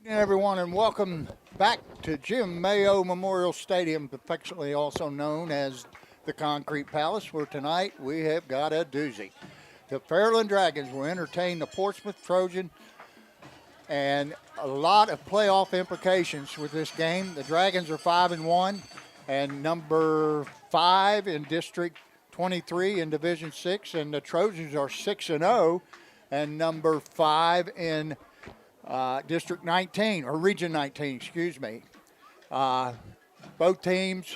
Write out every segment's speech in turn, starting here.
Evening, everyone, and welcome back to Jim Mayo Memorial Stadium, affectionately also known as the Concrete Palace, where tonight we have got a doozy. The Fairland Dragons will entertain the Portsmouth Trojans, and a lot of playoff implications with this game. The Dragons are 5-1, and number 5 in District 23 in Division 6, and the Trojans are 6-0, and number 5 in District 19, or Region 19, excuse me. Both teams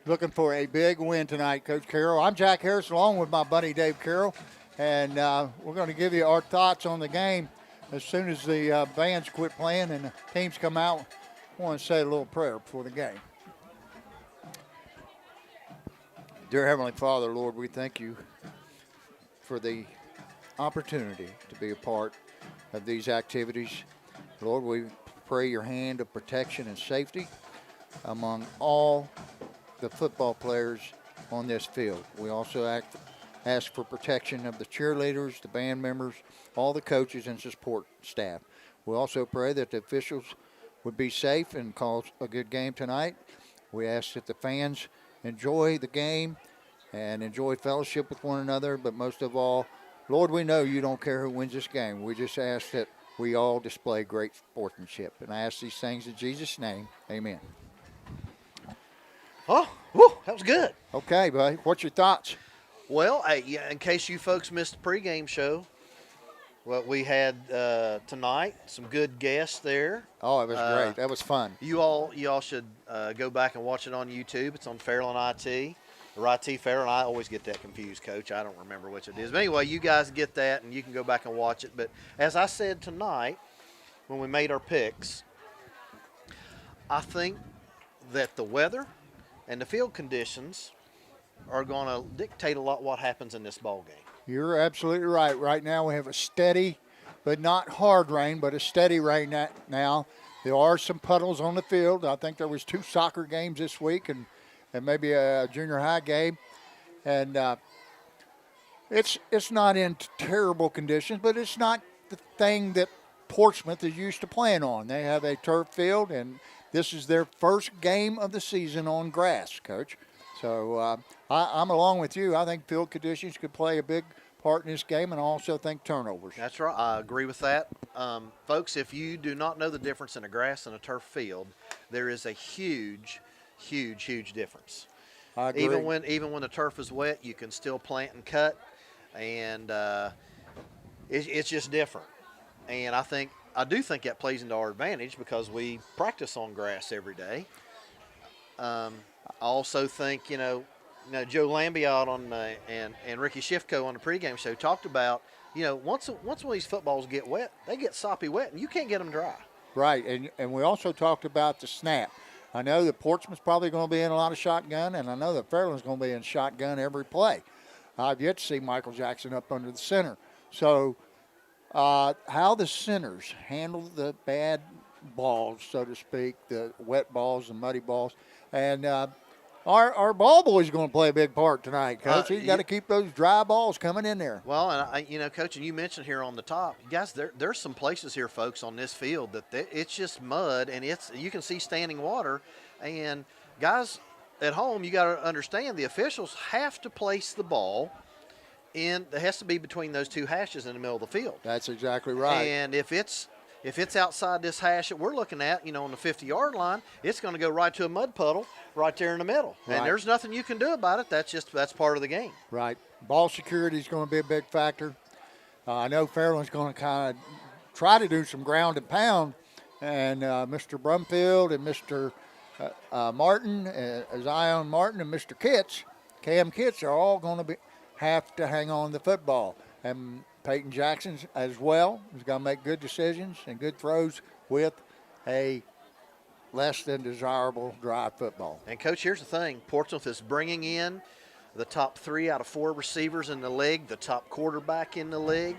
looking for a big win tonight, Coach Carroll. I'm Jack Harris, along with my buddy Dave Carroll, and we're going to give you our thoughts on the game as soon as the bands quit playing and the teams come out. I want to say a little prayer before the game. Dear Heavenly Father, Lord, we thank you for the opportunity to be a part of these activities. Lord, we pray your hand of protection and safety among all the football players on this field. We also ask for protection of the cheerleaders, the band members, all the coaches and support staff. We also pray that the officials would be safe and call a good game tonight. We ask that the fans enjoy the game and enjoy fellowship with one another, but most of all, Lord, we know you don't care who wins this game. We just ask that we all display great sportsmanship. And I ask these things in Jesus' name. Amen. Oh, whew, that was good. Okay, buddy. What's your thoughts? Well, in case you folks missed the pregame show, what we had tonight, some good guests there. Oh, it was great. That was fun. You all should go back and watch it on YouTube. It's on Fairland IT. Or IT Fairland. I always get that confused, Coach. I don't remember which it is. But anyway, you guys get that, and you can go back and watch it. But as I said tonight, when we made our picks, I think that the weather and the field conditions are going to dictate a lot what happens in this ball game. You're absolutely right. Right now we have a steady, but not hard rain, but a steady rain now. There are some puddles on the field. I think there was 2 soccer games this week and maybe a junior high game. And it's not in terrible conditions, but it's not the thing that Portsmouth is used to playing on. They have a turf field, and this is their first game of the season on grass, Coach. So I'm along with you. I think field conditions could play a big part in this game, and I also think turnovers. That's right. I agree with that. Folks, if you do not know the difference in a grass and a turf field, there is a huge difference. I agree. Even when the turf is wet, you can still plant and cut, and it's just different. And I do think that plays into our advantage because we practice on grass every day. I also think Joe Lambie out on and Ricky Schiffko on the pregame show talked about once one of these footballs get wet, they get soppy wet, and you can't get them dry. Right, and we also talked about the snap. I know that Portsmouth's probably going to be in a lot of shotgun, and I know that Fairland's going to be in shotgun every play. I've yet to see Michael Jackson up under the center. So how the centers handle the bad balls, so to speak, the wet balls and muddy balls, and our ball boy's going to play a big part tonight, Coach. He's got to keep those dry balls coming in there. Well, and Coach, and you mentioned here on the top, guys, there's some places here, folks, on this field that it's just mud, and you can see standing water. And guys at home, you got to understand the officials have to place the ball in. It has to be between those 2 hashes in the middle of the field. That's exactly right. And if it's outside this hash that we're looking at, on the 50-yard line, it's going to go right to a mud puddle right there in the middle. Right. And there's nothing you can do about it. That's part of the game. Right. Ball security is going to be a big factor. I know Fairland's going to kind of try to do some ground and pound, and Mr. Brumfield and Mr. Martin, Zion Martin and Mr. Cam Kitts are all going to have to hang on the football. And Peyton Jackson as well is going to make good decisions and good throws with a less than desirable drive football. And, Coach, here's the thing. Portsmouth is bringing in the top 3 out of 4 receivers in the league, the top quarterback in the league.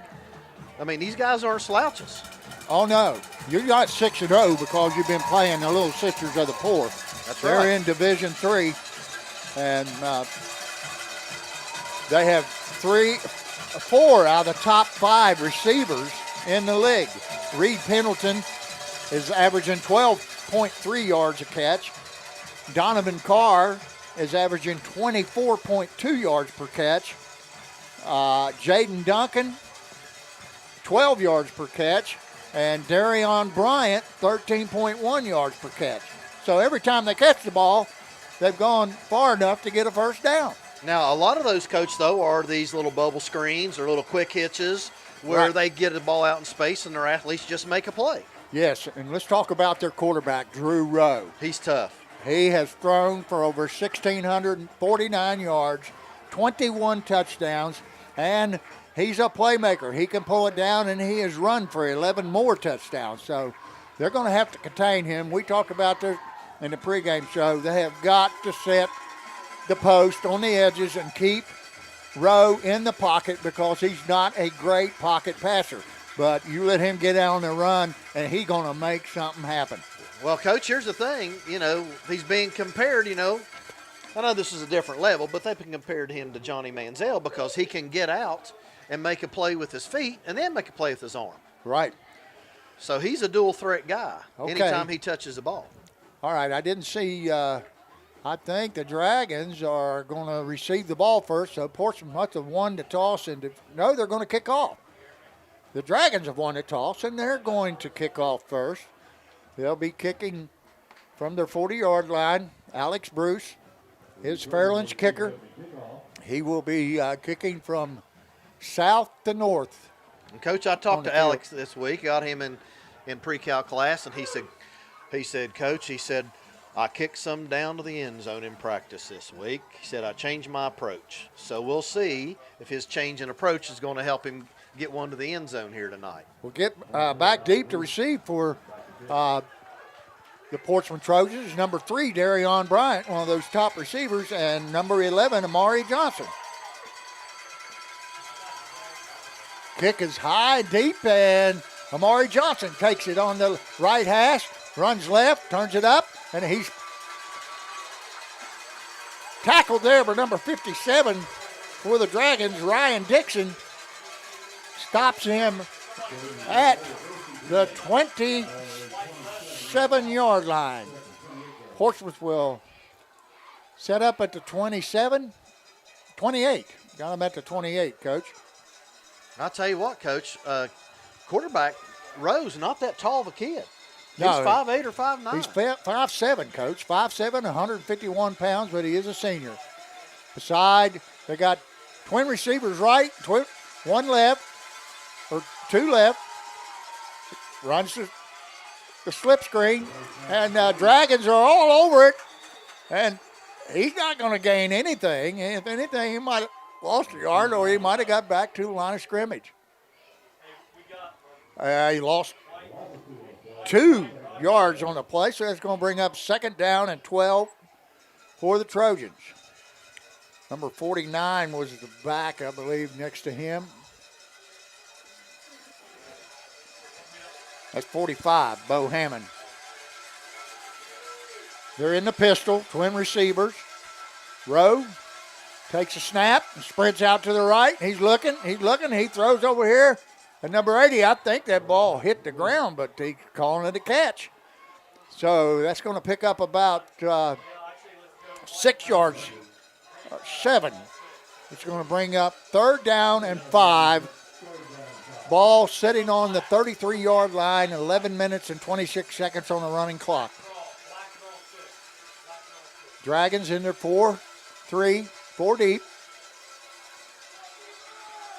I mean, these guys aren't slouches. Oh, no. You got 6-0 because you've been playing the Little Sisters of the Poor. That's right. They're in Division 3, and they have 4 out of the top 5 receivers in the league. Reed Pendleton is averaging 12.3 yards a catch. Donovan Carr is averaging 24.2 yards per catch. Jaden Duncan, 12 yards per catch. And Darion Bryant, 13.1 yards per catch. So every time they catch the ball, they've gone far enough to get a first down. Now, a lot of those, Coach, though, are these little bubble screens or little quick hitches where they get the ball out in space and their athletes just make a play. Yes, and let's talk about their quarterback, Drew Rowe. He's tough. He has thrown for over 1,649 yards, 21 touchdowns, and he's a playmaker. He can pull it down, and he has run for 11 more touchdowns. So they're going to have to contain him. We talked about this in the pregame show. They have got to set the post on the edges and keep Rowe in the pocket because he's not a great pocket passer. But you let him get out on the run, and he's going to make something happen. Well, Coach, here's the thing. He's being compared, I know this is a different level, but they've compared him to Johnny Manziel because he can get out and make a play with his feet and then make a play with his arm. Right. So he's a dual threat guy anytime he touches the ball. All right, I didn't see I think the Dragons are going to receive the ball first, so Portsmouth must have won the toss. No, they're going to kick off. The Dragons have won the toss, and they're going to kick off first. They'll be kicking from their 40-yard line. Alex Bruce is Fairland's kicker. He will be kicking from south to north. And Coach, I talked to Alex this week, got him in pre-cal class, and he said, Coach, I kicked some down to the end zone in practice this week. He said, I changed my approach. So we'll see if his change in approach is going to help him get one to the end zone here tonight. We'll get back deep to receive for the Portsmouth Trojans. Number 3, Darion Bryant, one of those top receivers, and number 11, Amari Johnson. Kick is high, deep, and Amari Johnson takes it on the right hash, runs left, turns it up, and he's tackled there by number 57 for the Dragons. Ryan Dixon stops him at the 27-yard line. Portsmouth will set up at the 28. Got him at the 28, Coach. I'll tell you what, Coach, quarterback Rose, not that tall of a kid. He's No, 5'8" or 5'9". He's 5'7", Coach. 5'7", 151 pounds, but he is a senior. Beside, they got twin receivers right, one left, or two left. Runs the slip screen, and Dragons are all over it. And he's not going to gain anything. If anything, he might have lost a yard, or he might have got back to the line of scrimmage. He lost 2 yards on the play, so that's going to bring up 2nd down and 12 for the Trojans. Number 49 was the back, I believe, next to him. That's 45, Bo Hammond. They're in the pistol, twin receivers. Rowe takes a snap and sprints out to the right. He's looking, he throws over here. And number 80, I think that ball hit the ground, but he's calling it a catch. So that's going to pick up about 6 yards, 7. It's going to bring up 3rd down and 5. Ball sitting on the 33-yard line, 11 minutes and 26 seconds on the running clock. Dragons in their 4 deep.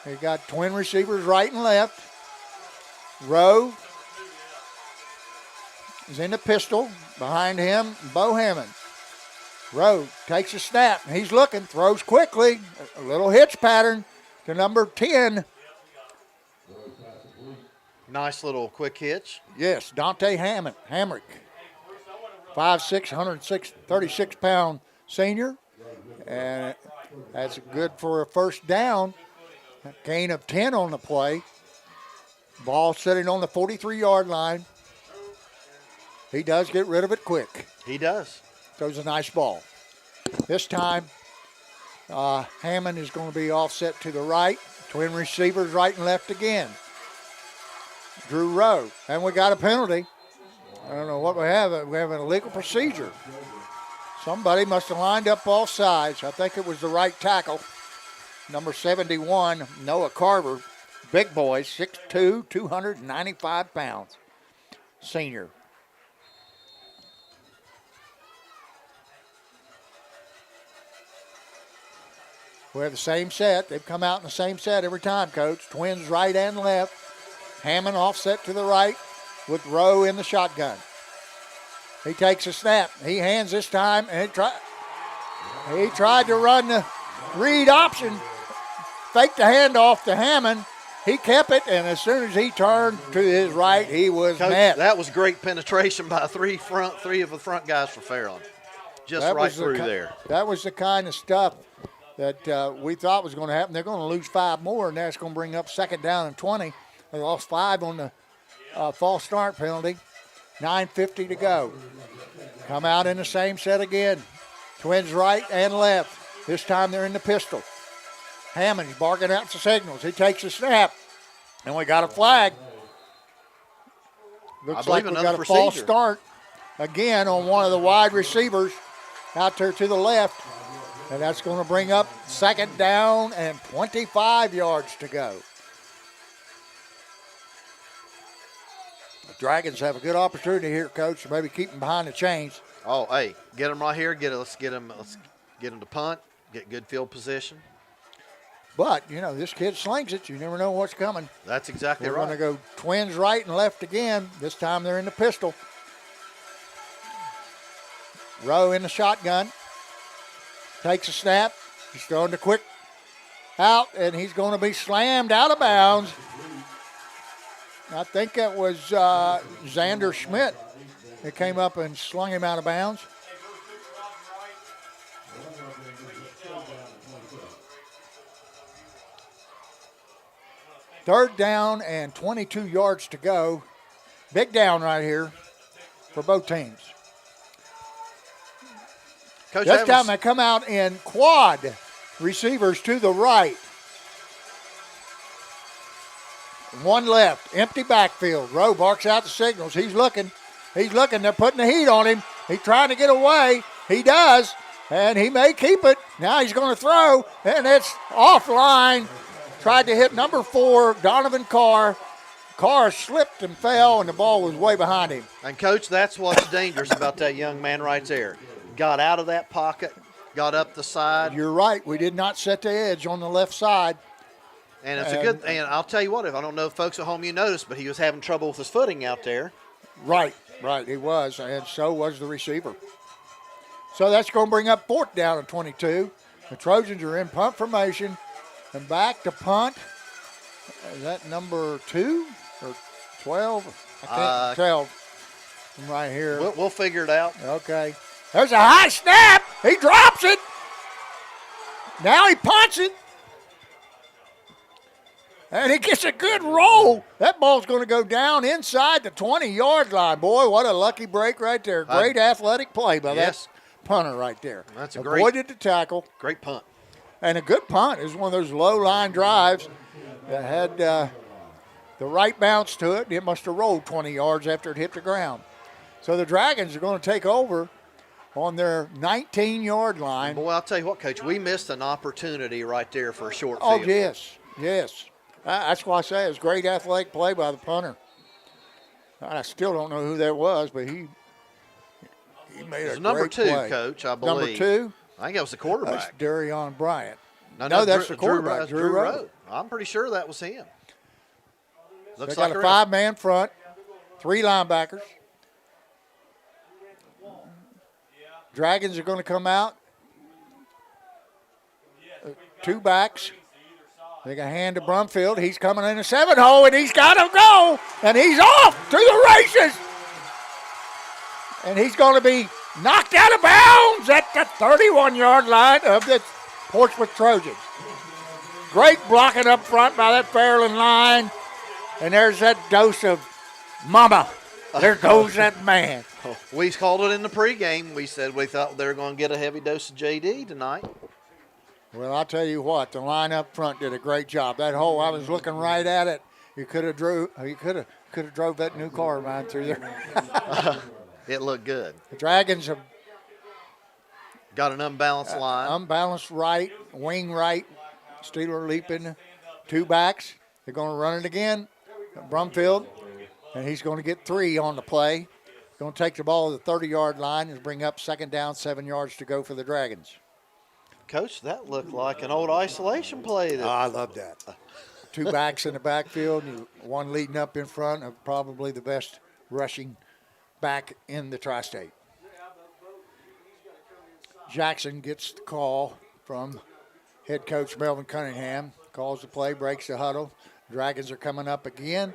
They got twin receivers right and left. Rowe is in the pistol. Behind him, Bo Hammond. Rowe takes a snap. He's looking, throws quickly. A little hitch pattern to number 10. Nice little quick hitch. Yes, Dante Hamrick. 5'6", 36-pound senior. And that's good for a first down. Gain of 10 on the play. Ball sitting on the 43-yard line. He does get rid of it quick. He does. Throws a nice ball. This time, Hammond is going to be offset to the right. Twin receivers right and left again. Drew Rowe. And we got a penalty. I don't know what we have. We have an illegal procedure. Somebody must have lined up all sides. I think it was the right tackle. Number 71, Noah Carver. Big boy, 6'2", 295 pounds. Senior. We have the same set. They've come out in the same set every time, Coach. Twins right and left. Hammond offset to the right with Rowe in the shotgun. He takes a snap. He hands this time, and he tried to run the read option, faked the handoff to Hammond. He kept it, and as soon as he turned to his right, he was Coach, met. that was great penetration by three of the front guys for Fairland. Just right through there. That was the kind of stuff that we thought was going to happen. They're going to lose 5 more, and that's going to bring up 2nd down and 20. They lost 5 on the false start penalty. 9:50 to go. Come out in the same set again. Twins right and left. This time they're in the pistol. Hammond's barking out the signals. He takes a snap, and we got a flag. Looks like we got a false start again on one of the wide receivers out there to the left. And that's going to bring up 2nd down and 25 yards to go. The Dragons have a good opportunity here, Coach, to maybe keep them behind the chains. Oh, hey, get them right here. Let's get them to punt, get good field position. But, you know, this kid slings it. You never know what's coming. That's exactly right. We're going to go Twins right and left again. This time they're in the pistol. Rowe in the shotgun. Takes a snap. He's throwing the quick out, and he's going to be slammed out of bounds. I think that was Xander Schmidt that came up and slung him out of bounds. Third down and 22 yards to go. Big down right here for both teams. Coach, this time they come out in quad receivers to the right. One left, empty backfield. Rowe barks out the signals. He's looking. They're putting the heat on him. He's trying to get away. He does, and he may keep it. Now he's going to throw, and it's offline. Tried to hit number 4, Donovan Carr. Carr slipped and fell, and the ball was way behind him. And, Coach, that's what's dangerous about that young man right there. Got out of that pocket, got up the side. You're right. We did not set the edge on the left side. And it's a good, and I'll tell you what, if I don't know if folks at home you noticed, but he was having trouble with his footing out there. Right, he was, and so was the receiver. So that's going to bring up 4th down and 22. The Trojans are in punt formation and back to punt. Is that number 2 or 12? I can't tell from right here. We'll figure it out. Okay. There's a high snap. He drops it. Now he punts it. And he gets a good roll. That ball's going to go down inside the 20-yard line. Boy, what a lucky break right there. Great athletic play by that punter right there. That's avoided the tackle. Great punt. And a good punt. It was one of those low-line drives that had the right bounce to it. It must have rolled 20 yards after it hit the ground. So the Dragons are going to take over on their 19-yard line. Boy, I'll tell you what, Coach, we missed an opportunity right there for a short field. Oh, yes. That's why I say it was great athletic play by the punter. I still don't know who that was, but he made a number great 2, play. Coach, I believe. Number 2? I think that was the quarterback. That's Darion Bryant. No, that's the quarterback, Drew Rowe. I'm pretty sure that was him. They got a 5-man front, 3 linebackers. Dragons are going to come out. 2 backs. They got a hand to Brumfield. He's coming in a 7-hole, and he's got to go. And he's off to the races. And he's going to be knocked out of bounds at the 31-yard line of the Portsmouth Trojans. Great blocking up front by that Fairland line. And there's that dose of mama. There goes that man. We called it in the pregame. We said we thought they were going to get a heavy dose of JD tonight. Well, I'll tell you what, the line up front did a great job. That hole, I was looking right at it. You could have could have drove that new car of mine through there. It looked good. The Dragons have Got an unbalanced line. unbalanced right, wing right. Steeler leaping, 2 backs. They're going to run it again. Brumfield, and he's going to get 3 on the play. Going to take the ball to the 30-yard line and bring up 2nd down, 7 yards to go for the Dragons. Coach, that looked like an old isolation play. I love that. 2 backs in the backfield, and 1 leading up in front of probably the best rushing back in the tri-state. Jackson gets the call from head coach Melvin Cunningham. Calls the play, breaks the huddle. Dragons are coming up again.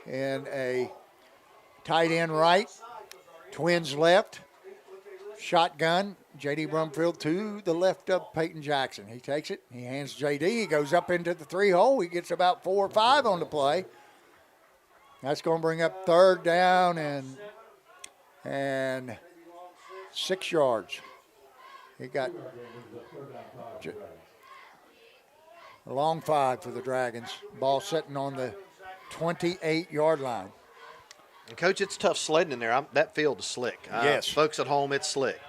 And a tight end right, twins left, shotgun. J.D. Brumfield to the left of Peyton Jackson. He takes it. He hands J.D. He goes up into the 3-hole. He gets about 4 or 5 on the play. That's going to bring up 3rd down and 6 yards. He got a long 5 for the Dragons. Ball sitting on the 28-yard line. And Coach, it's tough sledding in there. That field is slick. Yes. Folks at home, it's slick.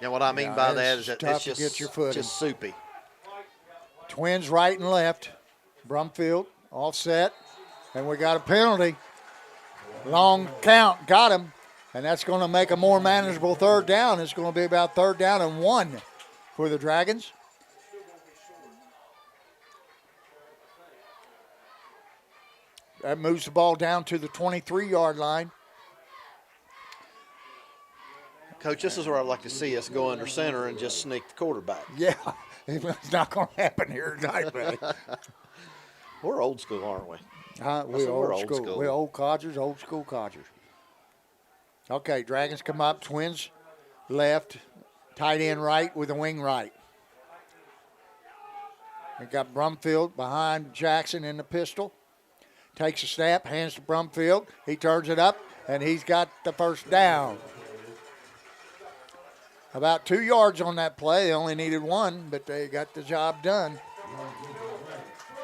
And what I mean by that is that tough it's to just, get your foot just soupy. Twins right and left. Brumfield offset. And we got a penalty. Long count. Got him. And that's going to make a more manageable 3rd down. It's going to be about 3rd down and 1 for the Dragons. That moves the ball down to the 23-yard line. Coach, this is where I'd like to see us go under center and just sneak the quarterback. Yeah, it's not going to happen here tonight, buddy. We're old school, aren't we? We're old school. We're old codgers, old school codgers. Okay, Dragons come up, twins left, tight end right with a wing right. We got Brumfield behind Jackson in the pistol. Takes a snap, hands to Brumfield. He turns it up, and he's got the 1st down. About 2 yards on that play. They only needed 1, but they got the job done.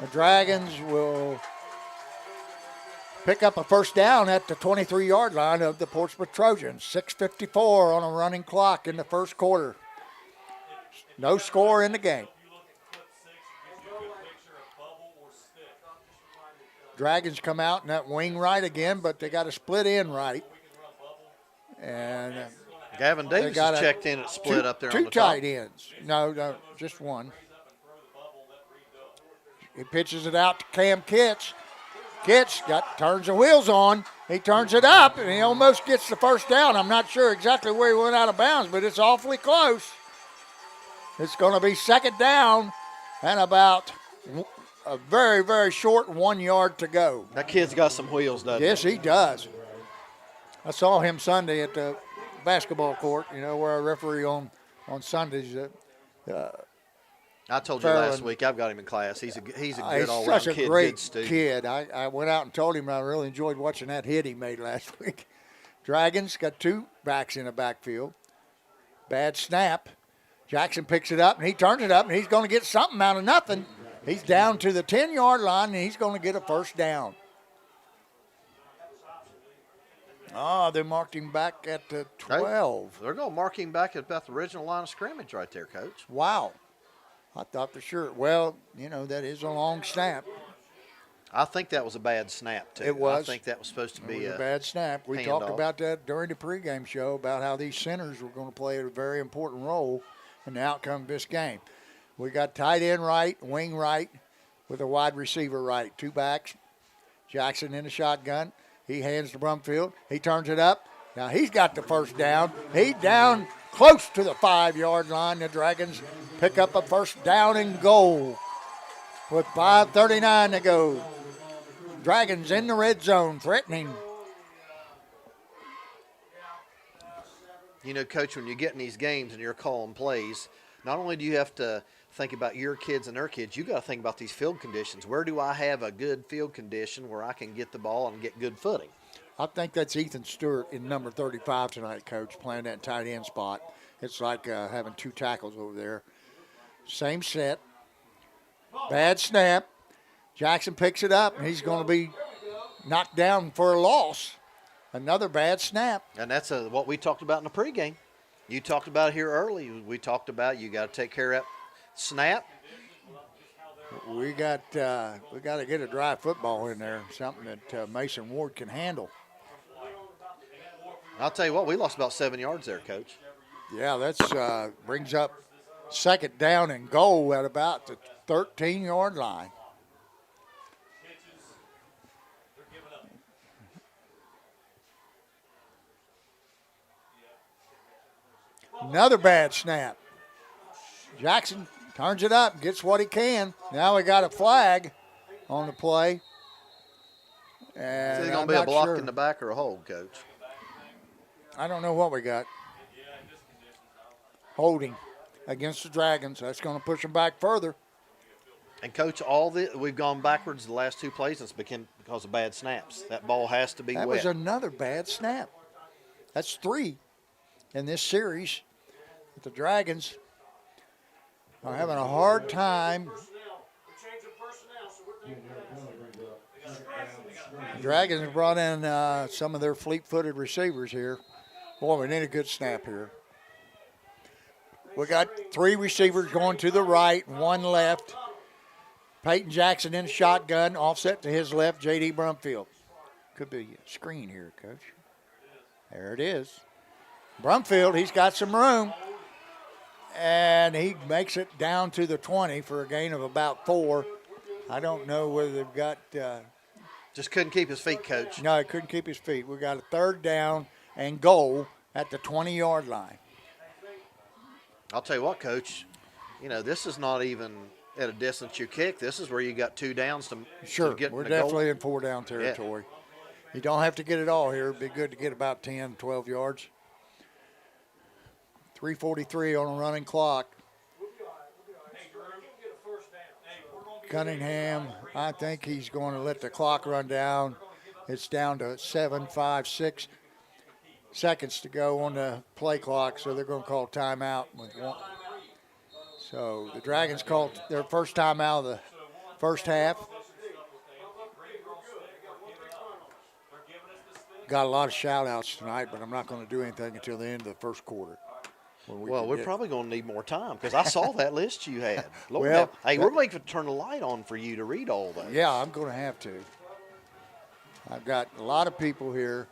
The Dragons will pick up a 1st down at the 23-yard line of the Portsmouth Trojans. 6:54 on a running clock in the 1st quarter. No score in the game. Dragons come out in that wing right again, but they got a split end right. And Gavin Davis has checked in at split up there on the top. 2 tight ends. No, just 1. He pitches it out to Cam Kitch. Kitch turns the wheels on. He turns it up, and he almost gets the 1st down. I'm not sure exactly where he went out of bounds, but it's awfully close. It's going to be 2nd down and about a very, very short 1 yard to go. That kid's got some wheels, doesn't he? Yes, he does. I saw him Sunday at the basketball court, where I referee on Sundays. I told you Fairland. last week I've got him in class. He's a good He's all-around such a kid, great good student. kid. I went out and told him I really enjoyed watching that hit he made last week. Dragons got 2 backs in the backfield. Bad snap. Jackson picks it up, and he turns it up, and he's going to get something out of nothing. He's down to the 10-yard line, and he's going to get a 1st down. They marked him back at the 12. They're going to mark him back at about the original line of scrimmage right there, Coach. Wow. I thought for sure. Well, that is a long snap. I think that was a bad snap, too. It was. I think that was supposed to be a bad snap. We talked handoff. about that during the pregame show about how these centers were going to play a very important role in the outcome of this game. We got tight end right, wing right, with a wide receiver right. 2 backs. Jackson in the shotgun. He hands to Brumfield. He turns it up. Now he's got the 1st down. He's down close to the 5-yard line. The Dragons pick up a 1st down and goal with 5:39 to go. Dragons in the red zone, threatening. Coach, when you get in these games and you're calling plays, not only do you have to think about your kids and their kids, you got to think about these field conditions. Where do I have a good field condition where I can get the ball and get good footing? I think that's Ethan Stewart in number 35 tonight, Coach, playing that tight end spot. It's like having 2 tackles over there. Same set. Bad snap. Jackson picks it up, and he's going to be knocked down for a loss. Another bad snap. And that's what we talked about in the pregame. You talked about it here early. We talked about you got to take care of that snap. We got to get a dry football in there, something that Mason Ward can handle. I'll tell you what, we lost about 7 yards there, Coach. Yeah, that's brings up second down and goal at about the 13-yard line. Another bad snap. Jackson turns it up, gets what he can. Now we got a flag on the play. And Is it going to be a block in the back or a hold, Coach? I don't know what we got. Holding against the Dragons. That's going to push them back further. And, Coach, we've gone backwards the last two plays, and it's because of bad snaps. That ball has to be That wet. was another bad snap. That's 3 in this series. The Dragons are having a hard time. The Dragons have brought in some of their fleet-footed receivers here. Boy, we need a good snap here. We got 3 receivers going to the right, 1 left. Peyton Jackson in shotgun, offset to his left, J.D. Brumfield. Could be a screen here, Coach. There it is. Brumfield, he's got some room. And he makes it down to the 20 for a gain of about 4. I don't know whether they've got. Just couldn't keep his feet, Coach. No, he couldn't keep his feet. We got a 3rd down and goal at the 20-yard line. I'll tell you what, Coach. This is not even at a distance you kick. This is where you got 2 downs to get We're in the definitely goal. in 4-down territory. Yeah. You don't have to get it all here. It'd be good to get about 10, 12 yards. 3:43 on a running clock. Cunningham, I think he's going to let the clock run down. It's down to 7, 5, 6 seconds to go on the play clock, so they're going to call timeout with 1. So the Dragons called their first timeout of the first half. Got a lot of shout-outs tonight, but I'm not going to do anything until the end of the first quarter. We're probably going to need more time because I saw that list you had. Lord, Well, hey, we're going to turn the light on for you to read all that. Yeah, I'm going to have to. I've got a lot of people here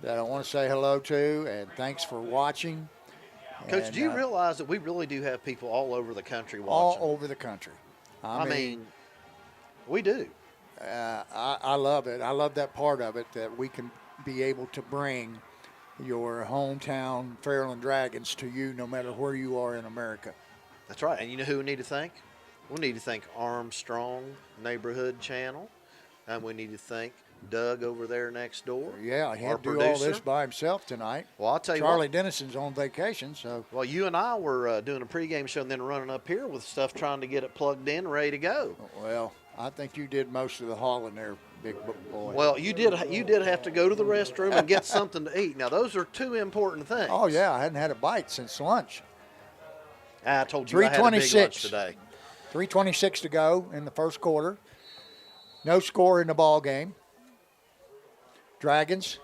that I want to say hello to, and thanks for watching. Coach, do you realize that we really do have people all over the country watching? All over the country. I mean, we do. I love it. I love that part of it, that we can be able to bring your hometown Fairland Dragons to you no matter where you are in America. That's right. And you know who we need to thank? We need to thank Armstrong Neighborhood Channel. And we need to thank Doug over there next door. Yeah, he had to do producer. all this by himself tonight. Well, I'll tell you Charlie what. Dennison's on vacation, so. Well, you and I were doing a pregame show and then running up here with stuff, trying to get it plugged in, ready to go. Well, I think you did most of the hauling there, big boy. Well, you did have to go to the restroom and get something to eat. Now, those are 2 important things. Oh, yeah, I hadn't had a bite since lunch. I told you I had a big lunch today. 3:26 to go in the first quarter. No score in the ball game. Dragons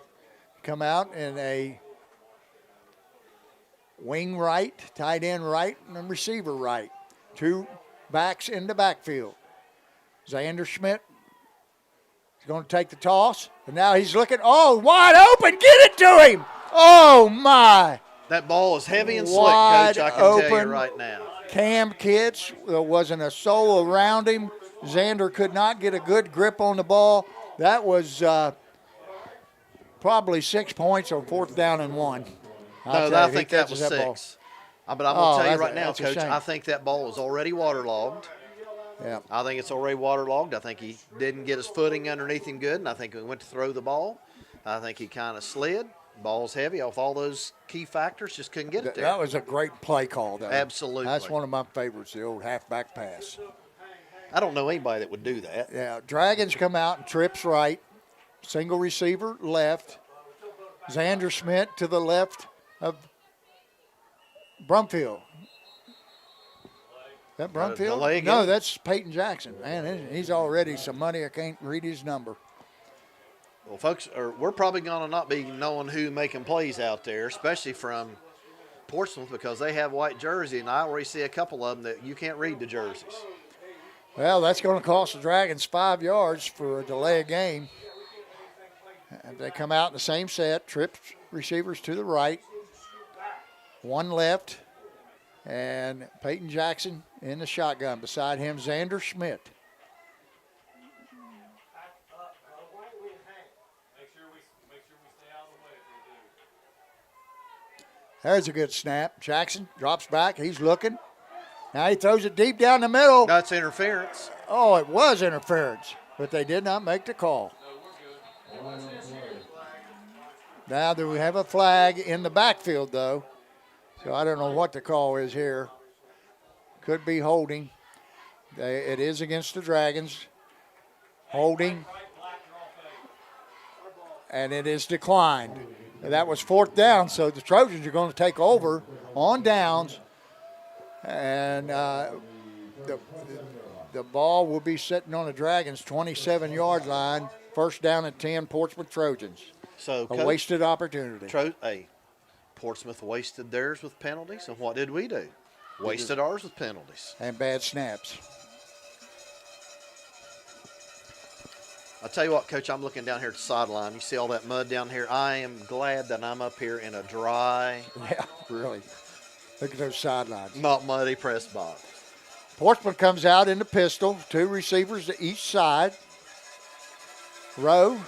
come out in a wing right, tight end right, and receiver right. 2 backs in the backfield. Xander Schmidt is going to take the toss, and now he's looking, wide open. Get it to him. Oh, my. That ball is heavy and slick, Wide Coach, I can tell you open. right now. Cam Kitts, there wasn't a soul around him. Xander could not get a good grip on the ball. That was probably 6 points on 4th down and 1. I think that was 6. But I'm going to tell you right now, Coach, shame. I think that ball was already waterlogged. Yeah. I think it's already waterlogged. I think he didn't get his footing underneath him good, and I think when he went to throw the ball, I think he kind of slid. Ball's heavy off all those key factors, just couldn't get it there. That was a great play call, though. Absolutely. That's one of my favorites, the old halfback pass. I don't know anybody that would do that. Yeah, Dragons come out and trips right. Single receiver left. Xander Schmidt to the left of Brumfield. That Brumfield? delay again? No, that's Peyton Jackson. Man, he's already some money. I can't read his number. Well, folks, we're probably going to not be knowing who making plays out there, especially from Portsmouth, because they have white jersey, and I already see a couple of them that you can't read the jerseys. Well, that's going to cost the Dragons 5 yards for a delay of game. And they come out in the same set, trips receivers to the right, one left, and Peyton Jackson in the shotgun. Beside him, Xander Schmidt. There's a good snap. Jackson drops back. He's looking. Now he throws it deep down the middle. That's interference. Oh, it was interference, but they did not make the call. Now we have a flag in the backfield, though, so I don't know what the call is here. Could be holding. It is against the Dragons. Holding. And it is declined. That was 4th down, so the Trojans are going to take over on downs. And the ball will be sitting on the Dragons' 27-yard line. 1st down and 10, Portsmouth Trojans. So a wasted opportunity. Portsmouth wasted theirs with penalties, and what did we do? Wasted ours with penalties. And bad snaps. I'll tell you what, Coach, I'm looking down here at the sideline. You see all that mud down here? I am glad that I'm up here in a dry, yeah, really. Look at those sidelines. not muddy press box. Portsmouth comes out in the pistol, 2 receivers to each side. Rowe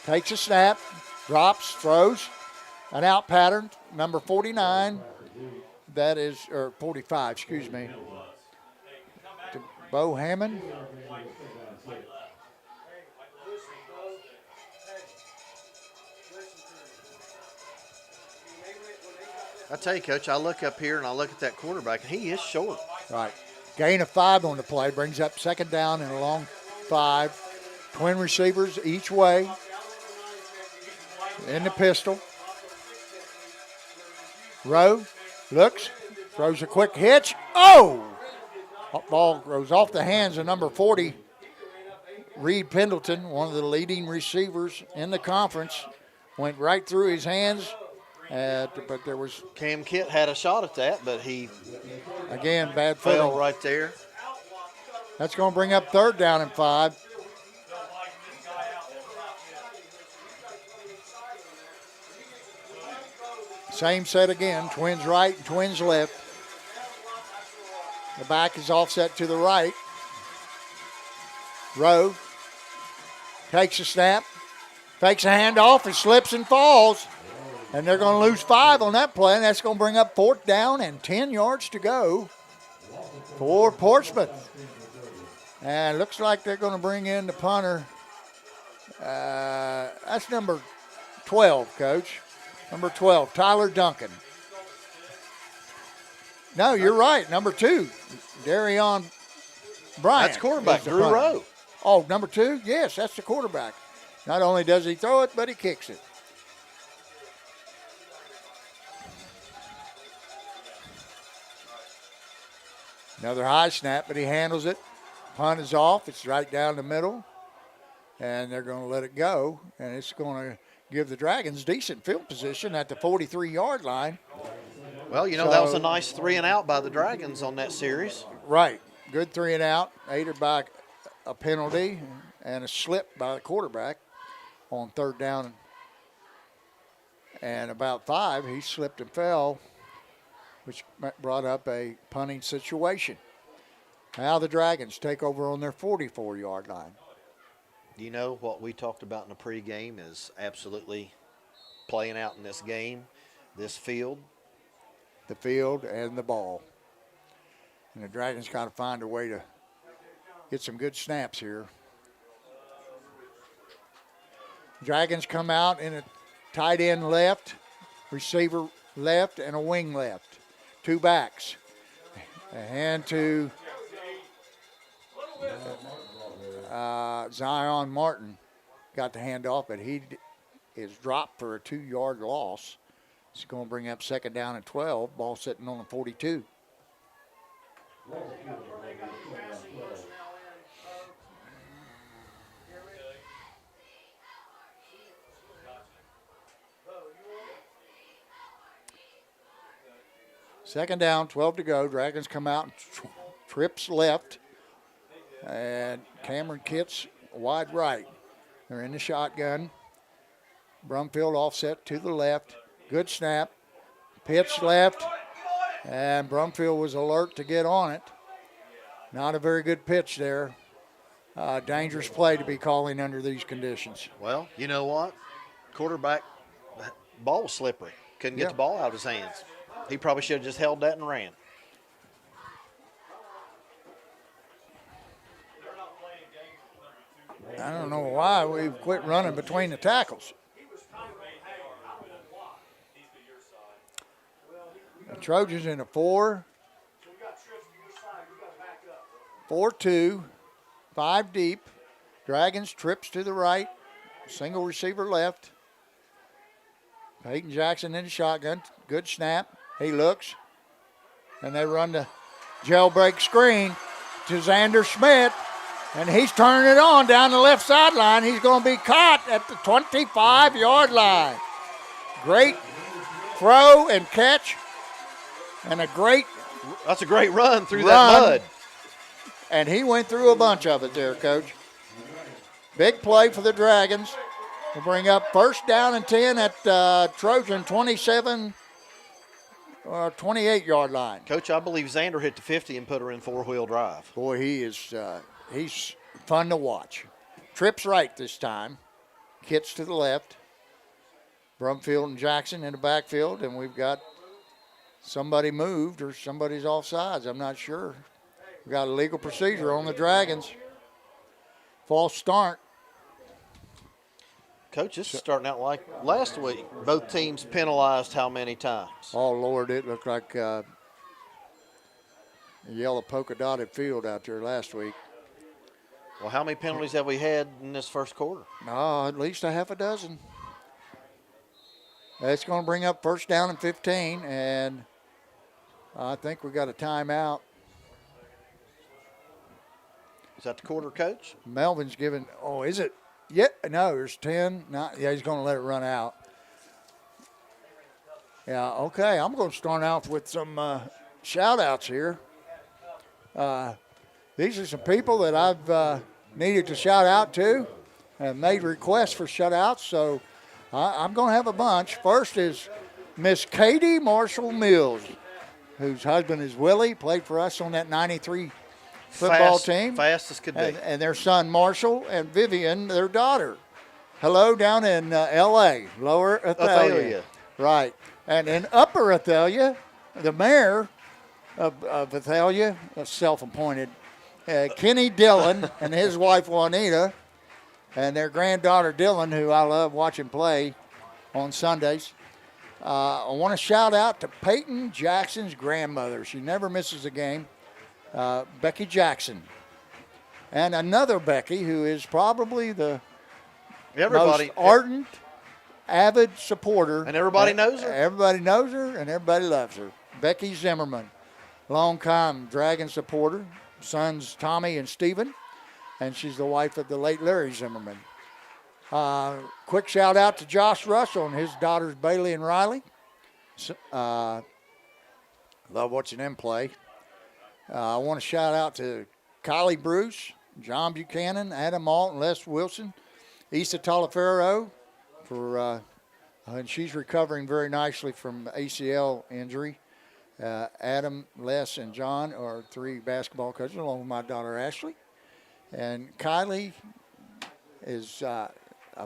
takes a snap, drops, throws, an out pattern, number 49. That is, or 45, excuse me. To Bo Hammond. I tell you, Coach, I look up here and I look at that quarterback, and he is short. Right. Gain of 5 on the play, brings up 2nd down and a long 5. Twin receivers each way. In the pistol. Rowe looks, throws a quick hitch. Oh! Ball goes off the hands of number 40, Reed Pendleton, one of the leading receivers in the conference. Went right through his hands. But there was... Cam Kitt had a shot at that, but he... Again, bad fell footing. right there. That's going to bring up 3rd down and 5. Same set again, twins right and twins left. The back is offset to the right. Rowe takes a snap, fakes a handoff, and slips and falls. And they're going to lose 5 on that play, and that's going to bring up 4th down and 10 yards to go for Portsmouth. And it looks like they're going to bring in the punter. That's number 12, Coach. Number 12, Tyler Duncan. No, you're right. Number 2, Darion Bryant. That's quarterback, Drew punter. Rowe. Oh, number 2? Yes, that's the quarterback. Not only does he throw it, but he kicks it. Another high snap, but he handles it. Punt is off. It's right down the middle. And they're going to let it go. And it's going to give the Dragons decent field position at the 43-yard line. Well, you know, that was a nice 3 and out by the Dragons on that series. Right. Good 3 and out, aided by a penalty and a slip by the quarterback on 3rd down. And about 5, he slipped and fell, which brought up a punting situation. Now the Dragons take over on their 44-yard line. You know, what we talked about in the pregame is absolutely playing out in this game, this field. The field and the ball. And the Dragons got to find a way to get some good snaps here. Dragons come out in a tight end left, receiver left, and a wing left. 2 backs. A hand to Zion Martin. Got the hand off, but he is dropped for a 2-yard loss. It's going to bring up 2nd down and 12. Ball sitting on the 42. Second down, 12 to go. Dragons come out and trips left. And Cameron Kitts wide right. They're in the shotgun. Brumfield offset to the left. Good snap. Pitch left. And Brumfield was alert to get on it. Not a very good pitch there. Dangerous play to be calling under these conditions. Well, you know what? Quarterback, ball was slippery. Couldn't get the ball out of his hands. He probably should have just held that and ran. I don't know why we've quit running between the tackles. The Trojans in a 4-2, 5 deep. Dragons trips to the right, single receiver left. Peyton Jackson in the shotgun. Good snap. He looks. And they run the jailbreak screen to Xander Schmidt. And he's turning it on down the left sideline. He's going to be caught at the 25-yard line. Great throw and catch. And that's a great run through that mud. And he went through a bunch of it there, Coach. Big play for the Dragons. We'll bring up first down and 10 at Trojan 27 or 28-yard line. Coach, I believe Xander hit the 50 and put her in four-wheel drive. Boy, he is he's fun to watch. Trips right this time. Kitts to the left. Brumfield and Jackson in the backfield, and we've got somebody moved or somebody's offsides. I'm not sure. We've got a legal procedure on the Dragons. False start. Coach, this is starting out like last week. Both teams penalized how many times? Oh, Lord, it looked like a yellow polka-dotted field out there last week. Well, how many penalties have we had in this first quarter? Oh, at least a half a dozen. That's going to bring up first down and 15, and I think we got a timeout. Is that the quarter, Coach? Melvin's giving, is it? Yeah, no, there's 10. He's going to let it run out. Yeah, okay, I'm going to start out with some shout-outs here. These are some people that I've needed to shout out to and made requests for shout-outs, so I'm going to have a bunch. First is Miss Katie Marshall Mills, whose husband is Willie, played for us on that 93 football team. Fast as could be. And their son Marshall and Vivian, their daughter. Hello down in L.A., Lower Athalia. Right. And in Upper Athalia, the mayor of Athalia, self-appointed, Kenny Dillon and his wife Juanita, and their granddaughter Dylan, who I love watching play on Sundays. I want to shout out to Peyton Jackson's grandmother. She never misses a game. Becky Jackson. And another Becky who is probably the most ardent, avid supporter. And everybody knows her? Everybody knows her and everybody loves her. Becky Zimmerman, long-time Dragon supporter. Sons Tommy and Stephen. And she's the wife of the late Larry Zimmerman. Quick shout out to Josh Russell and his daughters Bailey and Riley. Love watching them play. I want to shout out to Kylie Bruce, John Buchanan, Adam Alton, Les Wilson, Issa Talaferro, and she's recovering very nicely from ACL injury. Adam, Les, and John are 3 basketball coaches, along with my daughter Ashley. And Kylie is a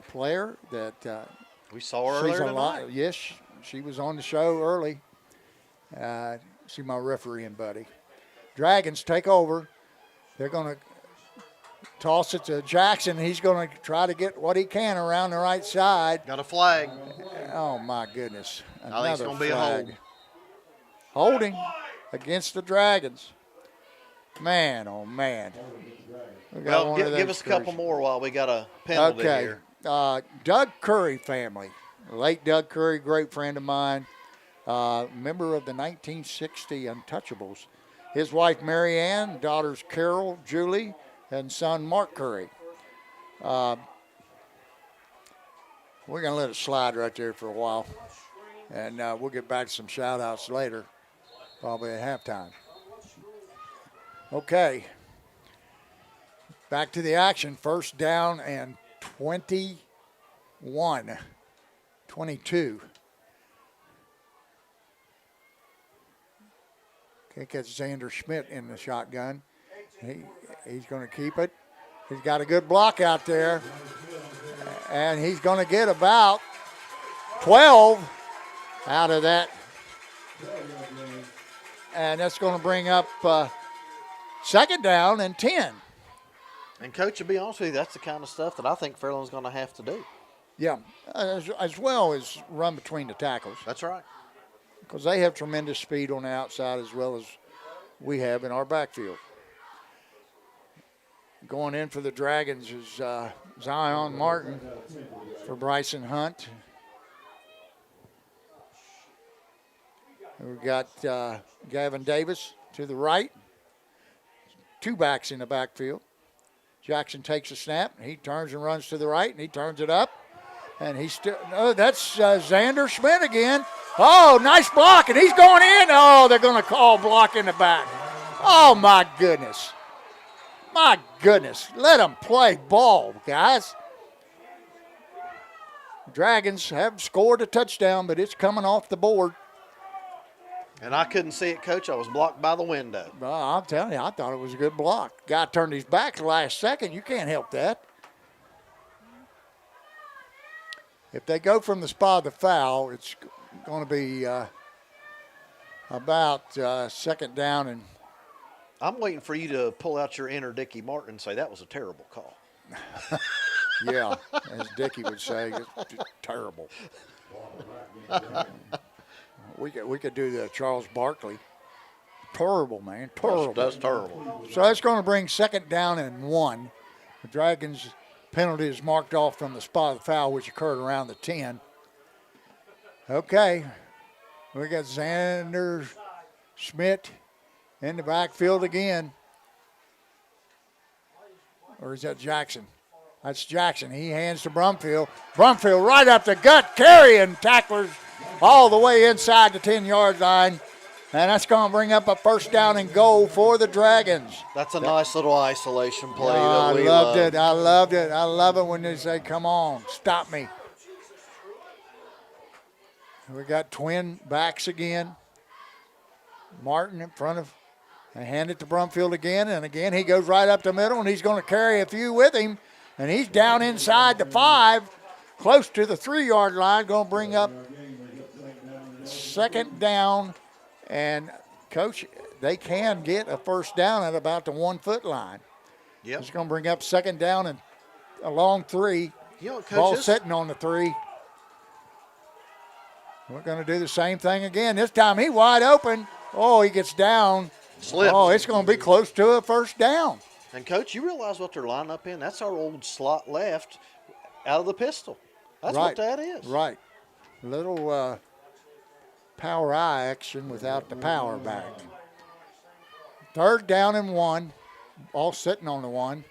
player that we saw her earlier tonight. Yes, she was on the show early. She's my refereeing buddy. Dragons take over. They're going to toss it to Jackson. He's going to try to get what he can around the right side. Got a flag. Oh, my goodness. I think it's going to be a hold. Holding against the Dragons. Man, oh, man. Well, give us a couple more while we got a penalty here. Doug Curry family. Late Doug Curry, great friend of mine. Member of the 1960 Untouchables. His wife, Mary Ann, daughters Carol, Julie, and son, Mark Curry. We're going to let it slide right there for a while. And we'll get back to some shout-outs later. probably at halftime. Okay. Back to the action. First down and 21. 22. Can't catch Xander Schmidt in the shotgun. He's going to keep it. He's got a good block out there. And he's going to get about 12 out of that. And that's going to bring up second down and 10. And, Coach, to be honest with you, that's the kind of stuff that I think Fairland's going to have to do. Yeah, as well as run between the tackles. That's right. Because they have tremendous speed on the outside as well as we have in our backfield. Going in for the Dragons is Zion Martin for Bryson Hunt. We've got Gavin Davis to the right. Two backs in the backfield. Jackson takes a snap. He turns and runs to the right, and he turns it up. And he's still, no, that's Xander Schmidt again. Oh, nice block, and he's going in. Oh, they're going to call block in the back. Oh, my goodness. My goodness. Let them play ball, guys. Dragons have scored a touchdown, but it's coming off the board. And I couldn't see it, Coach. I was blocked by the window. Well, I'm telling you, I thought it was a good block. Guy turned his back the last second. You can't help that. If they go from the spot of the foul, it's going to be about second down. And I'm waiting for you to pull out your inner Dickie Martin and say that was a terrible call. Yeah, as Dickie would say, it's terrible. We could do the Charles Barkley. Terrible, man. Terrible. That's terrible. So that's going to bring second down and 1. The Dragons' penalty is marked off from the spot of the foul, which occurred around the 10. Okay. We got Xander Schmidt in the backfield again. Or is that Jackson? That's Jackson. He hands to Brumfield. Brumfield right up the gut, carrying tacklers all the way inside the 10-yard line. And that's going to bring up a first down and goal for the Dragons. That's a nice little isolation play I that we loved love. it. I loved it. I love it when they say, come on, stop me. We got twin backs again. Martin in front of, and hand it to Brumfield again. And again, he goes right up the middle, and he's going to carry a few with him. And he's down inside the 5, close to the 3-yard line, going to bring up second down. And, Coach, they can get a first down at about the 1-foot line. Yep. It's going to bring up second down and a long 3. You know, Coach, Ball sitting on the 3. We're going to do the same thing again. This time he wide open. Oh, he gets down. Slips. Oh, it's going to be close to a first down. And, Coach, you realize what they're lining up in? That's our old slot left out of the pistol. That's what that is. Right. Little power eye action without the power back. Third down and 1. Ball sitting on the 1.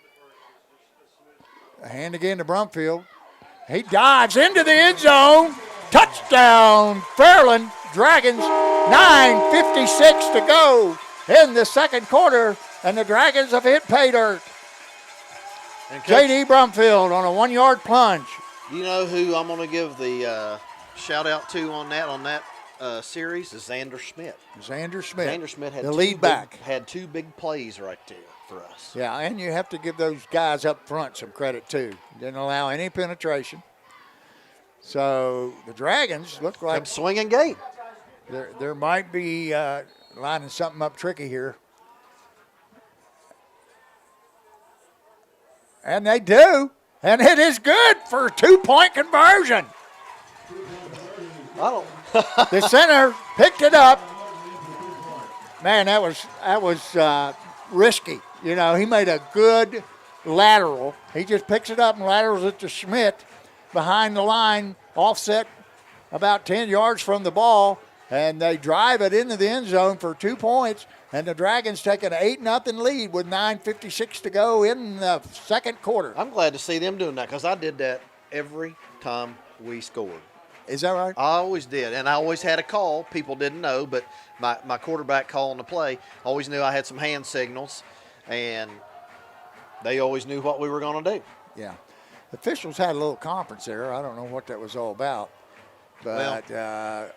A hand again to Brumfield. He dives into the end zone. Touchdown, Fairland Dragons. 9:56 to go in the second quarter, and the Dragons have hit pay dirt. And Coach, J.D. Brumfield on a 1-yard plunge. you know who I'm going to give the shout-out to on that series is Xander Schmidt. Xander Schmidt. Xander Schmidt had the lead back. Had 2 big plays right there for us. Yeah, and you have to give those guys up front some credit, too. Didn't allow any penetration. So the Dragons look like Kept swinging gate. there might be lining something up tricky here. And they do. And it is good for a 2-point conversion. I don't. The center picked it up. Man, that was risky. You know, he made a good lateral. He just picks it up and laterals it to Schmidt behind the line, offset about 10 yards from the ball, and they drive it into the end zone for 2 points. And the Dragons take an 8-0 lead with 9:56 to go in the second quarter. I'm glad to see them doing that because I did that every time we scored. Is that right? I always did, and I always had a call. People didn't know, but my quarterback calling the play always knew I had some hand signals, and they always knew what we were going to do. Yeah. The officials had a little conference there. I don't know what that was all about. But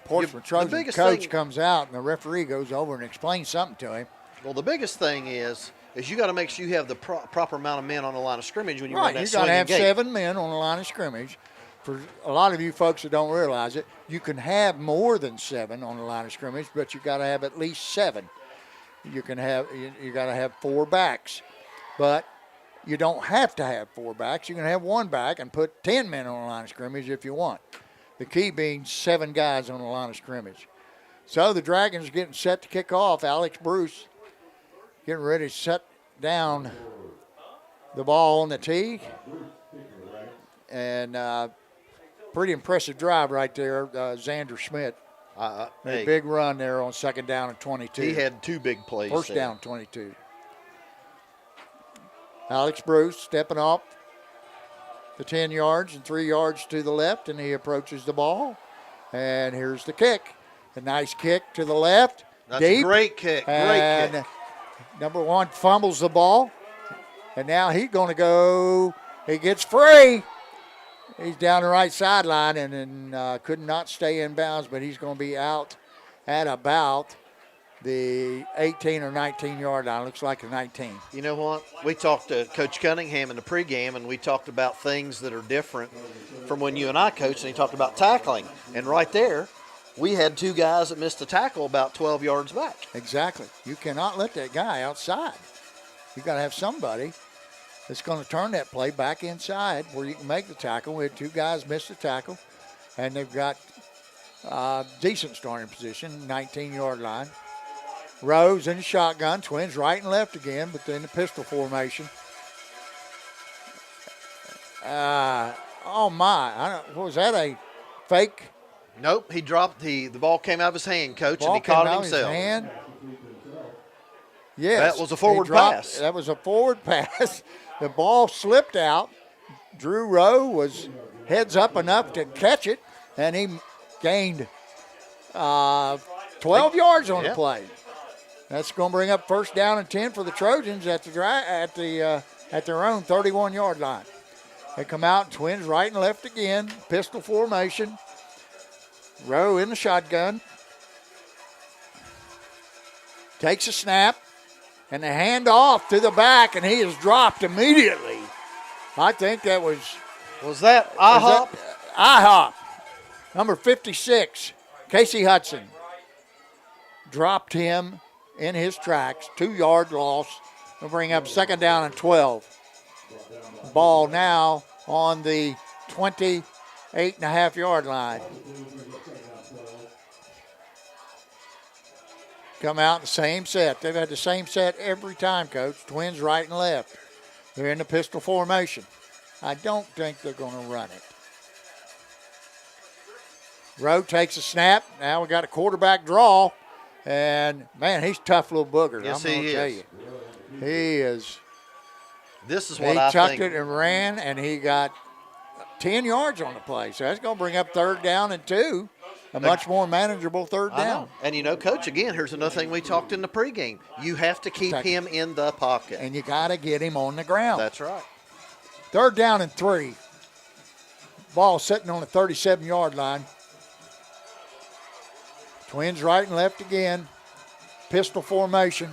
Portsmouth Trojans coach comes out, and the referee goes over and explains something to him. Well, the biggest thing is you got to make sure you have the proper amount of men on the line of scrimmage when you run that you got to have gate. 7 men on the line of scrimmage. For a lot of you folks that don't realize it, you can have more than 7 on the line of scrimmage, but you got to have at least 7. You got to have 4 backs, but you don't have to have 4 backs. You can have 1 back and put 10 men on the line of scrimmage if you want. The key being 7 guys on the line of scrimmage. So the Dragons are getting set to kick off. Alex Bruce getting ready to set down the ball on the tee. And pretty impressive drive right there, Xander Schmidt. A big run there on 2nd down and 22. He had 2 big plays. First down, 22. Alex Bruce stepping off the 10 yards and 3 yards to the left, and he approaches the ball. And here's the kick. A nice kick to the left. That's deep. A great kick. And great kick. Number 1 fumbles the ball. And now he's going to go. He gets free. He's down the right sideline and could not stay in bounds, but he's going to be out at about the 18 or 19-yard line. Looks like a 19. You know what? We talked to Coach Cunningham in the pregame, and we talked about things that are different from when you and I coached, and he talked about tackling. And right there, we had 2 guys that missed a tackle about 12 yards back. Exactly. You cannot let that guy outside. You got to have somebody that's going to turn that play back inside where you can make the tackle. We had 2 guys miss the tackle, and they've got decent starting position, 19-yard line. Rose in the shotgun, twins right and left again, but then the pistol formation. Oh, my. Was that a fake? Nope. He dropped the ball came out of his hand, Coach, and he Ball caught came it out of his himself. hand. Yes. That was a forward pass. That was a forward pass. The ball slipped out. Drew Rowe was heads up enough to catch it, and he gained 12 yards on the play. That's going to bring up 1st down and 10 for the Trojans at their own 31-yard line. They come out, twins right and left again, pistol formation. Rowe in the shotgun. Takes a snap, and the handoff to the back, and he is dropped immediately. I think that was... Was that IHOP? IHOP. Number 56, Casey Hudson. Dropped him in his tracks. 2-yard loss. We'll bring up 2nd down and 12. Ball now on the 28.5-yard line. Come out in the same set. They've had the same set every time, Coach. Twins right and left. They're in the pistol formation. I don't think they're going to run it. Rowe takes a snap. Now we got a quarterback draw. And, man, he's a tough little booger. Yes, I'm going to tell you. He is. This is what I think. He chucked it and ran, and he got 10 yards on the play. So that's going to bring up 3rd down and 2. A much more manageable 3rd down. And, you know, Coach, again, here's another thing we talked in the pregame. You have to keep him in the pocket. And you got to get him on the ground. That's right. 3rd down and 3. Ball sitting on the 37-yard line. Twins right and left again. Pistol formation.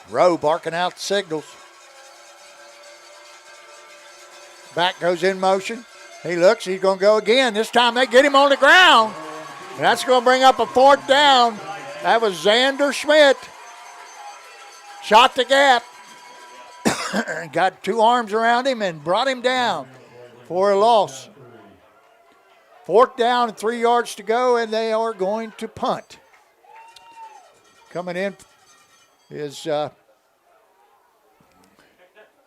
Rowe barking out the signals. Back goes in motion. He looks, he's going to go again. This time they get him on the ground. And that's going to bring up a 4th down. That was Xander Schmidt. Shot the gap. Got 2 arms around him and brought him down for a loss. 4th down and 3 yards to go, and they are going to punt. Coming in is, you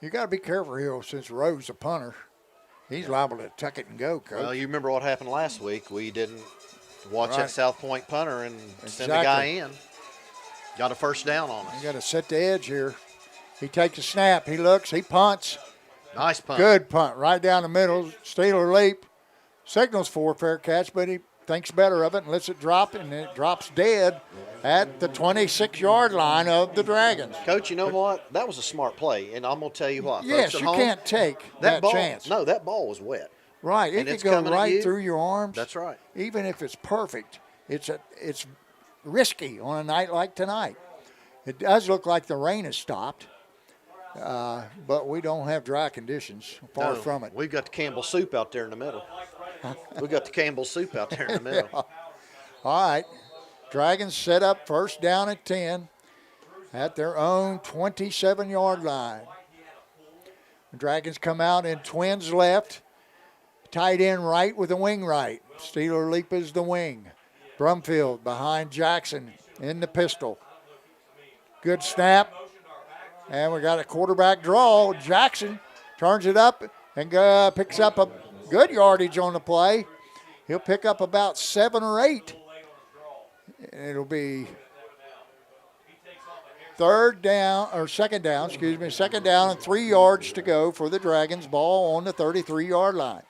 got to be careful here since Rowe's a punter. He's liable to tuck it and go, Coach. Well, you remember what happened last week. We didn't watch that South Point punter and send the guy in. Got a 1st down on us. You got to set the edge here. He takes a snap. He looks. He punts. Nice punt. Good punt right down the middle. Steeler leap. Signals for a fair catch, but he thinks better of it and lets it drop, and it drops dead at the 26-yard line of the Dragons. Coach, you know what? That was a smart play, and I'm going to tell you what. Yes, folks at you home, can't take that ball, chance. No, that ball was wet. Right, it And could it's go coming at right you. through your arms. That's right. Even if it's perfect, it's risky on a night like tonight. It does look like the rain has stopped, but we don't have dry conditions. Far No, from it. We've got the Campbell soup out there in the middle. We've got the Campbell soup out there in the middle. Yeah. All right, Dragons set up first down at 10 at their own 27-yard line. The Dragons come out in twins left, tight end right with a wing right. Steeler leap is the wing. Brumfield behind Jackson in the pistol. Good snap. And we got a quarterback draw. Jackson turns it up and picks up a good yardage on the play. He'll pick up about 7 or 8. It'll be second down and 3 yards to go for the Dragons. Ball on the 33-yard line.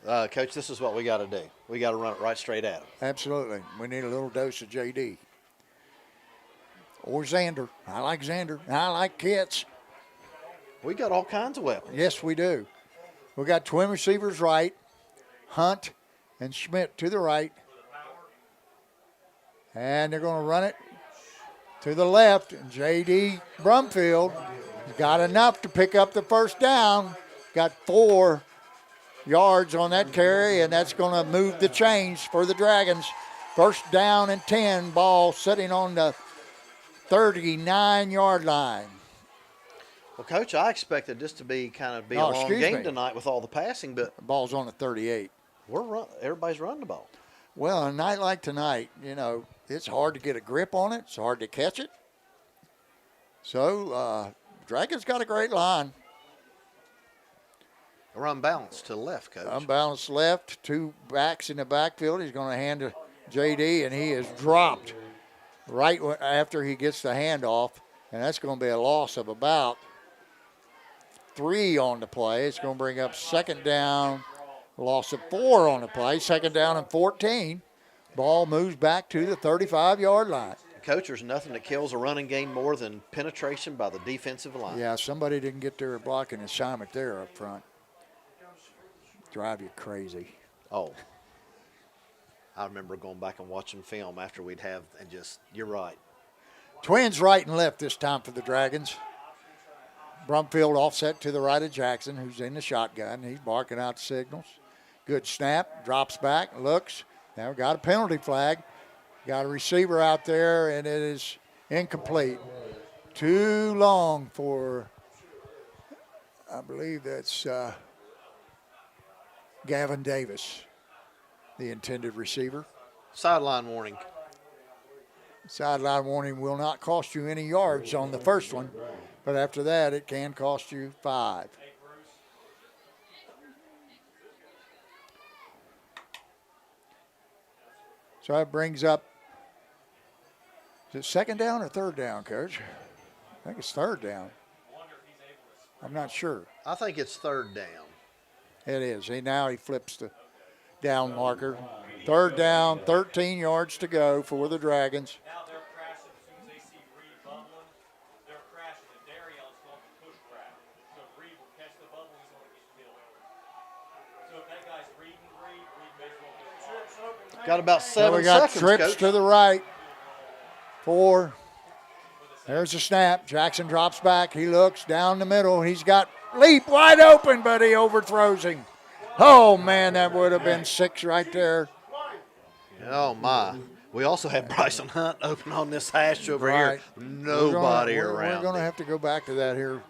Coach, this is what we got to do. We got to run it right straight at him. Absolutely. We need a little dose of JD. Or Xander. I like Xander. I like Kitts. We got all kinds of weapons. Yes, we do. We got twin receivers right. Hunt and Schmidt to the right. And they're going to run it to the left. And J.D. Brumfield has got enough to pick up the first down. Got 4 yards on that carry, and that's going to move the chains for the Dragons. First down and 10, ball sitting on the 39-yard line. Well, Coach, I expected this to be a long game tonight with all the passing, but the ball's on the 38. Everybody's running the ball. Well, a night like tonight, it's hard to get a grip on it. It's hard to catch it. So, Dragons got a great line. We're unbalanced to the left, Coach. Unbalanced left, 2 backs in the backfield. He's going to hand to J.D., and he is dropped right after he gets the handoff, and that's going to be a loss of about 3 on the play. It's going to bring up second down, loss of 4 on the play, second down and 14. Ball moves back to the 35-yard line. Coach, there's nothing that kills a running game more than penetration by the defensive line. Yeah, somebody didn't get their blocking assignment there up front. Drive you crazy. Oh. I remember going back and watching film after we'd have, and just, you're right. Twins right and left this time for the Dragons. Brumfield offset to the right of Jackson, who's in the shotgun. He's barking out signals. Good snap, drops back, looks. Now we've got a penalty flag. Got a receiver out there, and it is incomplete. Too long for, I believe that's Gavin Davis, the intended receiver. Sideline warning. Sideline warning will not cost you any yards on the first one, but after that it can cost you 5. So that brings up, is it second down or third down, Coach? I think it's third down. I'm not sure. I think it's third down. It is. Now he flips the down marker. Third down, 13 yards to go for the Dragons. Now they're crashing as soon as they see Reed bubbling. They're crashing, and Darion's going to push grab. So Reed will catch the bubble, he's going to get killed. So if that guy's reading Reed may as well get Got about 7 So we got seconds, trips Coach. to the right. 4. There's a snap. Jackson drops back. He looks down the middle. He's got leap wide open, but he overthrows him. Oh, man, that would have been 6 right there. Oh, my. We also had Bryson Hunt open on this hash over Right. here. Nobody around. We're going to him. have to go back to that here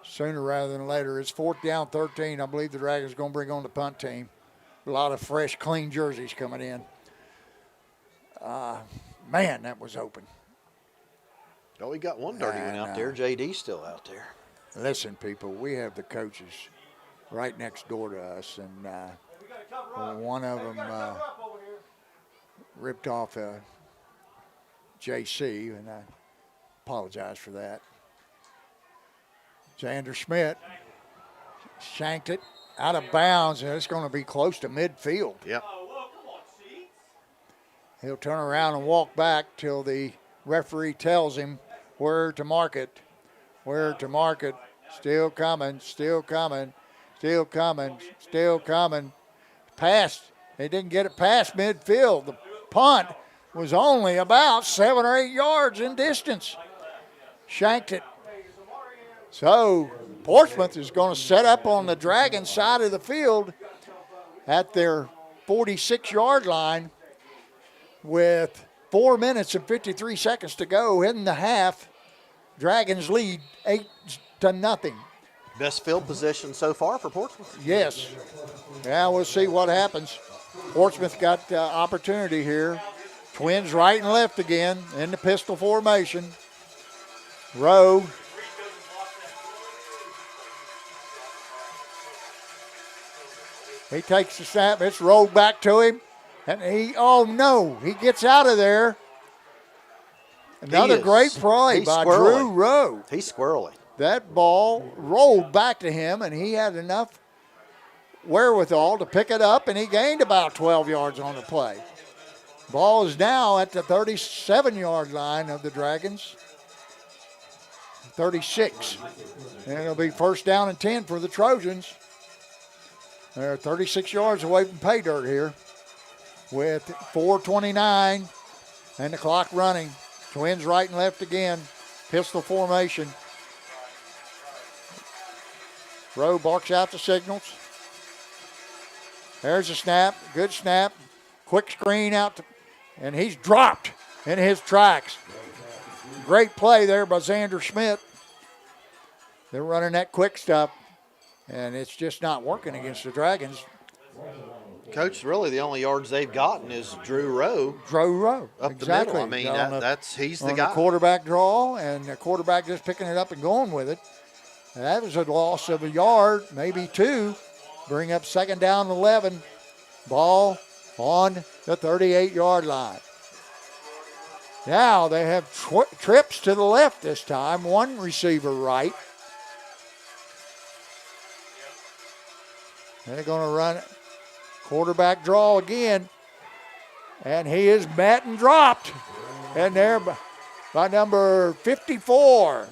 sooner rather than later. It's 4th down, 13. I believe the Dragons are going to bring on the punt team. A lot of fresh, clean jerseys coming in. Man, that was open. Oh, we got one dirty one out there. JD's still out there. Listen, people, we have the coaches right next door to us, and one of them ripped off JC, and I apologize for that. Xander Schmidt Shanked it out of bounds, and it's going to be close to midfield. Yep. He'll turn around and walk back till the referee tells him where to mark it. Where to mark it. Still coming, still coming, still coming, still coming. Past. They didn't get it past midfield. The punt was only about 7 or 8 yards in distance. Shanked it. So Portsmouth is going to set up on the Dragon side of the field at their 46-yard line with 4 minutes and 53 seconds to go in the half. Dragons lead 8-0. Best field position so far for Portsmouth. Yes. Yeah, we'll see what happens. Portsmouth got opportunity here. Twins right and left again in the pistol formation. Rowe. He takes the snap. It's rolled back to him. And he gets out of there. Another great play by Drew Rowe. He's squirrely. That ball rolled back to him, and he had enough wherewithal to pick it up, and he gained about 12 yards on the play. Ball is now at the 37-yard line of the Dragons. 36. And it'll be first down and 10 for the Trojans. They're 36 yards away from pay dirt here with 4:29 and the clock running. Twins right and left again. Pistol formation. Rowe barks out the signals. There's a snap. Good snap. Quick screen out. And he's dropped in his tracks. Great play there by Xander Schmidt. They're running that quick stuff. And it's just not working against the Dragons. Coach, really the only yards they've gotten is Drew Rowe. Drew Rowe. Up exactly. the middle. I mean, he's the guy. The quarterback draw, and the quarterback just picking it up and going with it. And that was a loss of a yard, maybe 2. Bring up second down 11. Ball on the 38-yard line. Now they have trips to the left this time. One receiver right. They're going to run it. Quarterback draw again. And he is met and dropped. And there by number 54.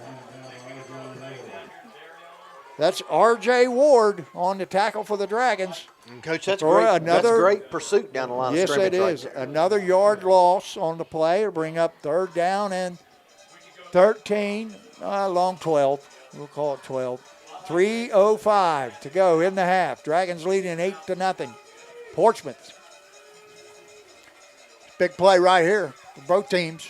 That's R.J. Ward on the tackle for the Dragons. And Coach, that's great. That's great pursuit down the line of scrimmage. Yes, it is. Another yard loss on the play to bring up third down and 13, long 12. We'll call it 12. 3:05 to go in the half. Dragons leading 8-0. Portsmouth. Big play right here for both teams.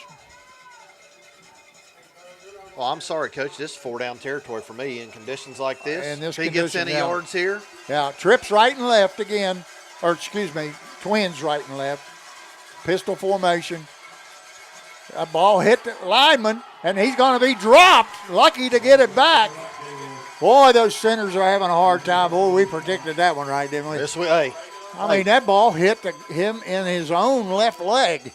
Well, I'm sorry, Coach. This is 4-down territory for me in conditions like this. And this if he gets any yards here. Yeah, trips right and left again. Or, excuse me, twins right and left. Pistol formation. A ball hit the lineman, and he's going to be dropped. Lucky to get it back. Boy, those centers are having a hard time. Boy, we predicted that one right, didn't we? Yes, I mean, that ball hit him in his own left leg.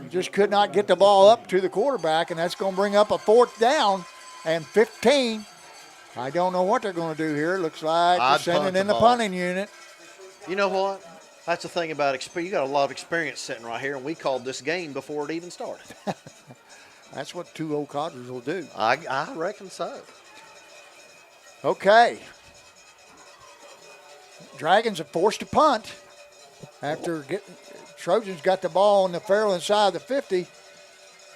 He just could not get the ball up to the quarterback, and that's going to bring up a fourth down and 15. I don't know what they're going to do here. Looks like they're sending in the punting unit. You know what? That's the thing about experience. You got a lot of experience sitting right here, and we called this game before it even started. That's what two old codgers will do. I reckon so. Okay. Dragons are forced to punt after Trojans got the ball on the Fairland side of the 50.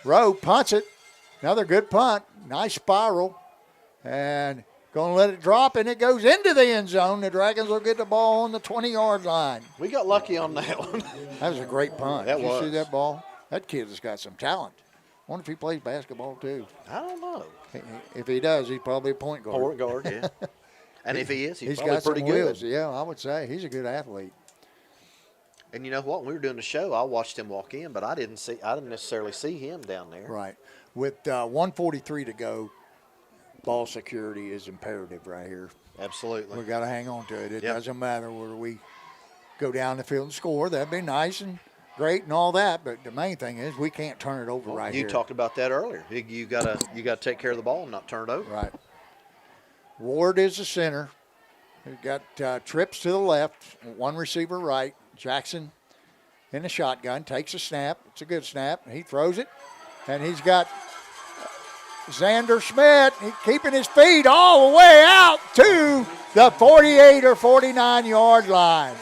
Rowe punts it. Another good punt. Nice spiral. And going to let it drop, and it goes into the end zone. The Dragons will get the ball on the 20-yard line. We got lucky on that one. That was a great punt. Did you see that ball? That kid has got some talent. Wonder if he plays basketball too. I don't know. If he does, he's probably a point guard. Point guard, yeah. And if he is, he's probably got pretty some good. wheels. Yeah, I would say he's a good athlete. And you know what? When we were doing the show, I watched him walk in, but I didn't necessarily see him down there. Right. With 1:43 to go, ball security is imperative right here. Absolutely. We got to hang on to it. It doesn't matter whether we go down the field and score. That'd be nice and great and all that, but the main thing is we can't turn it over right here. You talked about that earlier. You gotta take care of the ball and not turn it over. Right. Ward is the center. We've got trips to the left, one receiver right. Jackson in the shotgun, takes a snap. It's a good snap. He throws it, and he's got Xander Schmidt keeping his feet all the way out to the 48 or 49-yard line.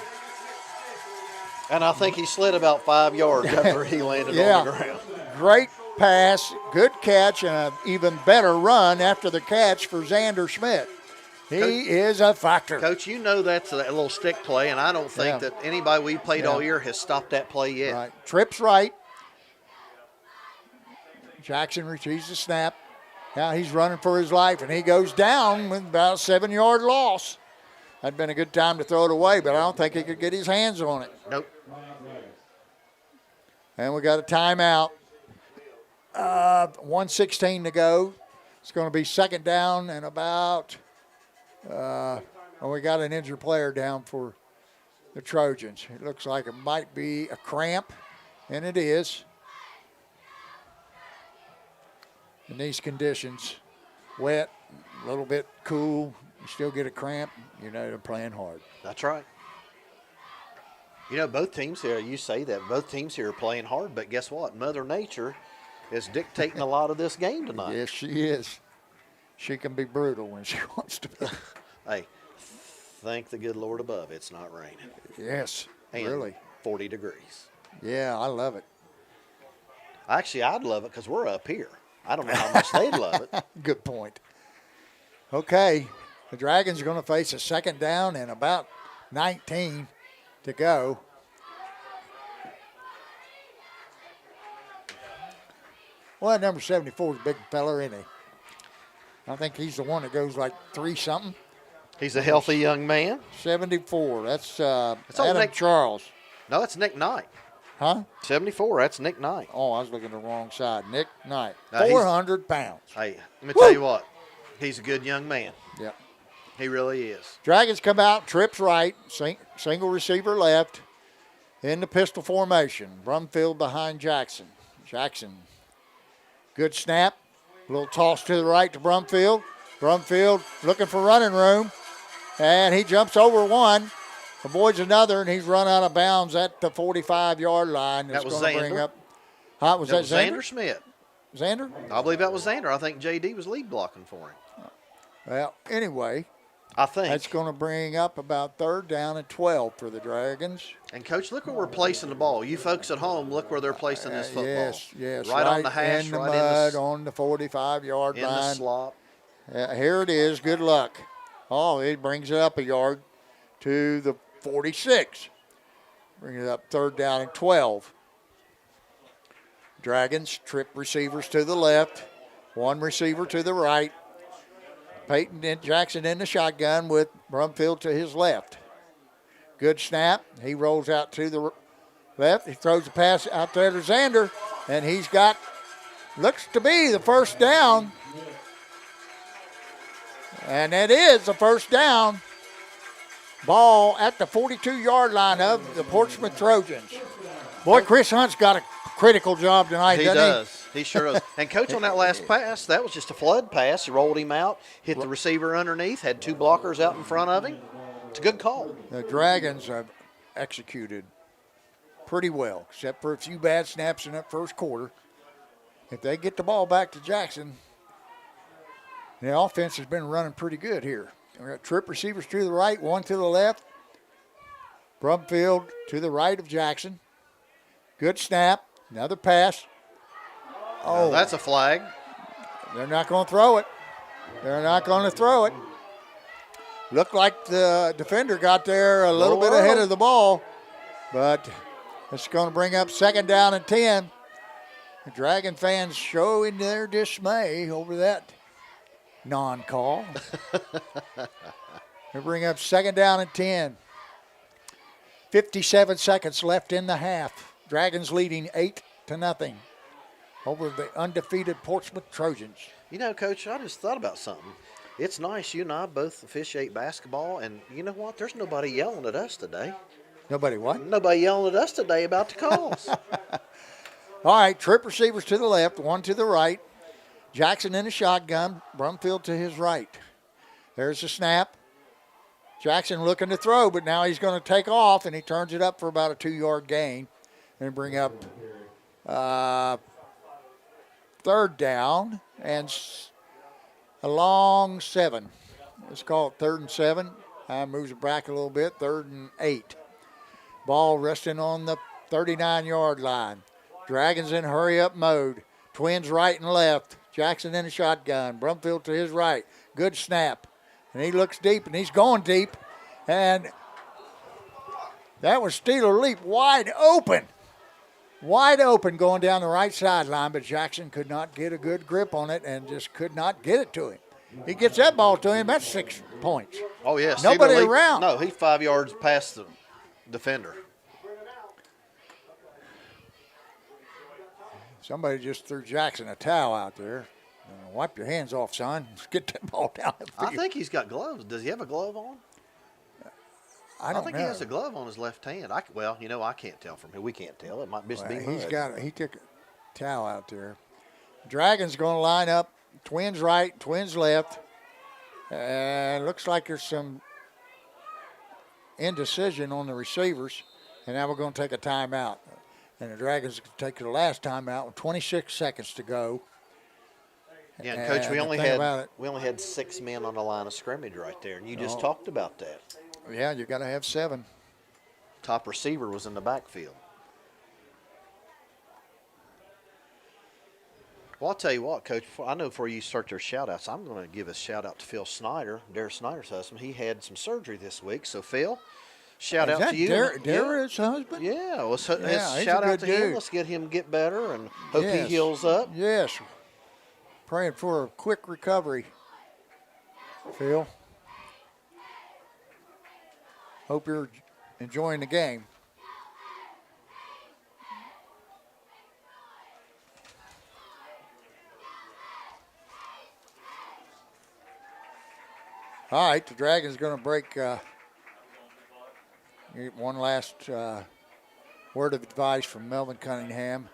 And I think he slid about 5 yards after he landed on the ground. Great pass, good catch, and an even better run after the catch for Xander Schmidt. He is a factor. Coach, you know that's a little stick play, and I don't think that anybody we played all year has stopped that play yet. Right. Trips right. Jackson retrieves the snap. Now he's running for his life, and he goes down with about a 7-yard loss. That'd been a good time to throw it away, but I don't think he could get his hands on it. Nope. And we got a timeout. 1:16 to go. It's going to be second down and about we got an injured player down for the Trojans. It looks like it might be a cramp, and it is. In these conditions, wet, a little bit cool, you still get a cramp, you know they're playing hard. That's right. You know, both teams here, you say that, both teams here are playing hard, but guess what? Mother Nature is dictating a lot of this game tonight. Yes, she is. She can be brutal when she wants to be. Hey, thank the good Lord above, it's not raining. Yes, And really. 40 degrees. Yeah, I love it. Actually, I'd love it because we're up here. I don't know how much they'd love it. Good point. Okay, the Dragons are going to face a second down and about 19 to go. Well, that number 74 is a big feller, isn't he? I think he's the one that goes like 3-something. He's a healthy young man. 74. That's old Adam Nick. Charles. No, that's Nick Knight. Huh? 74, that's Nick Knight. Oh, I was looking at the wrong side. Nick Knight. Now, 400 pounds. Hey, let me tell you what. He's a good young man. Yep. He really is. Dragons come out, trips right, single receiver left, in the pistol formation. Brumfield behind Jackson. Jackson, good snap. A little toss to the right to Brumfield. Brumfield looking for running room, and he jumps over one, avoids another, and he's run out of bounds at the 45-yard line. That was gonna bring Xander. up. Huh, was that Xander? Xander Schmidt. Xander? I believe that was Xander. I think JD was lead blocking for him. Well, anyway, I think. that's going to bring up about third down and 12 for the Dragons. And, Coach, look where we're placing the ball. You folks at home, look where they're placing this football. Yes. Right on the hash, in the right mud, on the 45-yard in line. the slop. Here it is. Good luck. Oh, it brings it up a yard to the 46. Bring it up third down and 12. Dragons trip receivers to the left, one receiver to the right. Peyton and Jackson in the shotgun with Brumfield to his left. Good snap. He rolls out to the left. He throws the pass out there to Xander, and he's got, looks to be the first down. And that is the first down. Ball at the 42-yard line of the Portsmouth Trojans. Boy, Chris Hunt's got a critical job tonight, He doesn't he? does. He sure does. And, Coach, on that last pass, that was just a flood pass. He rolled him out, hit the receiver underneath, had two blockers out in front of him. It's a good call. The Dragons have executed pretty well, except for a few bad snaps in that first quarter. If they get the ball back to Jackson, the offense has been running pretty good here. We got trip receivers to the right, one to the left. Brumfield to the right of Jackson. Good snap. Another pass. Oh, that's a flag. They're not going to throw it. They're not going to throw it. Looked like the defender got there a little bit ahead of the ball, but it's going to bring up second down and 10. The Dragon fans showing their dismay over that non-call. They bring up second down and 10. 57 seconds left in the half. Dragons leading 8-0 over the undefeated Portsmouth Trojans. You know, Coach, I just thought about something. It's nice you and I both officiate basketball, and you know what? There's nobody yelling at us today. Nobody what? Nobody yelling at us today about the calls. All right, trip receivers to the left, one to the right. Jackson in the shotgun, Brumfield to his right. There's the snap. Jackson looking to throw, but now he's going to take off, and he turns it up for about a 2-yard gain and bring up third down and a long 7. Let's call it 3rd and 7. Moves it back a little bit, 3rd and 8. Ball resting on the 39-yard line. Dragons in hurry-up mode. Twins right and left. Jackson in a shotgun. Brumfield to his right. Good snap. And he looks deep, and he's going deep. And that was Steeler Leap wide open. Wide open going down the right sideline, but Jackson could not get a good grip on it and just could not get it to him. He gets that ball to him, that's 6 points. Oh, yeah. Nobody Steeler Leap, around. No, he's 5 yards past the defender. Somebody just threw Jackson a towel out there. Wipe your hands off, son. Get that ball down the field. I think he's got gloves. Does he have a glove on? I don't think know. he has a glove on his left hand. I can't tell from here. We can't tell. It might just be mud. He took a towel out there. Dragons going to line up. Twins right, Twins left. And looks like there's some indecision on the receivers. And now we're going to take a timeout. And the Dragons take the last timeout with 26 seconds to go. Yeah, and Coach, we only had 6 men on the line of scrimmage right there, and you just talked about that. Yeah, you got to have 7. Top receiver was in the backfield. Well, I'll tell you what, Coach. I know before you start your shout-outs, I'm going to give a shout-out to Phil Snyder, Dara Snyder's husband. He had some surgery this week. So, Phil, shout-out to you. Dara's husband? Yeah, well, he's a shout-out good to him. dude. Let's get him get better and hope he heals up. Yes. Praying for a quick recovery, Phil. Hope you're enjoying the game. All right, the Dragons going to break. Get one last word of advice from Melvin Cunningham.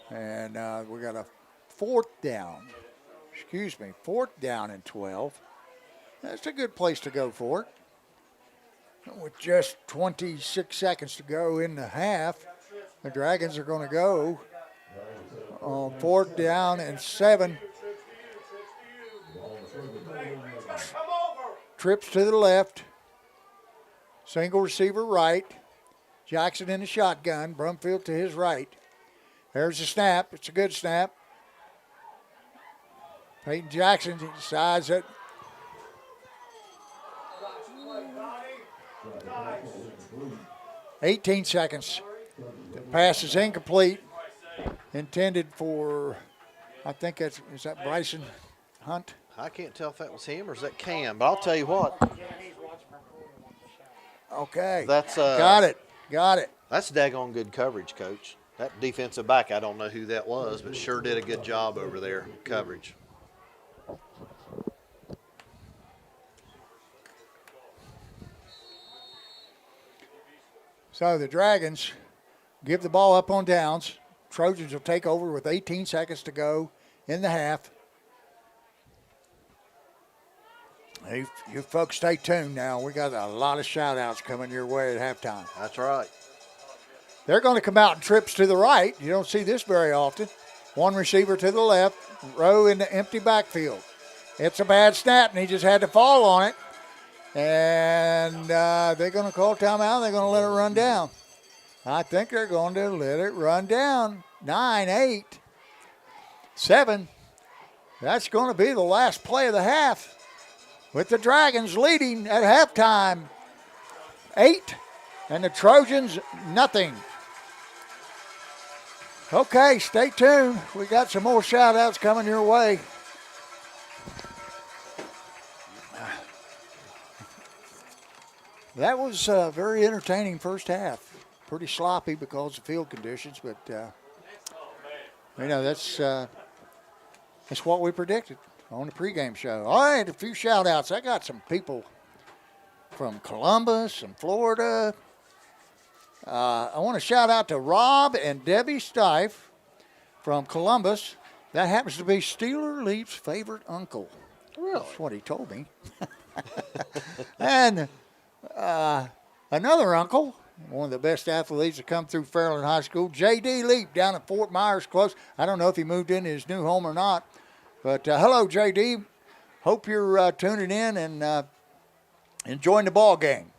And we got a 4th down and 12. That's a good place to go for it. With just 26 seconds to go in the half, the Dragons are going to go on 4th down and 7. Trips to the left. Single receiver right. Jackson in the shotgun. Brumfield to his right. There's the snap. It's a good snap. Peyton Jackson decides that 18 seconds. The pass is incomplete. Intended for, I think is that Bryson Hunt? I can't tell if that was him or is that Cam, but I'll tell you what. Okay. That's got it. That's daggone good coverage, Coach. That defensive back, I don't know who that was, but sure did a good job over there, coverage. So the Dragons give the ball up on downs. Trojans will take over with 18 seconds to go in the half. Hey, you folks stay tuned now. We got a lot of shout-outs coming your way at halftime. That's right. They're going to come out in trips to the right. You don't see this very often. One receiver to the left, row in the empty backfield. It's a bad snap, and he just had to fall on it. And they're going to call timeout. They're going to let it run down. I think they're going to let it run down. 9, 8, 7. That's going to be the last play of the half, with the Dragons leading at halftime 8 and the Trojans nothing. Okay, stay tuned. We got some more shout-outs coming your way. That was a very entertaining first half. Pretty sloppy because of field conditions, but that's what we predicted on the pregame show. All right, a few shout-outs. I got some people from Columbus and Florida. I want to shout out to Rob and Debbie Stife from Columbus. That happens to be Steeler Leap's favorite uncle. Really? That's what he told me. And another uncle, one of the best athletes to come through Fairland High School, J.D. Leap down at Fort Myers close. I don't know if he moved into his new home or not. But hello, J.D. Hope you're tuning in and enjoying the ball game.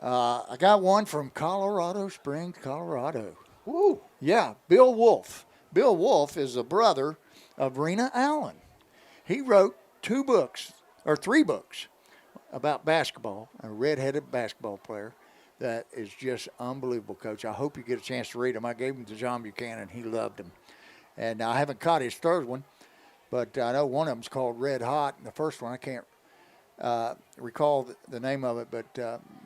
I got one from Colorado Springs, Colorado. Woo. Yeah, Bill Wolf. Bill Wolf is the brother of Rena Allen. He wrote 3 books about basketball, a red-headed basketball player that is just unbelievable, Coach. I hope you get a chance to read them. I gave them to John Buchanan. He loved them. And I haven't caught his third one, but I know one of them's called Red Hot. And the first one, I can't recall the name of it, but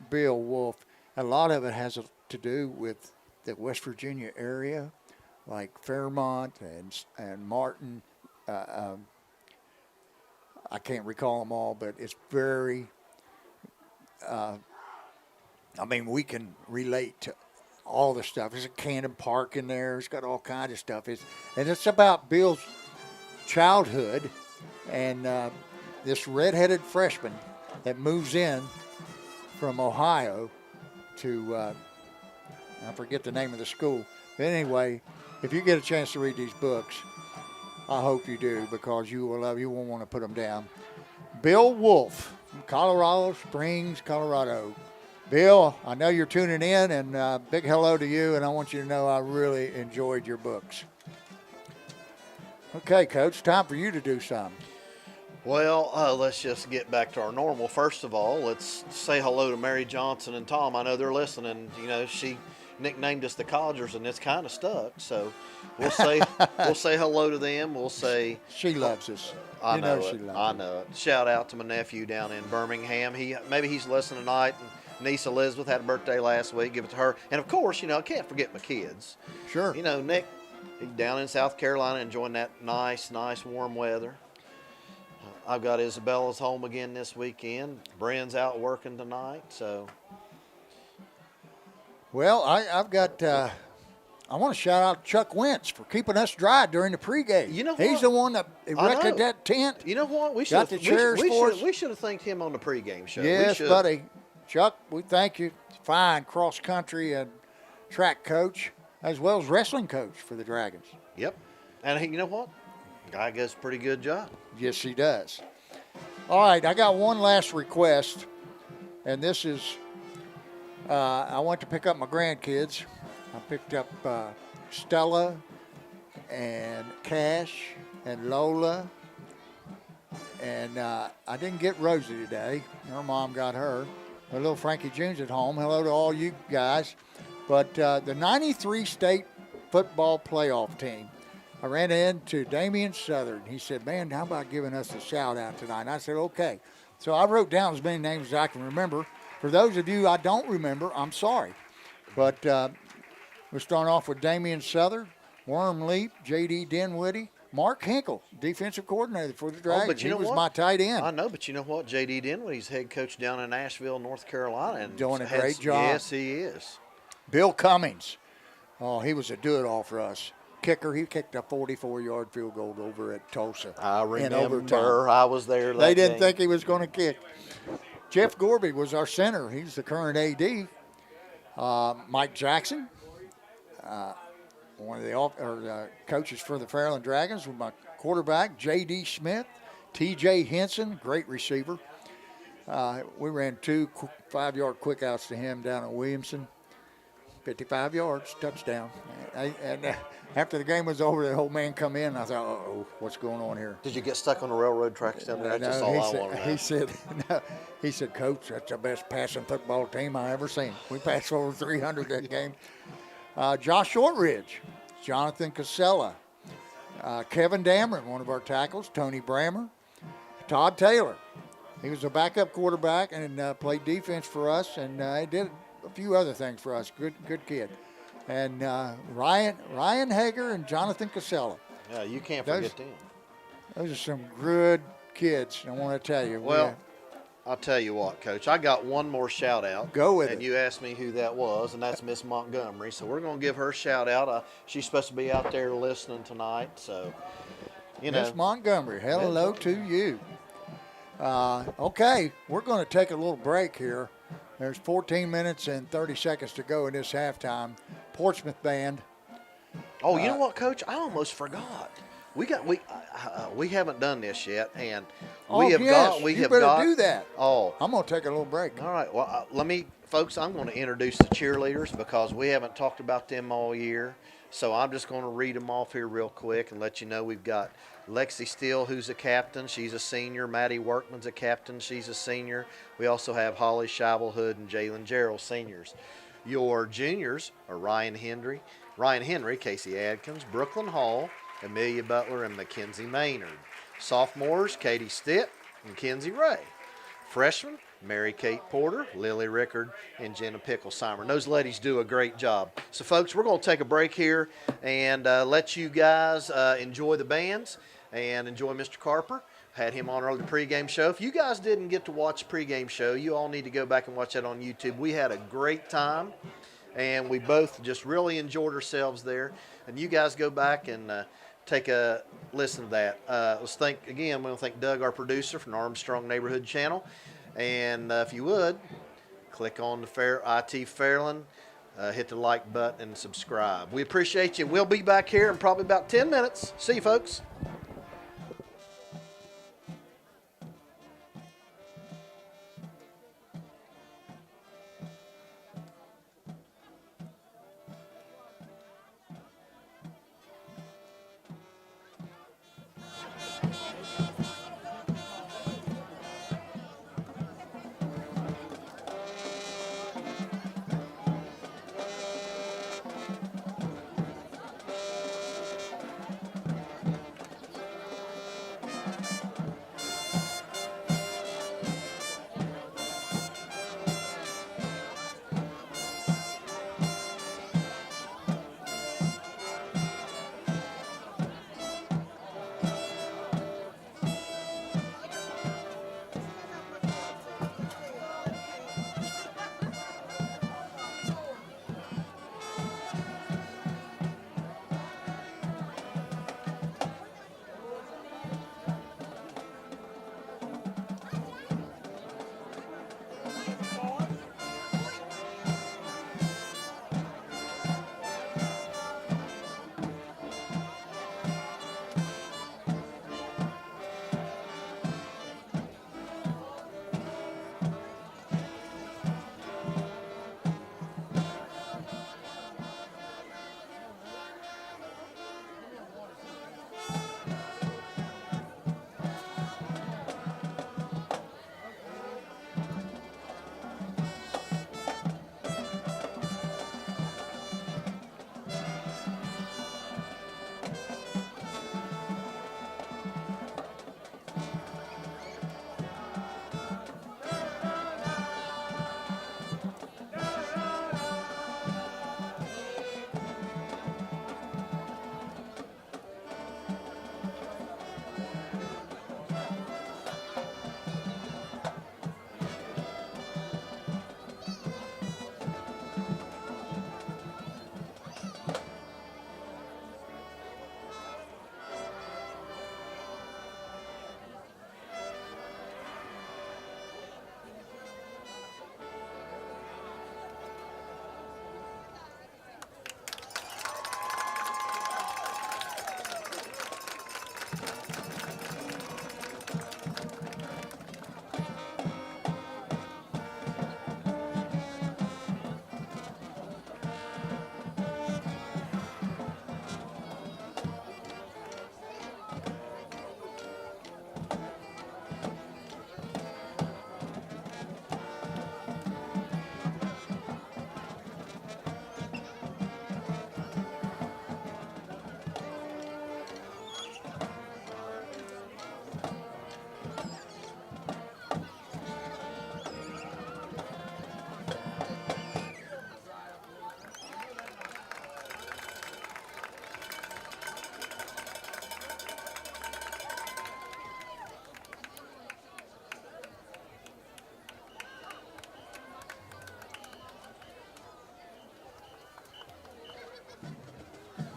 Bill Wolf, a lot of it has to do with the West Virginia area, like Fairmont and Martin. I can't recall them all, but it's very, we can relate to all the stuff. There's a Cannon Park in there. It's got all kinds of stuff. It's about Bill's childhood and this red-headed freshman that moves in from Ohio to, I forget the name of the school. But anyway, if you get a chance to read these books, I hope you do, because you won't want to put them down. Bill Wolf from Colorado Springs, Colorado. Bill, I know you're tuning in, and big hello to you, and I want you to know I really enjoyed your books. Okay, Coach, time for you to do something. Well, let's just get back to our normal. First of all, let's say hello to Mary Johnson and Tom. I know they're listening. You know, she nicknamed us the Codgers, and it's kind of stuck. So we'll say hello to them. We'll say she loves us. I know it. Shout out to my nephew down in Birmingham. Maybe he's listening tonight. And niece Elizabeth had a birthday last week. Give it to her. And of course, I can't forget my kids. Sure. Nick, he's down in South Carolina enjoying that nice warm weather. I've got Isabella's home again this weekend. Bren's out working tonight, so. Well, I've got. I want to shout out Chuck Wentz for keeping us dry during the pregame. He's the one that erected that tent. You know what? We should have thanked him on the pregame show. Yes, buddy. Chuck, we thank you. Fine cross country and track coach, as well as wrestling coach for the Dragons. Yep. And you know what? Guy does a pretty good job. Yes, he does. All right, I got one last request, and this is, I went to pick up my grandkids. I picked up Stella and Cash and Lola, and I didn't get Rosie today. Her mom got her. My little Frankie June's at home. Hello to all you guys. But the 93 state football playoff team, I ran into Damian Southern. He said, man, how about giving us a shout-out tonight? And I said, okay. So I wrote down as many names as I can remember. For those of you I don't remember, I'm sorry. But we're starting off with Damian Southern, Worm Leap, J.D. Dinwiddie, Mark Hinkle, defensive coordinator for the Dragons. He was my tight end. I know, but you know what? J.D. Dinwiddie's head coach down in Asheville, North Carolina. And doing a great job. Yes, he is. Bill Cummings. Oh, he was a do-it-all for us. Kicker, he kicked a 44-yard field goal over at Tulsa. I remember. I was there that They didn't game. think he was going to kick. Jeff Gorby was our center. He's the current AD. Mike Jackson, one of the coaches for the Fairland Dragons, with my quarterback, J.D. Smith, T.J. Henson, great receiver. We ran 2 5-yard quick outs to him down at Williamson. 55 yards, touchdown. And after the game was over, the old man come in, and I thought, uh-oh, what's going on here? Did you get stuck on the railroad tracks down there? That's just all I want to know. He said, Coach, that's the best passing football team I ever seen. We passed over 300 that game. Josh Shortridge, Jonathan Casella, Kevin Dameron, one of our tackles, Tony Brammer, Todd Taylor. He was a backup quarterback and played defense for us, and he did a few other things for us. Good kid. And Ryan Hager and Jonathan Casella. Yeah, you can't forget them. Those are some good kids, I want to tell you. Well, I'll tell you what, Coach. I got one more shout-out. Go with it. And you asked me who that was, and that's Miss Montgomery. So we're going to give her a shout-out. She's supposed to be out there listening tonight. So, Miss Montgomery, hello to you. Okay, we're going to take a little break here. There's 14 minutes and 30 seconds to go in this halftime. Portsmouth band. Oh, you know what, Coach? I almost forgot. We haven't done this yet, and we have you better do that. Oh, I'm going to take a little break. all right. Well, folks, I'm going to introduce the cheerleaders because we haven't talked about them all year. So I'm just going to read them off here real quick and let you know we've got Lexi Steele, who's a captain. She's a senior. Maddie Workman's a captain. She's a senior. We also have Holly Shavelhood and Jalen Gerald, seniors. Your juniors are Ryan Henry, Casey Adkins, Brooklyn Hall, Amelia Butler, and Mackenzie Maynard. Sophomores, Katie Stitt and Kenzie Ray. Freshmen, Mary Kate Porter, Lily Rickard, and Jenna Picklesheimer. Those ladies do a great job. So, folks, we're going to take a break here and let you guys enjoy the bands and enjoy Mr. Carper. Had him on earlier the pregame show. If you guys didn't get to watch the pregame show, you all need to go back and watch that on YouTube. We had a great time, and we both just really enjoyed ourselves there. And you guys go back and take a listen to that. Let's thank, again, we want to thank Doug, our producer from the Armstrong Neighborhood Channel. And if you would, click on the IT Fairland, hit the like button, and subscribe. We appreciate you. We'll be back here in probably about 10 minutes. See you, folks.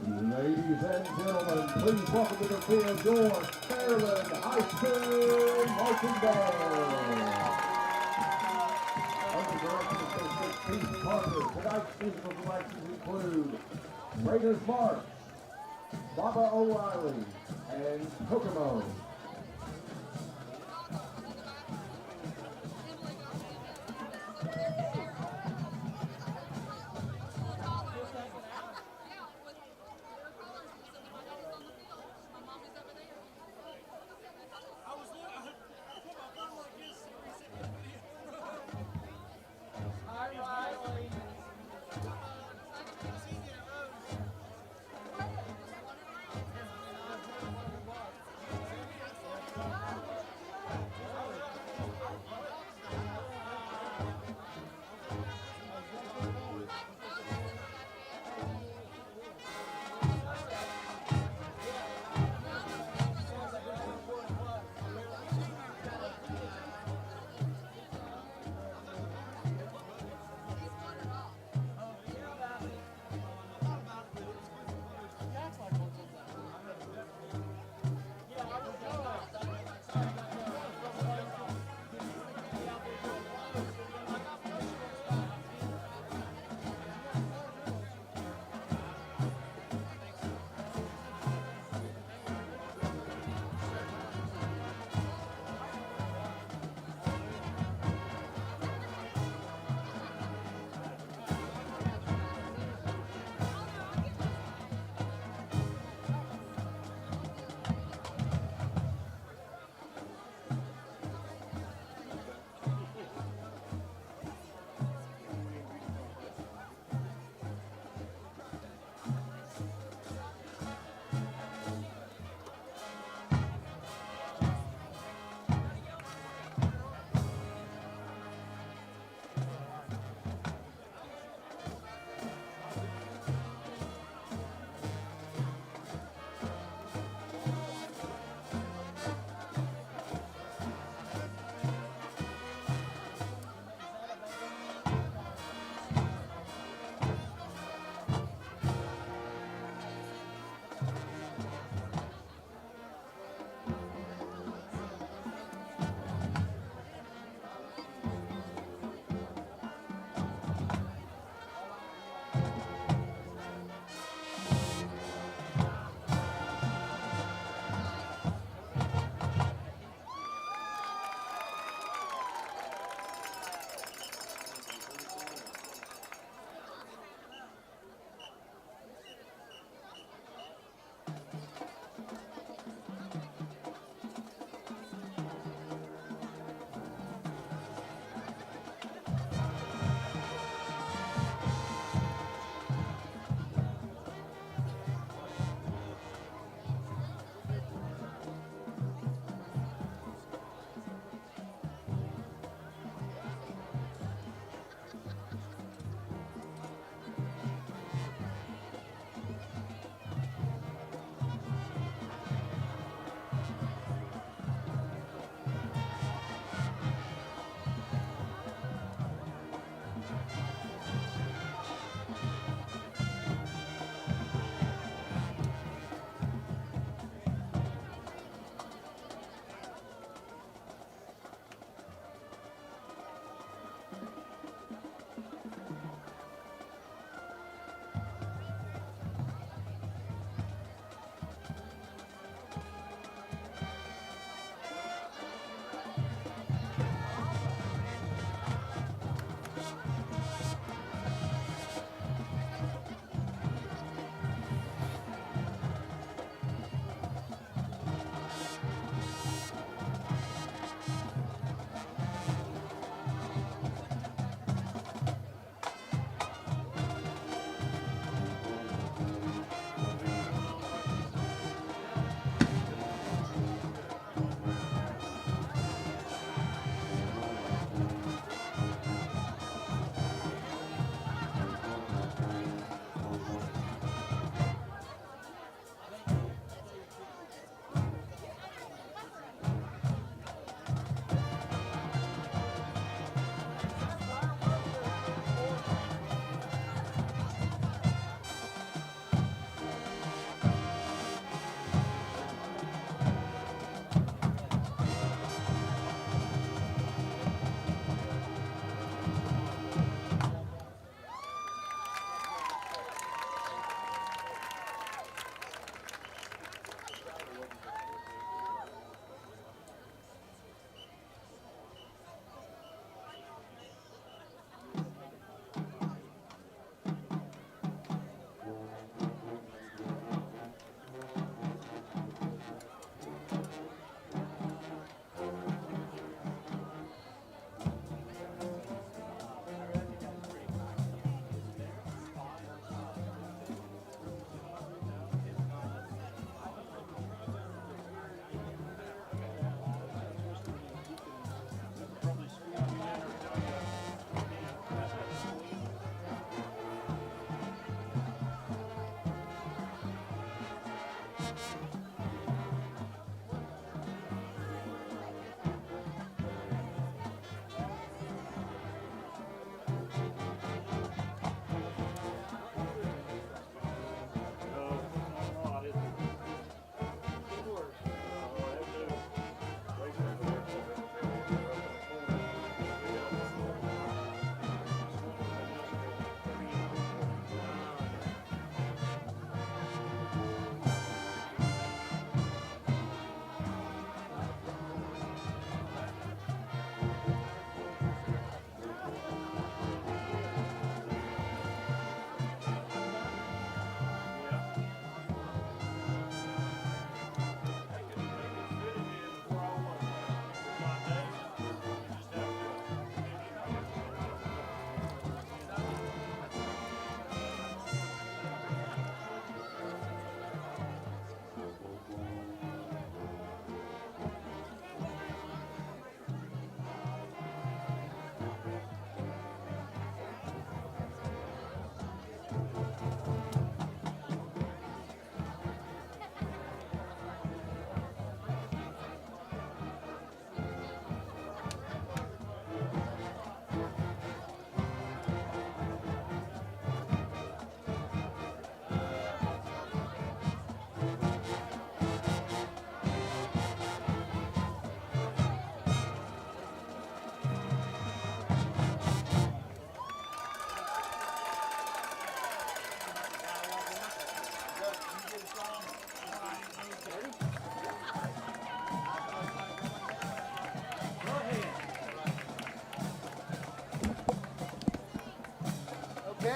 Ladies and gentlemen, please welcome to the field your Fairland High School Marching Band. Under direction of Coach Keith Parker, tonight's musical selections include Raiders March, Baba O'Reilly, and Kokomo.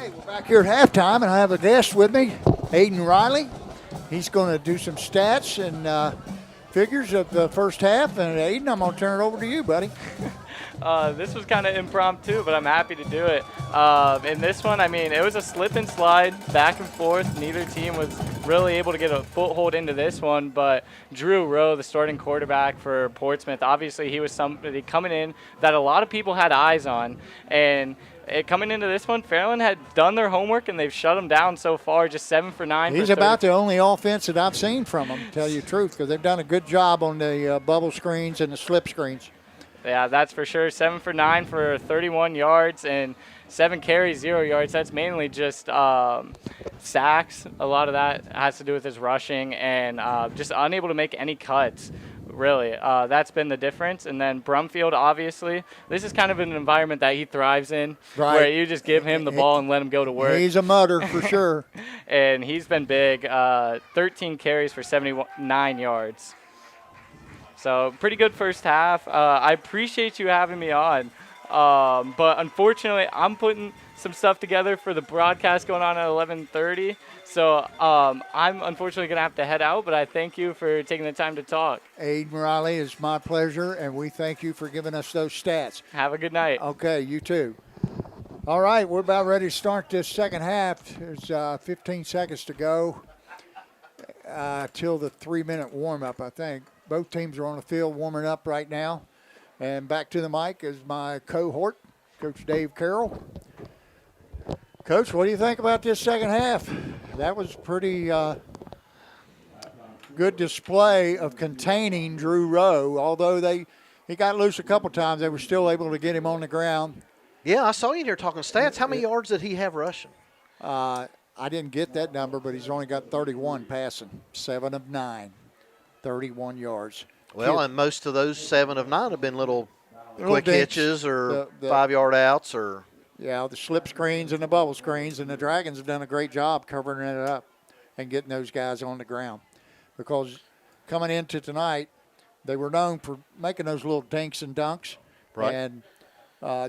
Okay, we're back here at halftime, and I have a guest with me, Aiden Riley. He's going to do some stats and figures of the first half. And Aiden, I'm going to turn it over to you, buddy. This was kind of impromptu, but I'm happy to do it. In this one, I mean, it was a slip and slide back and forth. Neither team was really able to get a foothold into this one, but Drew Rowe, the starting quarterback for Portsmouth, obviously he was somebody coming in that a lot of people had eyes on. And coming into this one, Fairland had done their homework, and they've shut them down so far, just 7 for 9. He's about the only offense that I've seen from them, to tell you the truth, because they've done a good job on the bubble screens and the slip screens. Yeah, that's for sure. 7 for 9 for 31 yards and 7 carries, 0 yards. That's mainly just sacks. A lot of that has to do with his rushing and just unable to make any cuts, really. That's been the difference. And then Brumfield, obviously, this is kind of an environment that he thrives in, right, where you just give him the ball and let him go to work. He's a mutter for sure. And he's been big. 13 carries for 79 yards. So pretty good first half. I appreciate you having me on. But unfortunately, I'm putting some stuff together for the broadcast going on at 11:30. So I'm unfortunately going to have to head out, but I thank you for taking the time to talk. Aiden Riley, it's my pleasure, and we thank you for giving us those stats. Have a good night. Okay, you too. All right, we're about ready to start this second half. There's 15 seconds to go till the 3-minute warm-up, I think. Both teams are on the field warming up right now. And back to the mic is my cohort, Coach Dave Carroll. Coach, what do you think about this second half? That was pretty good display of containing Drew Rowe. Although he got loose a couple times, they were still able to get him on the ground. Yeah, I saw you in here talking stats. How many yards did he have rushing? I didn't get that number, but he's only got 31 passing, 7 of 9. 31 yards. Well, and most of those 7 of 9 have been little quick dinks. hitches or The 5-yard outs or. Yeah, the slip screens and the bubble screens, and the Dragons have done a great job covering it up and getting those guys on the ground. Because coming into tonight, they were known for making those little dinks and dunks. Right. And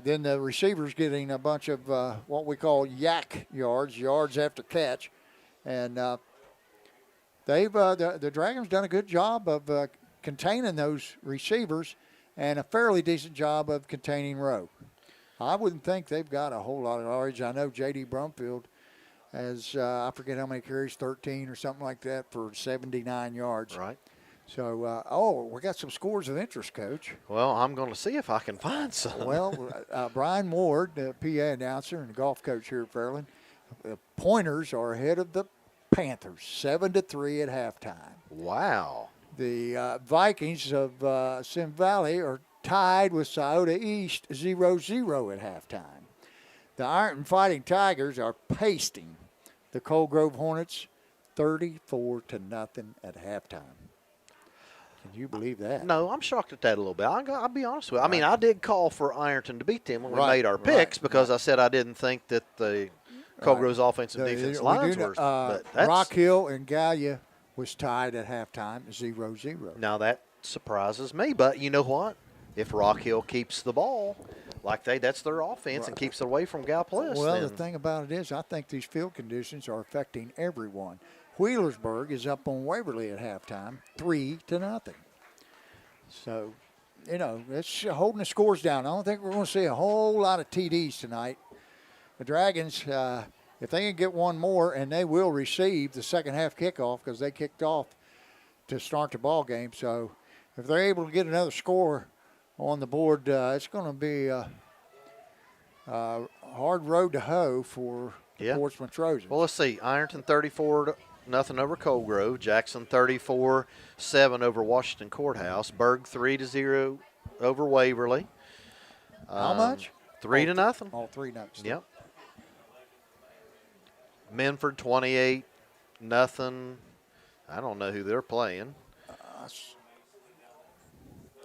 then the receivers getting a bunch of what we call yak yards after catch. And the Dragons done a good job of containing those receivers and a fairly decent job of containing Rowe. I wouldn't think they've got a whole lot of yards. I know J.D. Brumfield has, I forget how many carries, 13 or something like that for 79 yards. Right. So, we got some scores of interest, Coach. Well, I'm going to see if I can find some. Well, Brian Ward, the PA announcer and golf coach here at Fairland, the Pointers are ahead of the Panthers, 7-3 at halftime. Wow. The Vikings of Sim Valley are tied with Scioto East 0-0 at halftime. The Ironton Fighting Tigers are pasting the Cold Grove Hornets 34-0 at halftime. Can you believe that? No, I'm shocked at that a little bit. I'll be honest with you. I mean, I did call for Ironton to beat them when we made our picks because I said I didn't think that the Cold Grove's offensive and defense lines were. But Rock Hill and Gallia was tied at halftime 0-0. Now that surprises me, but you know what? If Rock Hill keeps the ball that's their offense and keeps it away from Galplis. Well, the thing about it is I think these field conditions are affecting everyone. Wheelersburg is up on Waverly at halftime, 3-0. So, it's holding the scores down. I don't think we're going to see a whole lot of TDs tonight. The Dragons, if they can get one more, and they will receive the second half kickoff because they kicked off to start the ball game. So, if they're able to get another score on the board, it's going to be a hard road to hoe for the Portsmouth Trojans. Well, let's see. Ironton 34-0 over Cold Grove. Jackson 34-7 over Washington Courthouse. Berg 3-0 over Waverly. How much? 3-0. All 3-0. Yep. Minford 28-0. I don't know who they're playing.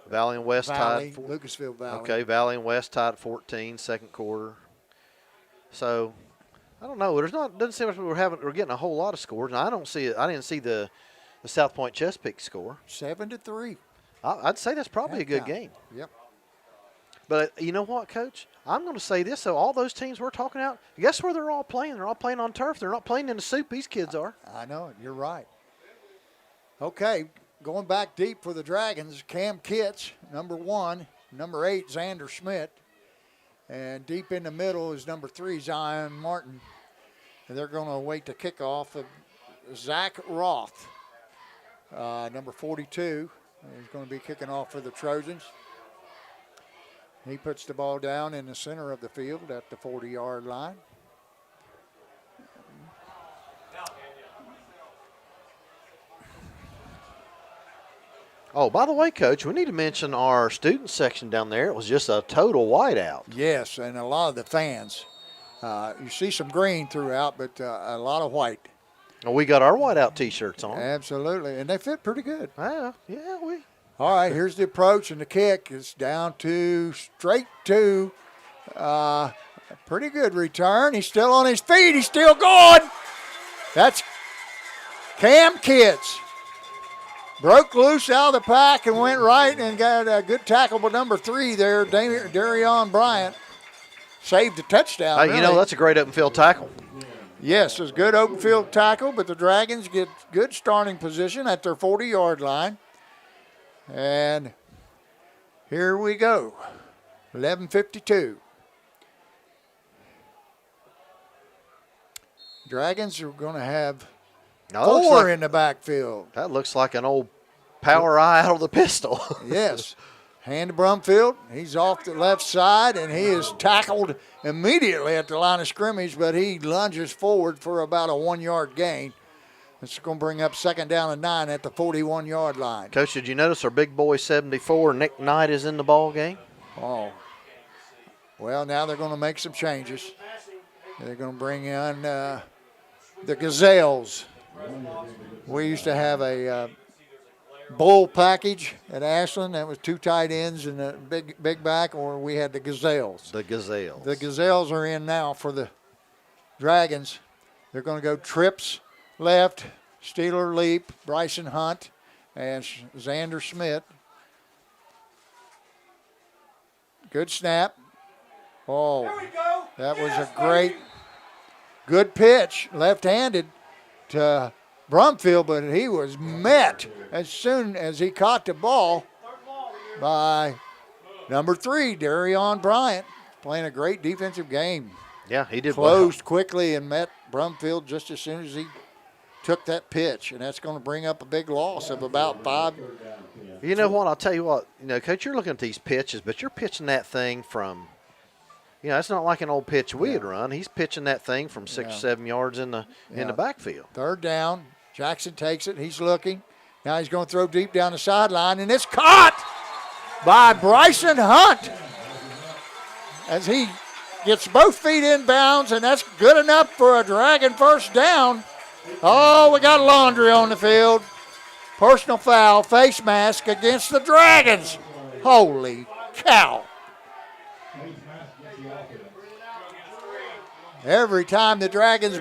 Valley and West tied. Lucasville Valley. Okay, Valley and West tied 14, second quarter. So, I don't know. Doesn't seem like we're getting a whole lot of scores. And I don't see it. I didn't see the South Point Chesapeake score. 7-3. I'd say that's probably a good game. Yep. But you know what, Coach? I'm going to say this, though. All those teams we're talking about, guess where they're all playing? They're all playing on turf. They're not playing in the soup. These kids are. I know it. You're right. Okay, going back deep for the Dragons, Cam Kitts, number 1. Number 8, Xander Schmidt. And deep in the middle is number 3, Zion Martin. And they're going to await the kickoff of Zach Roth, number 42. He's going to be kicking off for the Trojans. He puts the ball down in the center of the field at the 40-yard line. Oh, by the way, Coach, we need to mention our student section down there. It was just a total whiteout. Yes, and a lot of the fans. You see some green throughout, but a lot of white. Well, we got our whiteout T-shirts on. Absolutely, and they fit pretty good. Yeah. All right, here's the approach and the kick. It's down to straight to a pretty good return. He's still on his feet. He's still going. That's Cam Kitts. Broke loose out of the pack and went right and got a good tackle by number 3 there, Darion Bryant. Saved a touchdown. Hey, you know, that's a great open field tackle. Yes, it's a good open field tackle, but the Dragons get good starting position at their 40-yard line. And here we go, 11:52. Dragons are going to have 4 in the backfield. That looks like an old power eye out of the pistol. Yes. Hand to Brumfield. He's off the left side, and he is tackled immediately at the line of scrimmage, but he lunges forward for about a 1-yard gain. It's going to bring up 2nd down and 9 at the 41-yard line. Coach, did you notice our big boy 74, Nick Knight, is in the ball game? Oh. Well, now they're going to make some changes. They're going to bring in the Gazelles. We used to have a bull package at Ashland that was 2 tight ends and a big back, or we had the Gazelles. The Gazelles. The Gazelles are in now for the Dragons. They're going to go trips left, Steeler Leap, Bryson Hunt, and Xander Schmidt. Good snap. Oh, that was a great, good pitch, left-handed to Brumfield, but he was met as soon as he caught the ball by number 3, Darion Bryant, playing a great defensive game. Yeah, he did Closed quickly and met Brumfield just as soon as he took that pitch, and that's going to bring up a big loss of about 5. You know what? I'll tell you what. You know, Coach, you're looking at these pitches, but you're pitching that thing from, it's not like an old pitch we'd run. He's pitching that thing from 6 or 7 yards in the backfield. 3rd down. Jackson takes it. He's looking. Now he's going to throw deep down the sideline, and it's caught by Bryson Hunt as he gets both feet in bounds, and that's good enough for a Dragon 1st down. Oh, we got laundry on the field. Personal foul, face mask against the Dragons. Holy cow. Every time the Dragons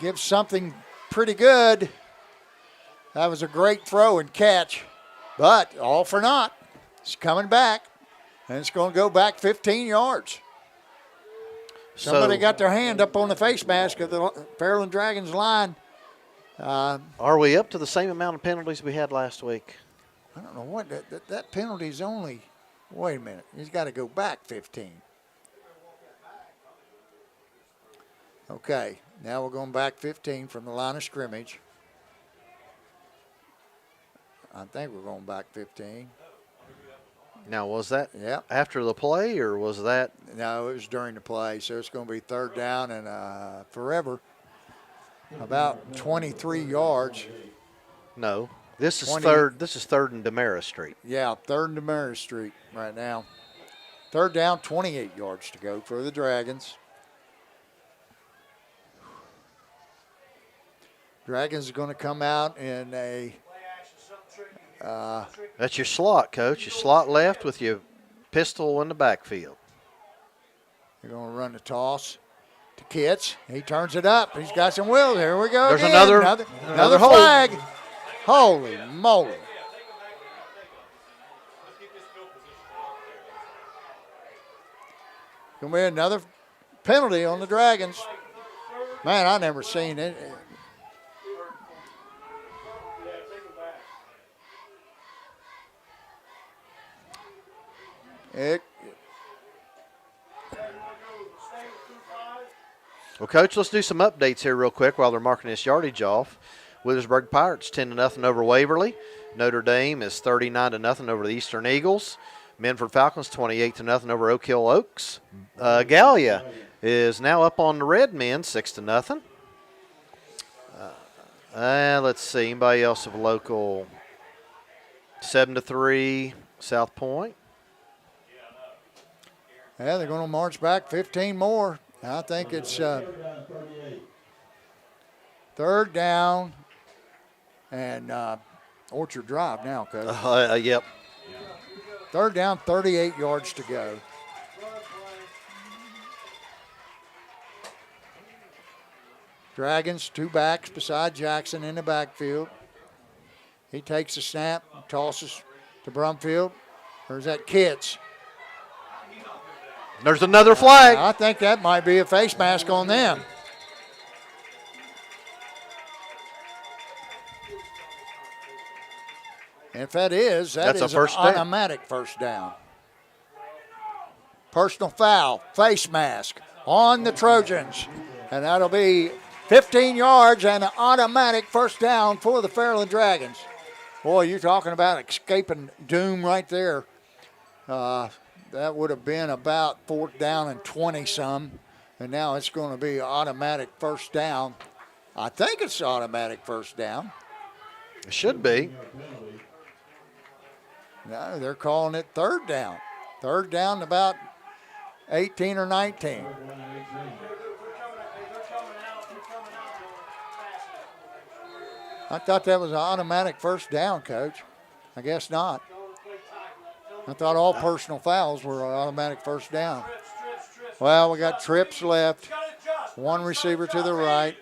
give something pretty good, that was a great throw and catch. But all for naught. It's coming back, and it's going to go back 15 yards. Somebody got their hand up on the face mask of the Fairland Dragons line. Are we up to the same amount of penalties we had last week? I don't know what that penalty's only. Wait a minute, he's got to go back 15. Okay, now we're going back 15 from the line of scrimmage. I think we're going back 15. Now, was that Yep. after the play, or was that? No, it was during the play, so it's going to be 3rd down and forever. About 23 yards. No. This is 20. third. This is 3rd and Damaris Street. Yeah, 3rd and Damaris Street right now. 3rd down, 28 yards to go for the Dragons. Dragons are going to come out in a That's your slot, Coach. Your slot left with your pistol in the backfield. they're going to run the toss to Kitts. He turns it up. He's got some will. Here we go. There's again. another hold. flag. Holy moly. Going to be another penalty on the Dragons. Man, I never seen it. Well, Coach, let's do some updates here real quick while they're marking this yardage off. Withersburg Pirates 10-0 over Waverly. Notre Dame is 39-0 over the Eastern Eagles. Menford Falcons 28-0 over Oak Hill Oaks. Gallia is now up on the Red Men 6-0. Let's see, anybody else of local? 7-3 South Point. Yeah, they're going to march back 15 more. I think it's third down and Orchard Drive now, Coach. Yep. Third down, 38 yards to go. Dragons, two backs beside Jackson in the backfield. He takes the snap, tosses to Brumfield. Or is that Kitts? There's another flag. I think that might be a face mask on them. And if that is, that's a first down. Automatic first down. Personal foul, face mask on the Trojans. And that'll be 15 yards and an automatic first down for the Fairland Dragons. Boy, you're talking about escaping doom right there. That would have been about fourth down and 20-some. And now it's going to be automatic first down. I think it's automatic first down. It should be. No, they're calling it third down. Third down about 18 or 19. I thought that was an automatic first down, Coach. I guess not. I thought all personal fouls were an automatic first down. Well, we got trips left. One receiver to the right.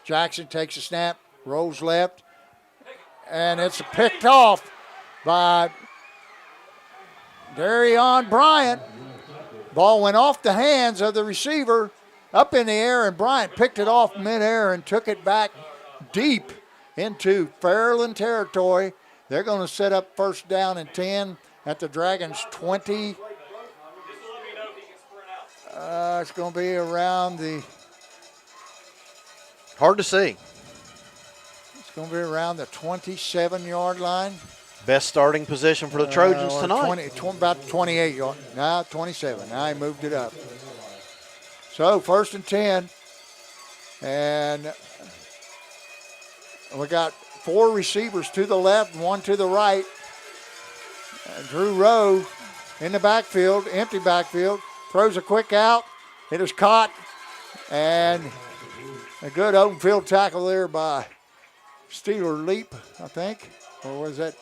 Jackson takes a snap, rolls left, and it's picked off by Darion Bryant. Ball went off the hands of the receiver up in the air, and Bryant picked it off midair and took it back deep into Fairland territory. They're going to set up first down and 10 at the Dragons' 20. It's going to be around the... Hard to see. It's going to be around the 27-yard line. Best starting position for the Trojans tonight. About 28 yards. Now 27. Now he moved it up. So first and 10. And we got four receivers to the left and one to the right. Drew Rowe in the backfield, empty backfield, throws a quick out. It is caught, and a good open field tackle there by Steeler Leap, I think. Or was that?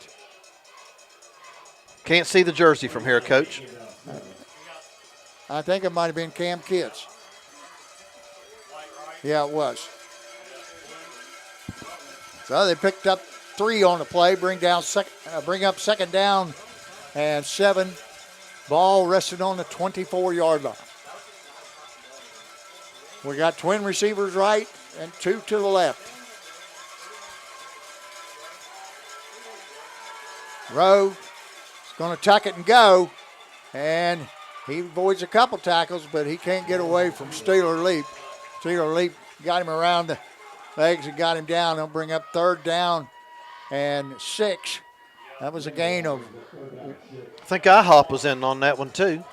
Can't see the jersey from here, Coach. I think it might have been Cam Kitts. Yeah, it was. So they picked up 3 on the play, bring up second down and 7. Ball rested on the 24-yard line. We got twin receivers right and 2 to the left. Rowe is going to tuck it and go, and he avoids a couple tackles, but he can't get away from Steeler Leap. Steeler Leap got him around the legs and got him down. They'll bring up third down and 6. That was a gain of... I think IHOP was in on that one too.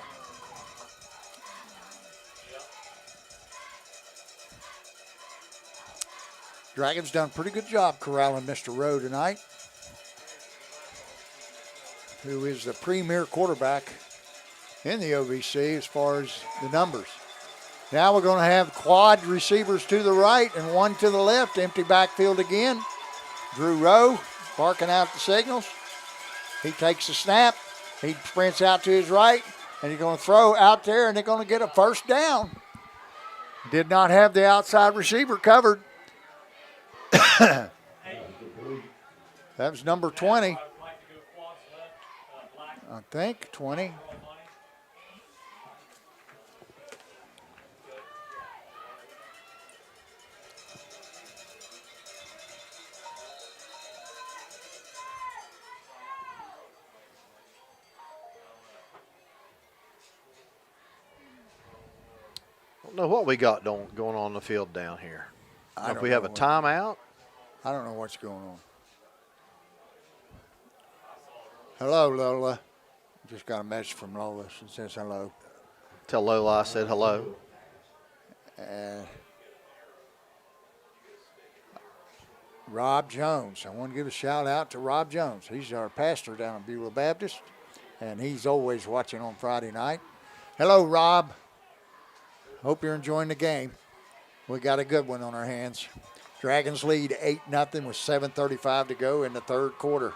Dragons done a pretty good job corralling Mr. Rowe tonight, who is the premier quarterback in the OVC as far as the numbers. Now we're going to have quad receivers to the right and 1 to the left. Empty backfield again. Drew Rowe barking out the signals. He takes the snap. He sprints out to his right, and he's going to throw out there, and they're going to get a first down. Did not have the outside receiver covered. That was number 20. I think 20. Don't know what we got going on in the field down here. I If don't we have know a what- timeout. I don't know what's going on. Hello, Lola. Just got a message from Lola. She says hello. Tell Lola I said hello. Rob Jones. I want to give a shout out to Rob Jones. He's our pastor down at Beulah Baptist, and he's always watching on Friday night. Hello, Rob. Hope you're enjoying the game. We got a good one on our hands. Dragons lead 8-0 with 7:35 to go in the third quarter.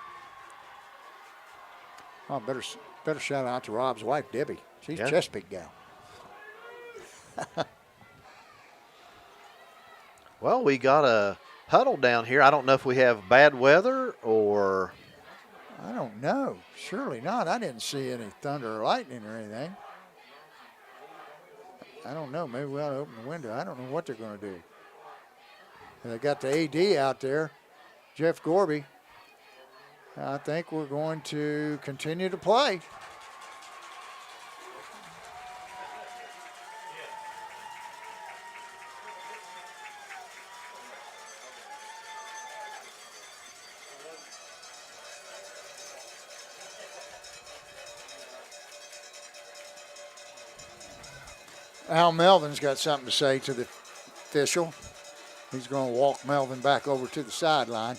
Oh, better shout out to Rob's wife, Debbie. She's a Chesapeake gal. Well, we got a huddle down here. I don't know if we have bad weather or. I don't know. Surely not. I didn't see any thunder or lightning or anything. I don't know. Maybe we ought to open the window. I don't know what they're going to do. They got the AD out there, Jeff Gorby. I think we're going to continue to play. Al Melvin's got something to say to the official. He's going to walk Melvin back over to the sideline.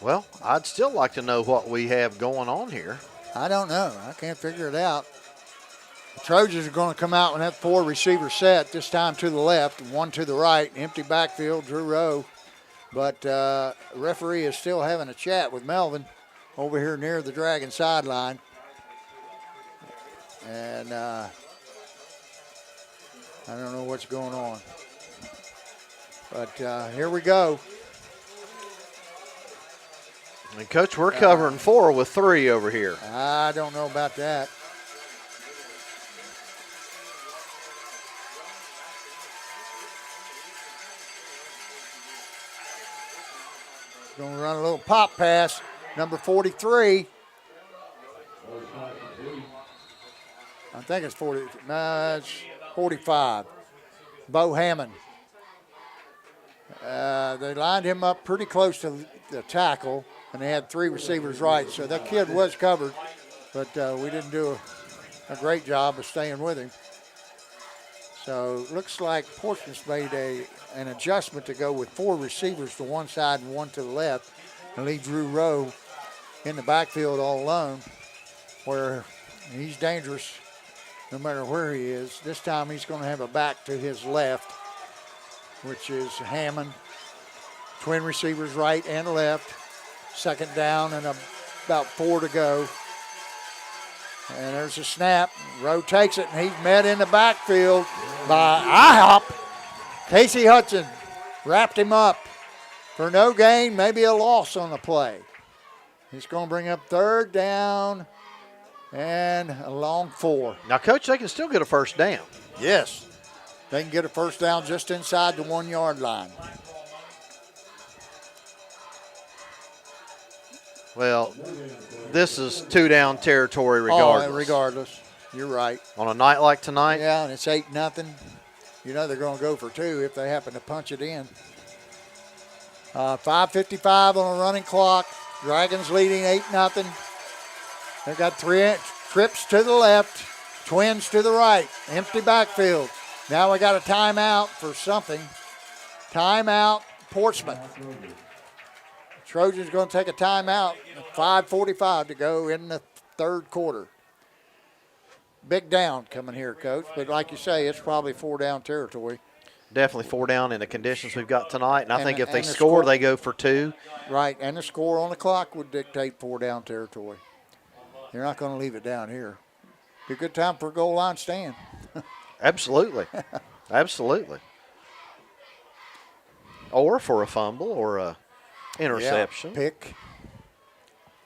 Well, I'd still like to know what we have going on here. I don't know. I can't figure it out. The Trojans are going to come out with that 4 receiver set, this time to the left and 1 to the right. Empty backfield, Drew Rowe. But the referee is still having a chat with Melvin over here near the Dragon sideline. And I don't know what's going on. But here we go. And, Coach, we're covering 4 with 3 over here. I don't know about that. Going to run a little pop pass. Number 43. I think it's 40. No, it's 45. Bo Hammond. They lined him up pretty close to the tackle, and they had 3 receivers right. So that kid was covered, but we didn't do a great job of staying with him. So looks like Portsmouth made an adjustment to go with 4 receivers to one side and 1 to the left, and leave Drew Rowe in the backfield all alone, where he's dangerous no matter where he is. This time he's going to have a back to his left, which is Hammond. Twin receivers right and left. Second down and about 4 to go. And there's a snap. Rowe takes it, and he's met in the backfield by IHOP. Casey Hudson wrapped him up for no gain, maybe a loss on the play. He's going to bring up 3rd down and a long 4. Now, Coach, they can still get a first down. Yes. They can get a first down just inside the 1 yard line. Well, this is 2 down territory regardless. Oh, regardless. You're right. On a night like tonight. Yeah, and it's 8-0. You know they're going to go for 2 if they happen to punch it in. 5:55 on a running clock. Dragons leading 8-0. They've got 3 trips to the left, twins to the right, empty backfield. Now we got a timeout for something. Timeout, Portsmouth. Trojans going to take a timeout. 5:45 to go in the third quarter. Big down coming here, Coach. But like you say, it's probably 4 down territory. Definitely 4 down in the conditions we've got tonight. And I think if they the score, they go for 2. Right, and the score on the clock would dictate 4 down territory. You're not going to leave it down here. Be a good time for a goal line stand. Absolutely. Absolutely. Or for a fumble or a interception. Yeah, pick.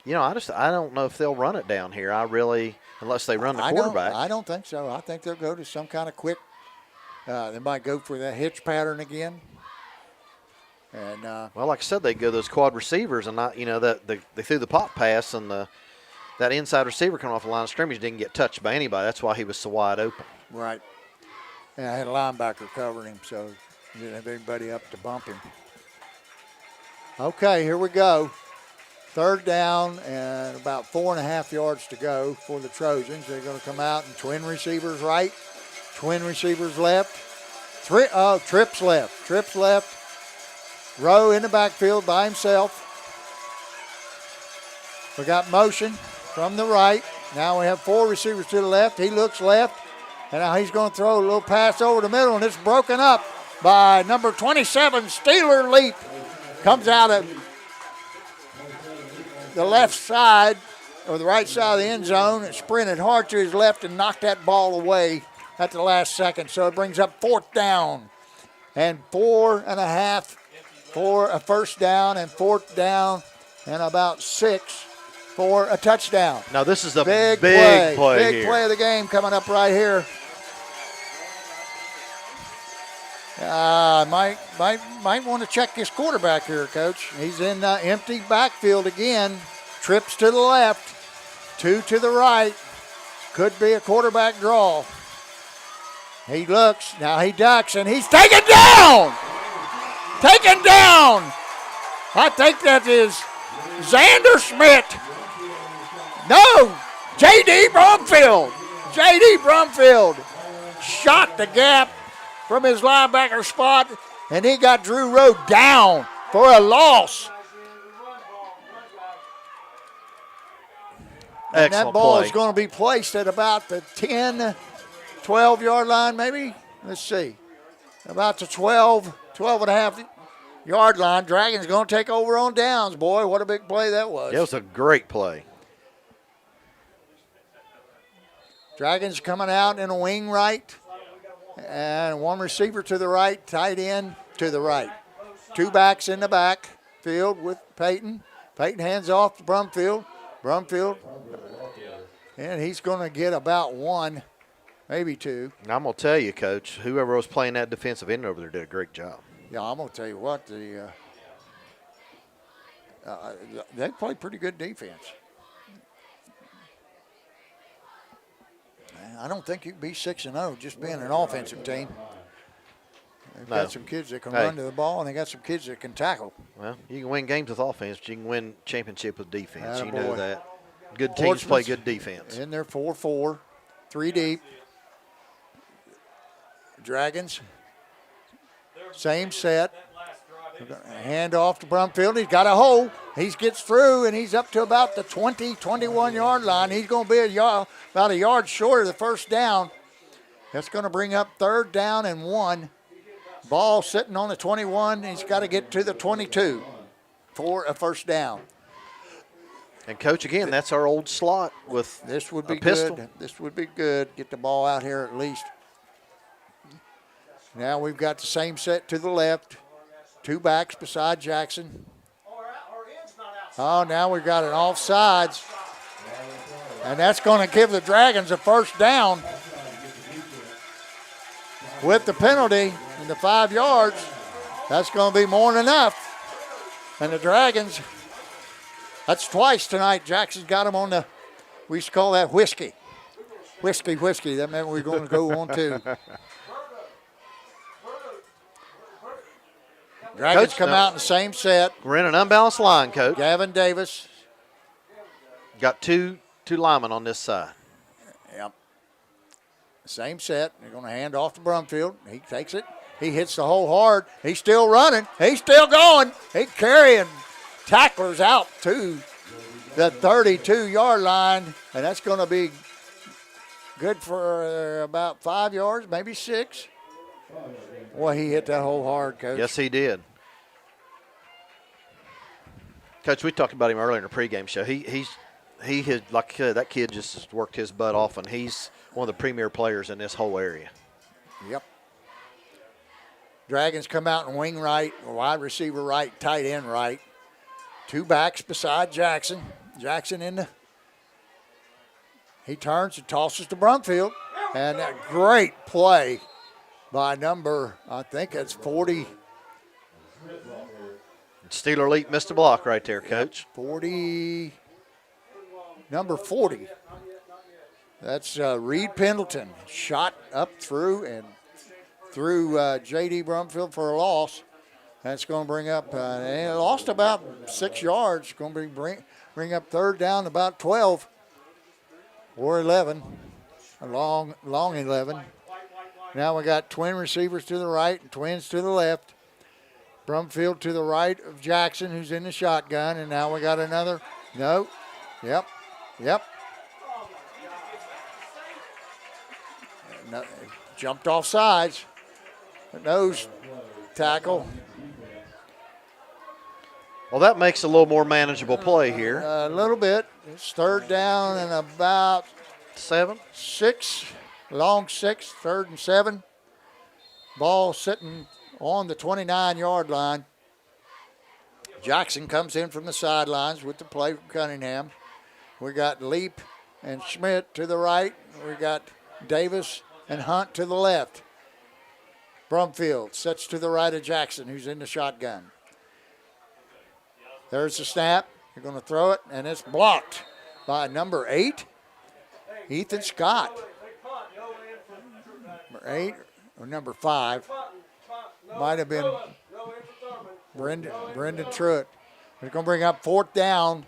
You know, I don't know if they'll run it down here. Unless they run the quarterback. I don't think so. I think they'll go to some kind of quick. They might go for that hitch pattern again. And well, like I said, they go those quad receivers, and they threw the pop pass, and that inside receiver coming off the line of scrimmage didn't get touched by anybody. That's why he was so wide open. right. And I had a linebacker covering him, so didn't have anybody up to bump him. Okay, here we go. 3rd down and about 4.5 yards to go for the Trojans. They're going to come out and twin receivers right, twin receivers left. Trips left. Trips left. Rowe in the backfield by himself. We got motion from the right. Now we have 4 receivers to the left. He looks left. And now he's going to throw a little pass over the middle, and it's broken up by number 27, Steeler Leap. Comes out of the left side, or the right side of the end zone, and sprinted hard to his left and knocked that ball away at the last second. So it brings up 4th down and 4.5 for a 1st down, and 4th down and about 6 for a touchdown. Now this is a big play Big here. play of the game coming up right here. Might want to check his quarterback here, Coach. He's in empty backfield again. Trips to the left, 2 to the right. Could be a quarterback draw. He looks, now he ducks, and he's taken down! Taken down! I think that is Xander Schmidt. No, J.D. Brumfield. J.D. Brumfield shot the gap from his linebacker spot, and he got Drew Rowe down for a loss. And Excellent that ball play. is going to be placed at about the 10, 12-yard line maybe. Let's see. About the 12 and a half yard line. Dragons going to take over on downs. Boy, what a big play that was. It was a great play. Dragons coming out in a wing right. And 1 receiver to the right, tight end to the right. 2 backs in the backfield with Peyton. Peyton hands off to Brumfield. Brumfield. And he's going to get about 1, maybe 2. And I'm going to tell you, Coach, whoever was playing that defensive end over there did a great job. Yeah, I'm going to tell you what, they play pretty good defense. I don't think you can be 6-0 just being an offensive team. They've got some kids that can run to the ball, and they got some kids that can tackle. Well, you can win games with offense, but you can win championship with defense. You know Attaboy. that. Good teams play good defense. In there 4-4, 3 deep. Dragons, same set. Hand off to Brumfield. He's got a hole. He gets through, and he's up to about the 20, 21-yard line. He's going to be about a yard short of the 1st down. That's going to bring up 3rd down and 1. Ball sitting on the 21. He's got to get to the 22 for a 1st down. And, Coach, again, that's our old slot with This would be a pistol. good. This would be good. Get the ball out here at least. Now we've got the same set to the left. 2 backs beside Jackson. Oh, now we've got an offsides. And that's going to give the Dragons a 1st down. With the penalty and the 5 yards, that's going to be more than enough. And the Dragons, that's twice tonight. Jackson's got them on the, we used to call that whiskey. Whiskey. That meant we were going to go on 2. Dragons Coach, come out in the same set. We're in an unbalanced line, Coach. Gavin Davis. Got two linemen on this side. Yep. Same set. They're going to hand off to Brumfield. He takes it. He hits the hole hard. He's still running. He's still going. He's carrying tacklers out to the 32-yard line, and that's going to be good for about 5 yards, maybe 6. Boy, he hit that hole hard, Coach. Yes, he did. Coach, we talked about him earlier in the pregame show. He had, like that kid just has worked his butt off, and he's one of the premier players in this whole area. Yep. Dragons come out in wing right, wide receiver right, tight end right. Two backs beside Jackson. Jackson he turns and tosses to Brumfield. And a great play by number, I think it's 40. Steeler Elite missed a block right there, Coach. Number 40. That's Reed Pendleton. Shot up through J.D. Brumfield for a loss. That's going to bring up, and lost about 6 yards. Going to bring up third down about 12 or 11. A long 11. Now we got twin receivers to the right and twins to the left. Brumfield to the right of Jackson, who's in the shotgun, and now we got another. No. Yep. No, jumped off sides. Nose tackle. Well, that makes a little more manageable play here. A little bit. It's third down and about 7. 6. Long 6, 3rd and 7. Ball sitting on the 29-yard line. Jackson comes in from the sidelines with the play from Cunningham. We got Leap and Schmidt to the right. We got Davis and Hunt to the left. Brumfield sets to the right of Jackson, who's in the shotgun. There's the snap. You're going to throw it, and it's blocked by number 8, Ethan Scott. Number 8 or number 5. Might have been Brendan Truitt. It's going to bring up 4th down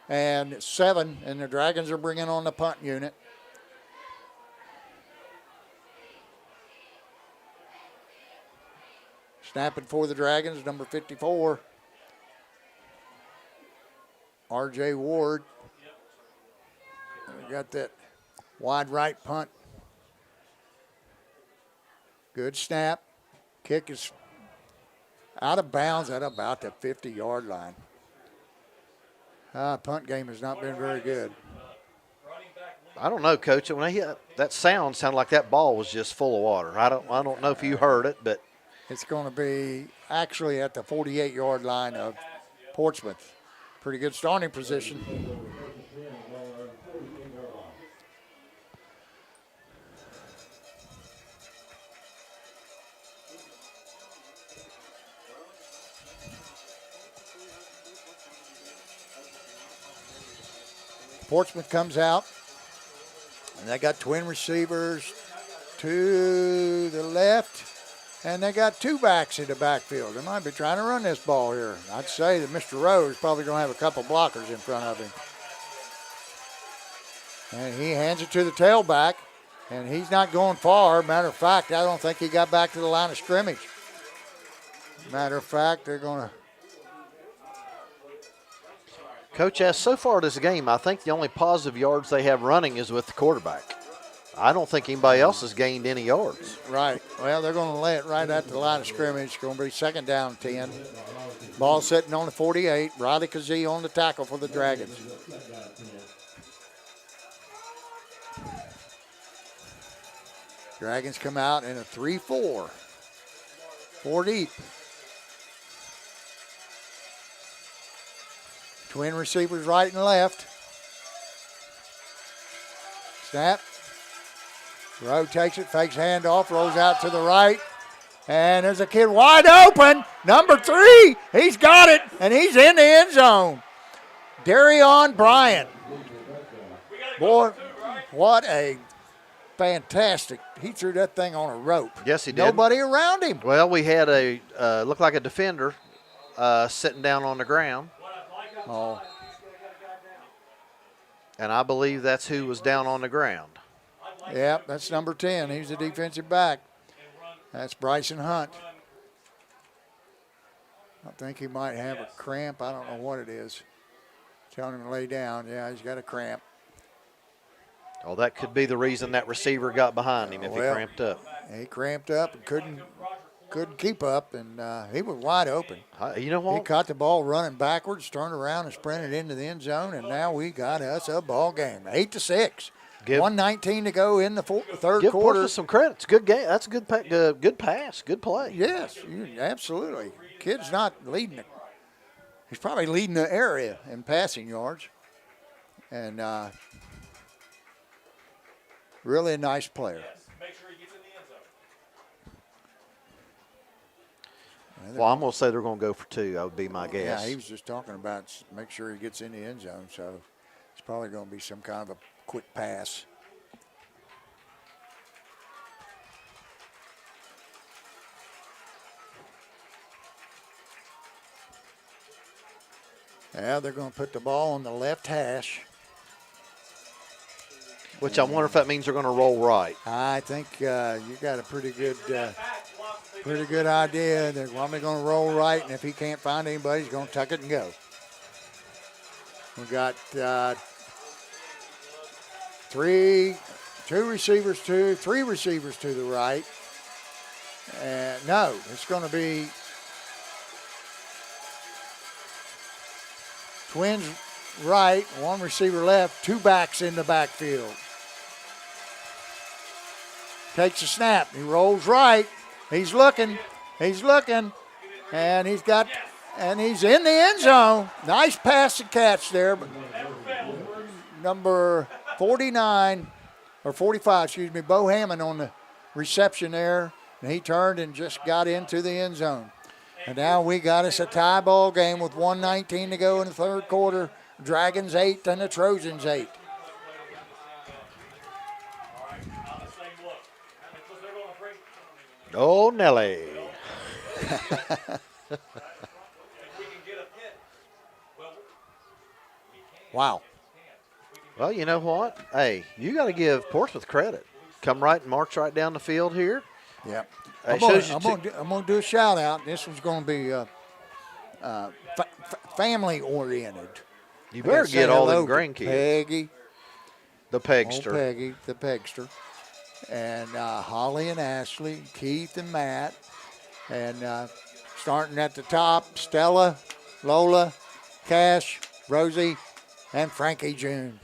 and 7, and the Dragons are bringing on the punt unit. Snapping for the Dragons, number 54. R.J. Ward. We got that wide right punt. Good snap. Kick is out of bounds at about the 50-yard line. Punt game has not been very good. I don't know, Coach. When I hear that sound, sounded like that ball was just full of water. I don't know if you heard it, but it's going to be actually at the 48-yard line of Portsmouth. Pretty good starting position. Portsmouth comes out, and they got twin receivers to the left. And they got 2 backs in the backfield. They might be trying to run this ball here. I'd say that Mr. Rowe is probably going to have a couple blockers in front of him. And he hands it to the tailback, and he's not going far. Matter of fact, I don't think he got back to the line of scrimmage. Matter of fact, they're going to. Coach, as so far this game, I think the only positive yards they have running is with the quarterback. I don't think anybody else has gained any yards. Right. Well, they're going to lay it right at the line of scrimmage. It's going to be 2nd down 10. Ball sitting on the 48. Riley Kazee on the tackle for the Dragons. Dragons come out in a 3-4. 4 deep. Twin receivers right and left. Snap. Rowe takes it, fakes handoff, rolls out to the right. And there's a kid wide open. Number 3. He's got it, and he's in the end zone. Darion Bryant. Boy, what a fantastic. He threw that thing on a rope. Yes, he did. Nobody around him. Well, we had looked like a defender sitting down on the ground. Oh. And I believe that's who was down on the ground. Yep, that's number 10. He's the defensive back. That's Bryson Hunt. I think he might have a cramp. I don't know what it is. Telling him to lay down. Yeah, he's got a cramp. Oh, that could be the reason that receiver got behind him if he cramped up. He cramped up and couldn't keep up, and he was wide open. You know what? He caught the ball running backwards, turned around and sprinted into the end zone, and now we got us a ball game. 8-6. 1:19 to go in the third give quarter. Portsmouth some credit. It's a good game. That's a good pass, good play. Yes, absolutely. Kid's not leading it. He's probably leading the area in passing yards. And really a nice player. Yes. Make sure he gets in the end zone. Well, I'm going to say they're going to go for 2. That would be my guess. Yeah, he was just talking about make sure he gets in the end zone. So it's probably going to be some kind of a quick pass. Yeah, they're going to put the ball on the left hash. Which I wonder if that means they're going to roll right. I think you got a pretty good idea. They're probably going to roll right, and if he can't find anybody, he's going to tuck it and go. We got three receivers to the right. No, it's going to be Twins right, 1 receiver left, 2 backs in the backfield. Takes a snap. He rolls right. He's looking, and he's in the end zone. Nice pass and catch there. But number 49 or 45, excuse me, Bo Hammond on the reception there, and he turned and just got into the end zone. And now we got us a tie ball game with 1:19 to go in the third quarter. Dragons 8 and the Trojans 8. Oh, Nelly. Wow. Well, you know what? Hey, you got to give Portsmouth credit. Come right and march right down the field here. Yep. It I'm shows you going to do a shout out. This one's going to be family oriented. You better get all them the grandkids. Peggy, The old Pegster. Peggy, the Pegster, and Holly and Ashley, Keith and Matt, and starting at the top, Stella, Lola, Cash, Rosie, and Frankie June.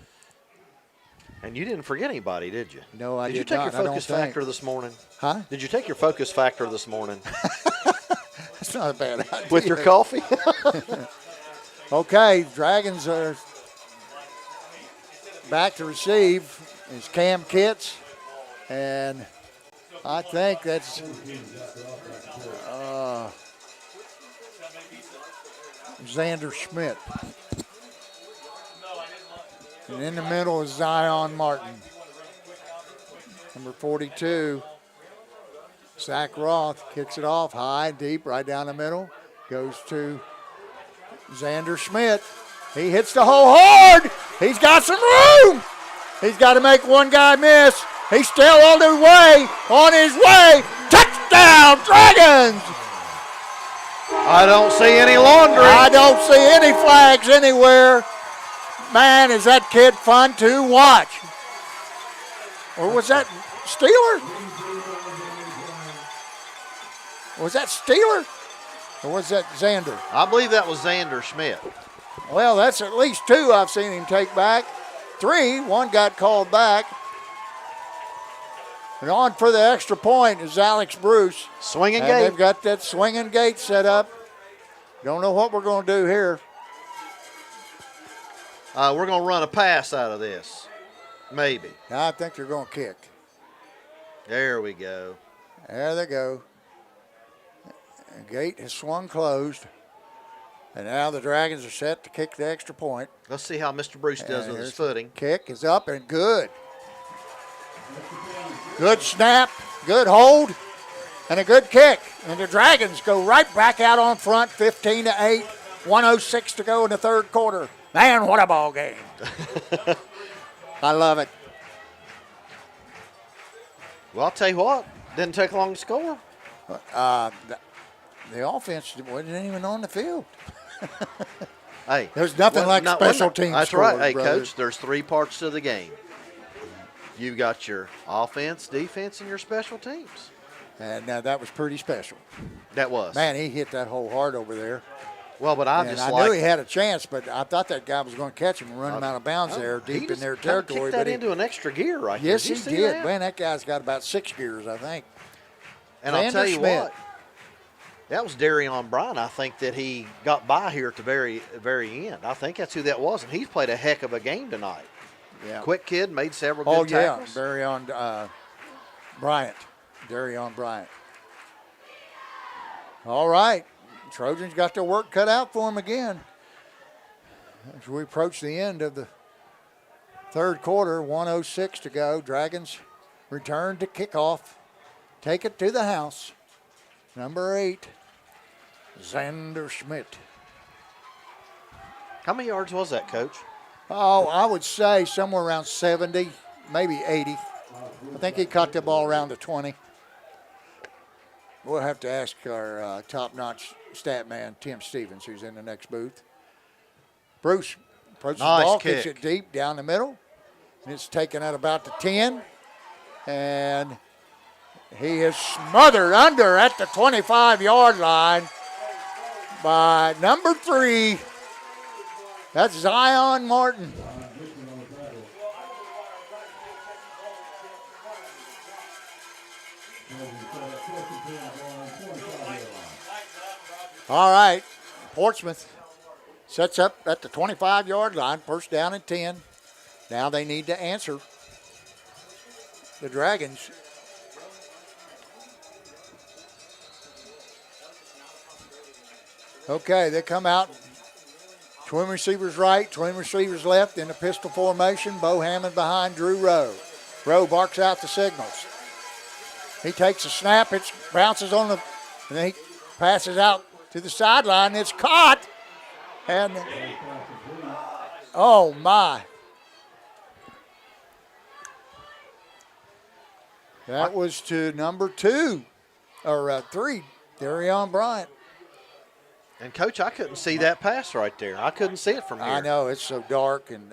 And you didn't forget anybody, did you? No, I did. You did take not. your I don't focus think. factor this morning? Huh? Did you take your focus factor this morning That's not a bad idea. with your coffee? Okay, Dragons are back to receive. Is Cam Kitts, and I think that's Xander Schmidt. And in the middle is Zion Martin. Number 42, Zach Roth kicks it off high, deep, right down the middle. Goes to Xander Schmidt. He hits the hole hard. He's got some room. He's got to make one guy miss. He's still on his way. Touchdown, Dragons! I don't see any laundry. I don't see any flags anywhere. Man, is that kid fun to watch. Or was that Steeler? Was that Steeler? Or was that Xander? I believe that was Xander Schmidt. Well, that's at least 2 I've seen him take back. 3, 1 got called back. And on for the extra point is Alex Bruce. Swinging And gate. they've got that swinging gate set up. Don't know what we're going to do here. We're going to run a pass out of this. Maybe. I think they're going to kick. There we go. There they go. The gate has swung closed. And now the Dragons are set to kick the extra point. Let's see how Mr. Bruce does And with his here's footing. Kick is up and good. Good snap, good hold, and a good kick. And the Dragons go right back out on front, 15-8, 1:06 to go in the third quarter. Man, what a ball game. I love it. Well, I'll tell you what. Didn't take long to score. The offense wasn't even on the field. Hey, There's nothing like special teams That's scores, right. Hey, brother. Coach, there's 3 parts to the game. You've got your offense, defense, and your special teams. And that was pretty special. That was. Man, he hit that hole hard over there. Well, but I And just I like. knew he had a chance, but I thought that guy was going to catch him and run him out of bounds there, he deep in just their kinda territory. Kicked that But into an extra gear right yes, there. he Did you see did. that? Man, that guy's got about 6 gears, I think. And I'll Xander tell you Schmidt. what. That was Darion Bryan, I think, that he got by here at the very end. I think that's who that was, and he's played a heck of a game tonight. Yeah. Quick kid, made several Oh, good yeah. tackles. Darion Bryant. All right. Trojans got their work cut out for them again. As we approach the end of the third quarter, 1:06 to go. Dragons return to kickoff. Take it to the house. Number 8, Xander Schmidt. How many yards was that, Coach? Oh, I would say somewhere around 70, maybe 80. I think he caught the ball around the 20. We'll have to ask our top-notch stat man, Tim Stevens, who's in the next booth. Bruce approaches the ball, kicks it deep down the middle. And it's taken at about the 10. And he is smothered under at the 25-yard line by number 3. That's Zion Martin. All right, Portsmouth sets up at the 25-yard line, first down and 10. Now they need to answer. The Dragons. Okay, they come out. Twin receivers right, twin receivers left in a pistol formation. Bo Hammond behind Drew Rowe. Rowe barks out the signals. He takes a snap. It bounces on the, and then he passes out to the sideline. It's caught. And, oh, my. That was to number 2, or 3, Darion Bryant. And, Coach, I couldn't see that pass right there. I couldn't see it from here. I know, it's so dark, and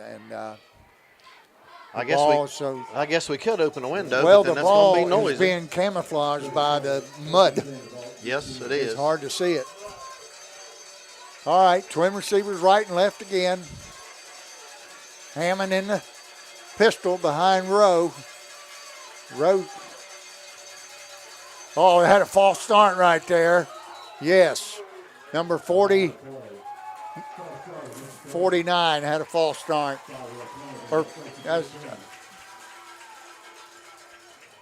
I guess we could open a window, well, but then the that's going to be ball noisy. is being camouflaged by the mud. Yes, it is. It's hard to see it. All right, twin receivers right and left again. Hammond in the pistol behind Rowe. Rowe. Oh, it had a false start right there. Yes. Number 49 had a false start. Or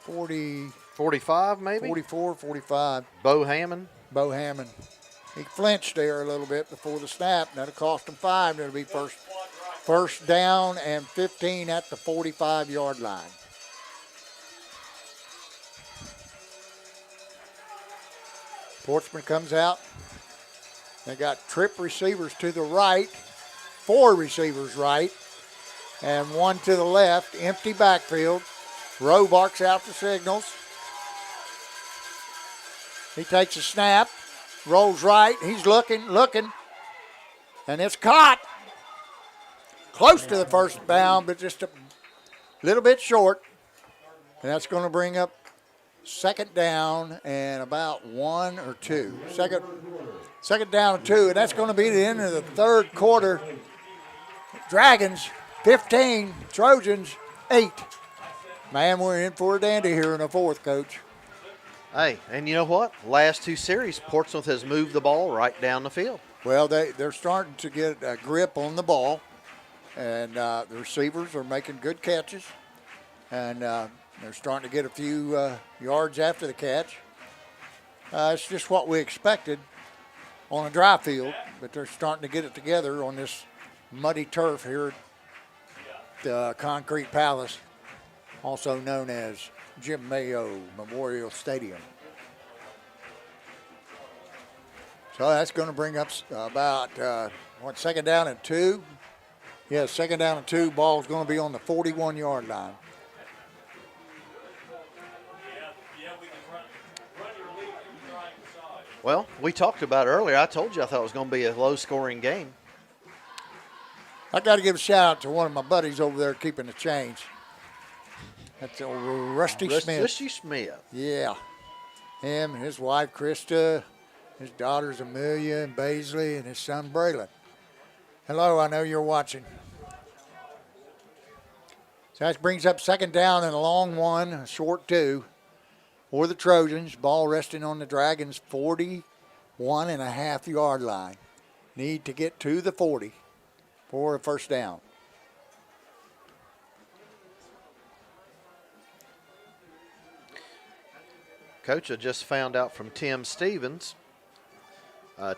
45 maybe? 44, 45. Bo Hammond. Bo Hammond. He flinched there a little bit before the snap. That'll cost him 5. That'll be first down and 15 at the 45-yard line. Portsmouth comes out. They got trip receivers to the right, 4 receivers right, and 1 to the left. Empty backfield. Rowe barks out the signals. He takes a snap, rolls right. He's looking, and it's caught. Close to the first bound, but just a little bit short. And that's going to bring up second down and about 1 or 2. Second down and 2, and that's going to be the end of the third quarter. Dragons 15, Trojans 8. Man, we're in for a dandy here in the fourth, Coach. Hey, and you know what? Last 2 series, Portsmouth has moved the ball right down the field. Well, they're starting to get a grip on the ball, and the receivers are making good catches, and they're starting to get a few yards after the catch. It's just what we expected on a dry field, but they're starting to get it together on this muddy turf here at the Concrete Palace, also known as Jim Mayo Memorial Stadium. So that's going to bring up about, second down and 2? Yeah, second down and 2. Ball's going to be on the 41-yard line. Well, we talked about it earlier. I told you I thought it was going to be a low-scoring game. I got to give a shout out to one of my buddies over there keeping the change. That's old Rusty Smith. Rusty Smith. Yeah. Him and his wife, Krista, his daughters, Amelia and Baisley, and his son, Braylon. Hello, I know you're watching. So that brings up second down and a long 1, a short 2 for the Trojans. Ball resting on the Dragons' 40 1.5 yard line. Need to get to the 40 for a first down. Coach, I just found out from Tim Stevens.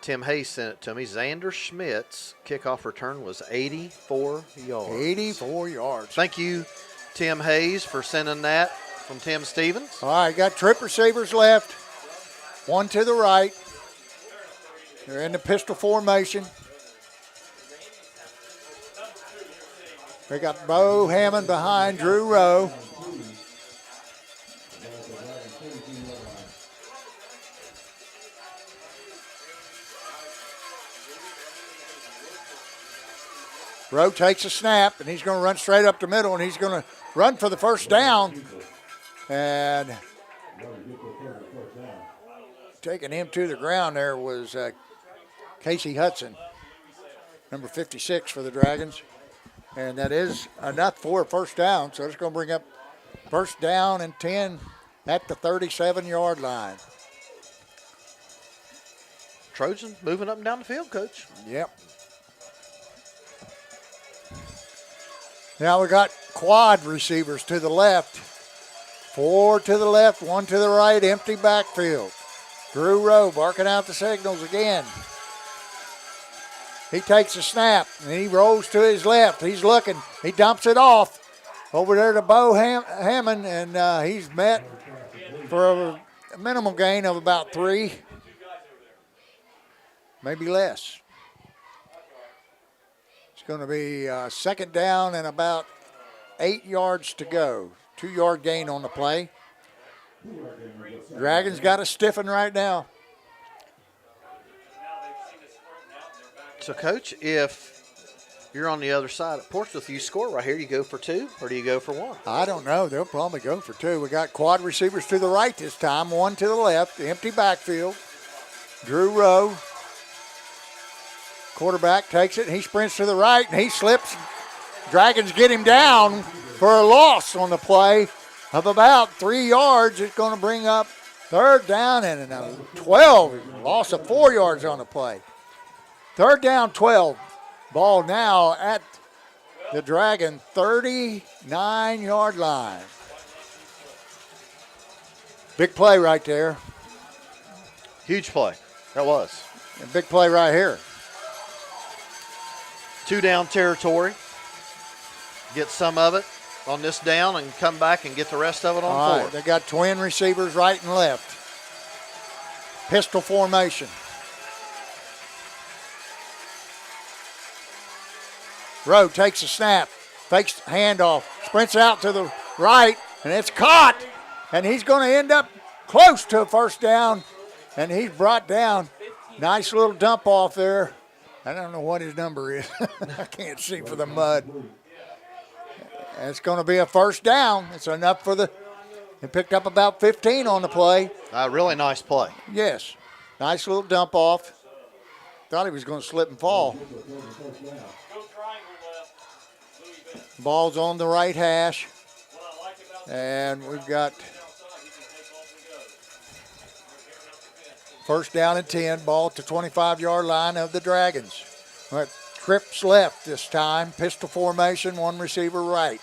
Tim Hayes sent it to me. Xander Schmidt's kickoff return was 84 yards. 84 yards. Thank you, Tim Hayes, for sending that from Tim Stevens. All right, got trip receivers left. One to the right. They're in the pistol formation. They got Bo Hammond behind Drew Rowe. Rowe takes a snap, and he's going to run straight up the middle, and he's going to run for the first down. And taking him to the ground there was Casey Hudson, number 56 for the Dragons. And that is enough for a first down, so it's going to bring up first down and 10 at the 37-yard line. Trojans moving up and down the field, Coach. Yep. Now we got quad receivers to the left. 4 to the left, 1 to the right, empty backfield. Drew Rowe barking out the signals again. He takes a snap, and he rolls to his left. He's looking. He dumps it off over there to Bo Hammond, and he's met for a minimum gain of about 3, maybe less. It's going to be second down and about 8 yards to go. 2-yard gain on the play. Dragons got to stiffen right now. So, Coach, if you're on the other side at Portsmouth, you score right here, do you go for 2 or do you go for 1? I don't know. They'll probably go for 2. We got quad receivers to the right this time, 1 to the left, empty backfield. Drew Rowe. Quarterback takes it, and he sprints to the right, and he slips. Dragons get him down for a loss on the play of about 3 yards. It's going to bring up third down and a 12. Loss of 4 yards on the play. Third down, 12. Ball now at the Dragon 39-yard line. Big play right there. Huge play. That was. And big play right here. 2 down territory. Get some of it on this down and come back and get the rest of it on All 4. right, they got twin receivers right and left. Pistol formation. Rowe takes a snap, fakes handoff, sprints out to the right, and it's caught. And he's going to end up close to a first down, and he's brought down. Nice little dump off there. I don't know what his number is. I can't see for the mud. It's going to be a first down. It's enough for the – he picked up about 15 on the play. Really nice play. Yes. Nice little dump off. Thought he was going to slip and fall. Ball's on the right hash. And we've got first down and 10. Ball at the 25-yard line of the Dragons. All right, trips left this time. Pistol formation, 1 receiver right.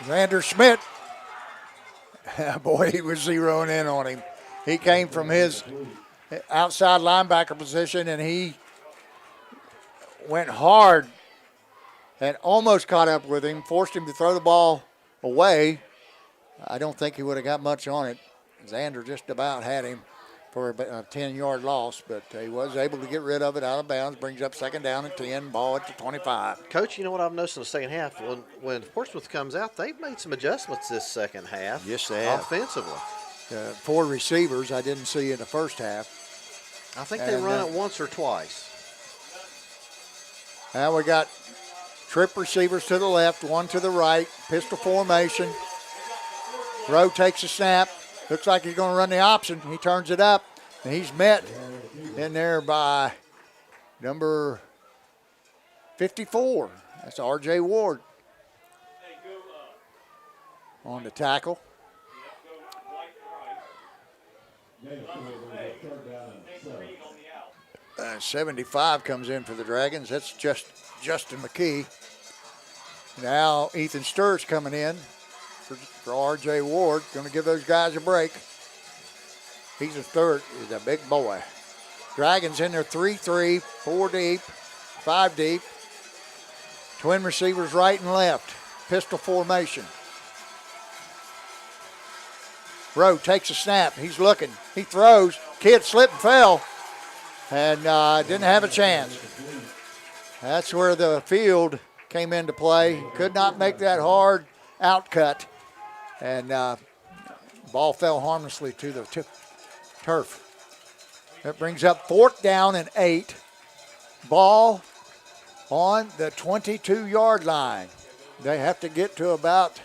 Xander Schmidt. Boy, he was zeroing in on him. He came from his outside linebacker position, and he went hard and almost caught up with him, forced him to throw the ball away. I don't think he would have got much on it. Xander just about had him for a 10-yard loss, but he was able to get rid of it out of bounds. Brings up second down and 10, ball at the 25. Coach, you know what I've noticed in the second half? When Portsmouth comes out, they've made some adjustments this second half. Yes, they have. Offensively. 4 receivers I didn't see in the first half. I think they run it once or twice. Now we got trip receivers to the left, 1 to the right, pistol formation. Rowe takes a snap. Looks like he's going to run the option. He turns it up, and he's met in there by number 54. That's R.J. Ward on the tackle. 75 comes in for the Dragons. That's just Justin McKee. Now Ethan Sturz coming in for R.J. Ward. Going to give those guys a break. He's a third. He's a big boy. Dragons in there 3-3, 4 deep, 5 deep. Twin receivers right and left. Pistol formation. Rowe takes a snap. He's looking. He throws. Kid slipped and fell and didn't have a chance. That's where the field came into play. Could not make that hard outcut. And ball fell harmlessly to the turf. That brings up 4th down and 8. Ball on the 22-yard line. They have to get to about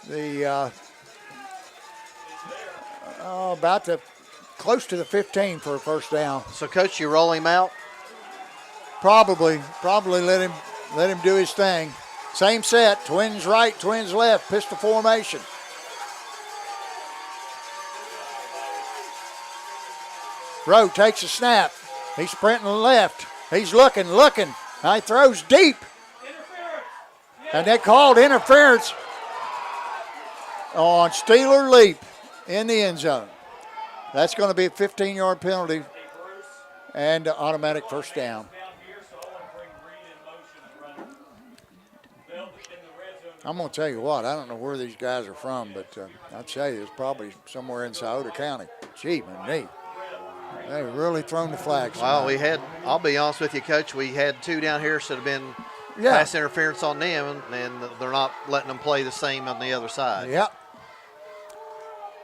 the close to the 15 for a first down. So, Coach, you roll him out? Probably let him do his thing. Same set, twins right, twins left, pistol formation. Rowe takes a snap. He's sprinting left. He's looking. Now he throws deep. And they called interference on Steeler Leap in the end zone. That's going to be a 15-yard penalty and automatic first down. I'm going to tell you what, I don't know where these guys are from, but I'd say it's probably somewhere in Scioto County. Gee, man, they've really thrown the flags. Well, I'll be honest with you, Coach, we had 2 down here should have been pass interference on them, and they're not letting them play the same on the other side. Yep.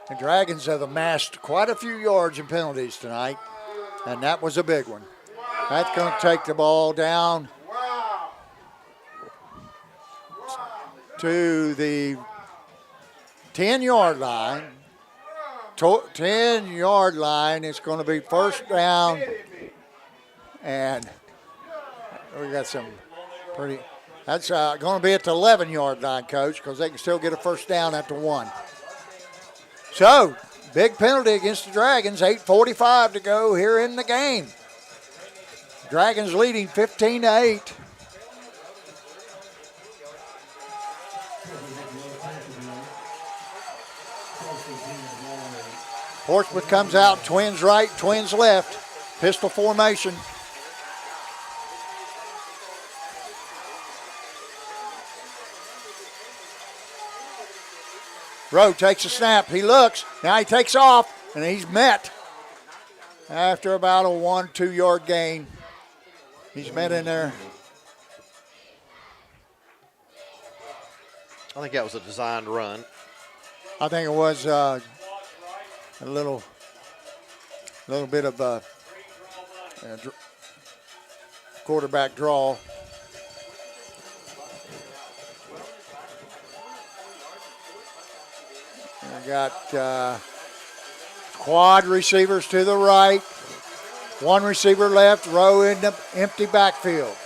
The Dragons have amassed quite a few yards in penalties tonight, and that was a big one. That's going to take the ball down to the 10-yard line. 10-yard line. It's going to be first down, and we got some pretty. That's going to be at the 11-yard line, Coach, because they can still get a first down at the 1. So, big penalty against the Dragons. 8:45 to go here in the game. Dragons leading 15-8. Portsmouth comes out, twins right, twins left. Pistol formation. Rowe takes a snap. He looks. Now he takes off, and he's met after about a 1-2 yard gain. He's met in there. I think that was a designed run. I think it was a little bit of quarterback draw. We got quad receivers to the right, 1 receiver left, Rowe in the empty backfield.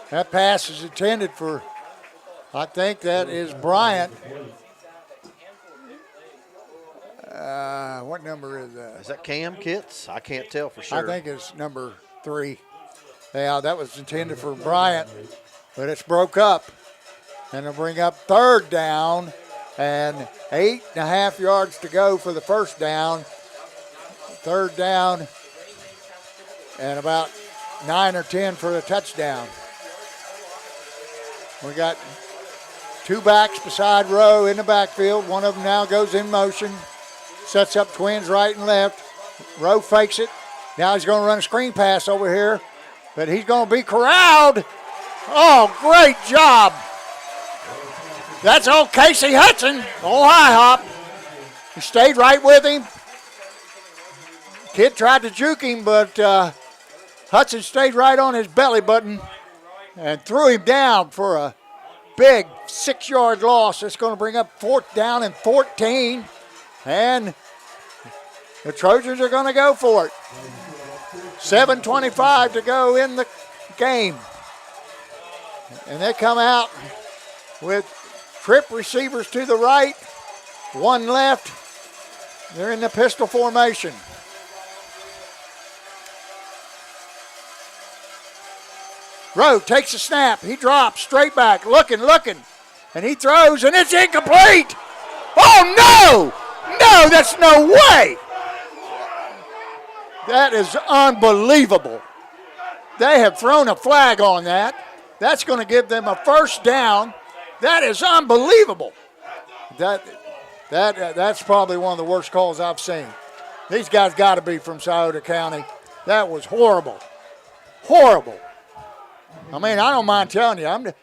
That pass is intended for, I think that is Bryant. What number is that? Is that Cam Kitts? I can't tell for sure. I think it's number 3. Yeah, that was intended for Bryant, but it's broke up. And they'll bring up 3rd down and 8.5 yards to go for the first down. 3rd down and about 9 or 10 for the touchdown. We got 2 backs beside Rowe in the backfield. One of them now goes in motion, sets up twins right and left. Rowe fakes it. Now he's going to run a screen pass over here, but he's going to be corralled. Oh, great job. That's old Casey Hudson, old high hop. He stayed right with him. Kid tried to juke him, but Hudson stayed right on his belly button and threw him down for a big 6-yard loss. It's going to bring up 4th down and 14. And The Trojans are going to go for it. 7:25 to go in the game. And they come out with trip receivers to the right, one left. They're in the pistol formation. Rowe takes a snap. He drops straight back, looking. And he throws, and it's incomplete. Oh, no! No, that's no way. That is unbelievable. They have thrown a flag on that. That's going to give them a first down. That is unbelievable. That's probably one of the worst calls I've seen. These guys got to be from Scioto County. That was horrible. Horrible. I mean, I don't mind telling you,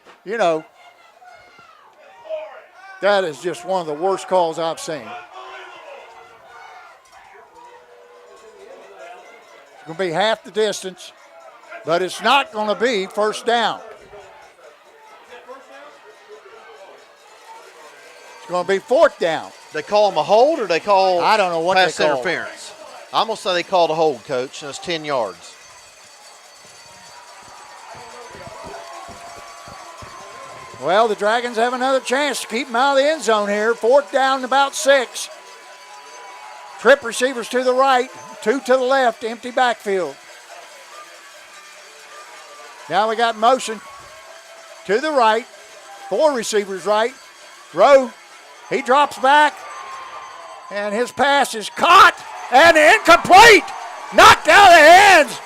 that is just one of the worst calls I've seen. It's going to be half the distance, but it's not going to be first down. It's going to be fourth down. They call them a hold or they call I don't know what pass they call. interference? I'm going to say they called a hold, Coach, and it's 10 yards. Well, the Dragons have another chance to keep them out of the end zone here. Fourth down, about 6. Trip receivers to the right, 2 to the left, empty backfield. Now we got motion to the right, 4 receivers right. Rowe, he drops back, and his pass is caught and incomplete. Knocked out of the hands.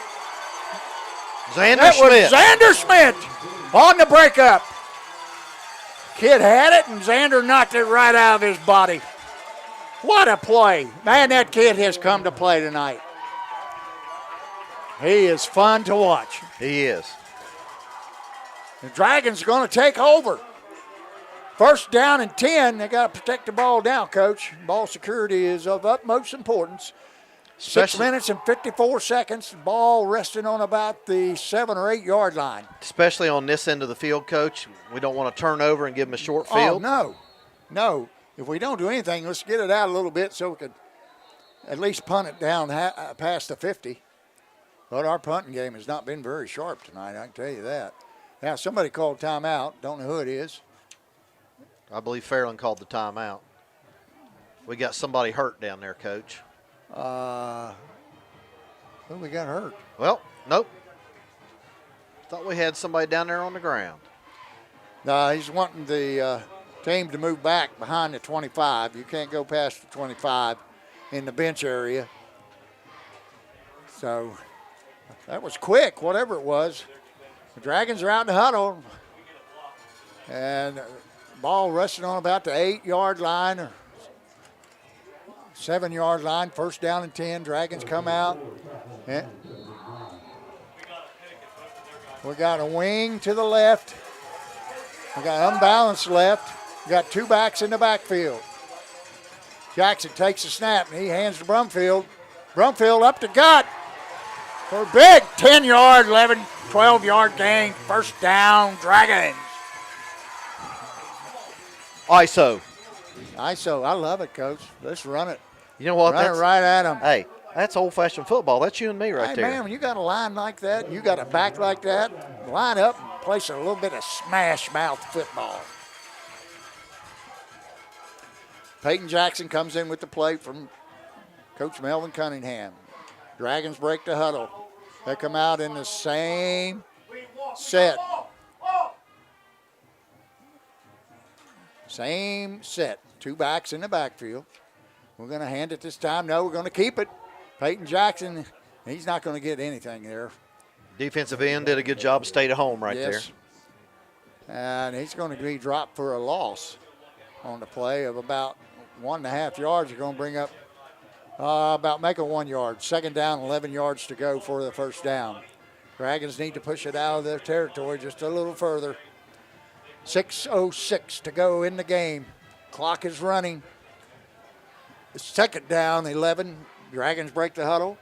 Xander Schmidt. Xander Schmidt on the breakup. Kid had it, and Xander knocked it right out of his body. What a play. Man, that kid has come to play tonight. He is fun to watch. He is. The Dragons are going to take over. First down and 10. They got to protect the ball down, Coach. Ball security is of utmost importance. 6 minutes and 54 seconds. Ball resting on about the 7 or 8 yard line. Especially on this end of the field, Coach. We don't want to turn over and give them a short field. Oh, no. If we don't do anything, let's get it out a little bit so we could at least punt it down past the 50. But our punting game has not been very sharp tonight, I can tell you that. Now, somebody called timeout. Don't know who it is. I believe Fairland called the timeout. We got somebody hurt down there, Coach. Who we got hurt? Well, nope. Thought we had somebody down there on the ground. No, he's wanting the team to move back behind the 25. You can't go past the 25 in the bench area. So that was quick, whatever it was. The Dragons are out in the huddle. And ball resting on about the 8 yard line or 7 yard line. First down and 10. Dragons come out. And we got a wing to the left. We got unbalanced left. We got 2 backs in the backfield. Jackson takes the snap and he hands to Brumfield. Brumfield up the gut for a big 10 yard, 11, 12 yard gain. First down, Dragons. ISO. I love it, Coach. Let's run it. You know what? Run it right at them. Hey, that's old-fashioned football. That's you and me right Hey, there. man, when you got a line like that, you got a back like that, line up and play a little bit of smash mouth football. Peyton Jackson comes in with the play from Coach Melvin Cunningham. Dragons break the huddle. They come out in the same set. Same set. 2 backs in the backfield. We're going to hand it this time. No, we're going to keep it. Peyton Jackson, he's not going to get anything there. Defensive end did a good job of staying at home right there. And he's going to be dropped for a loss on the play of about 1.5 yards. You're going to bring up make a 1 yard. Second down, 11 yards to go for the first down. Dragons need to push it out of their territory just a little further. 6:06 to go in the game. Clock is running. Second down, 11. Dragons break the huddle.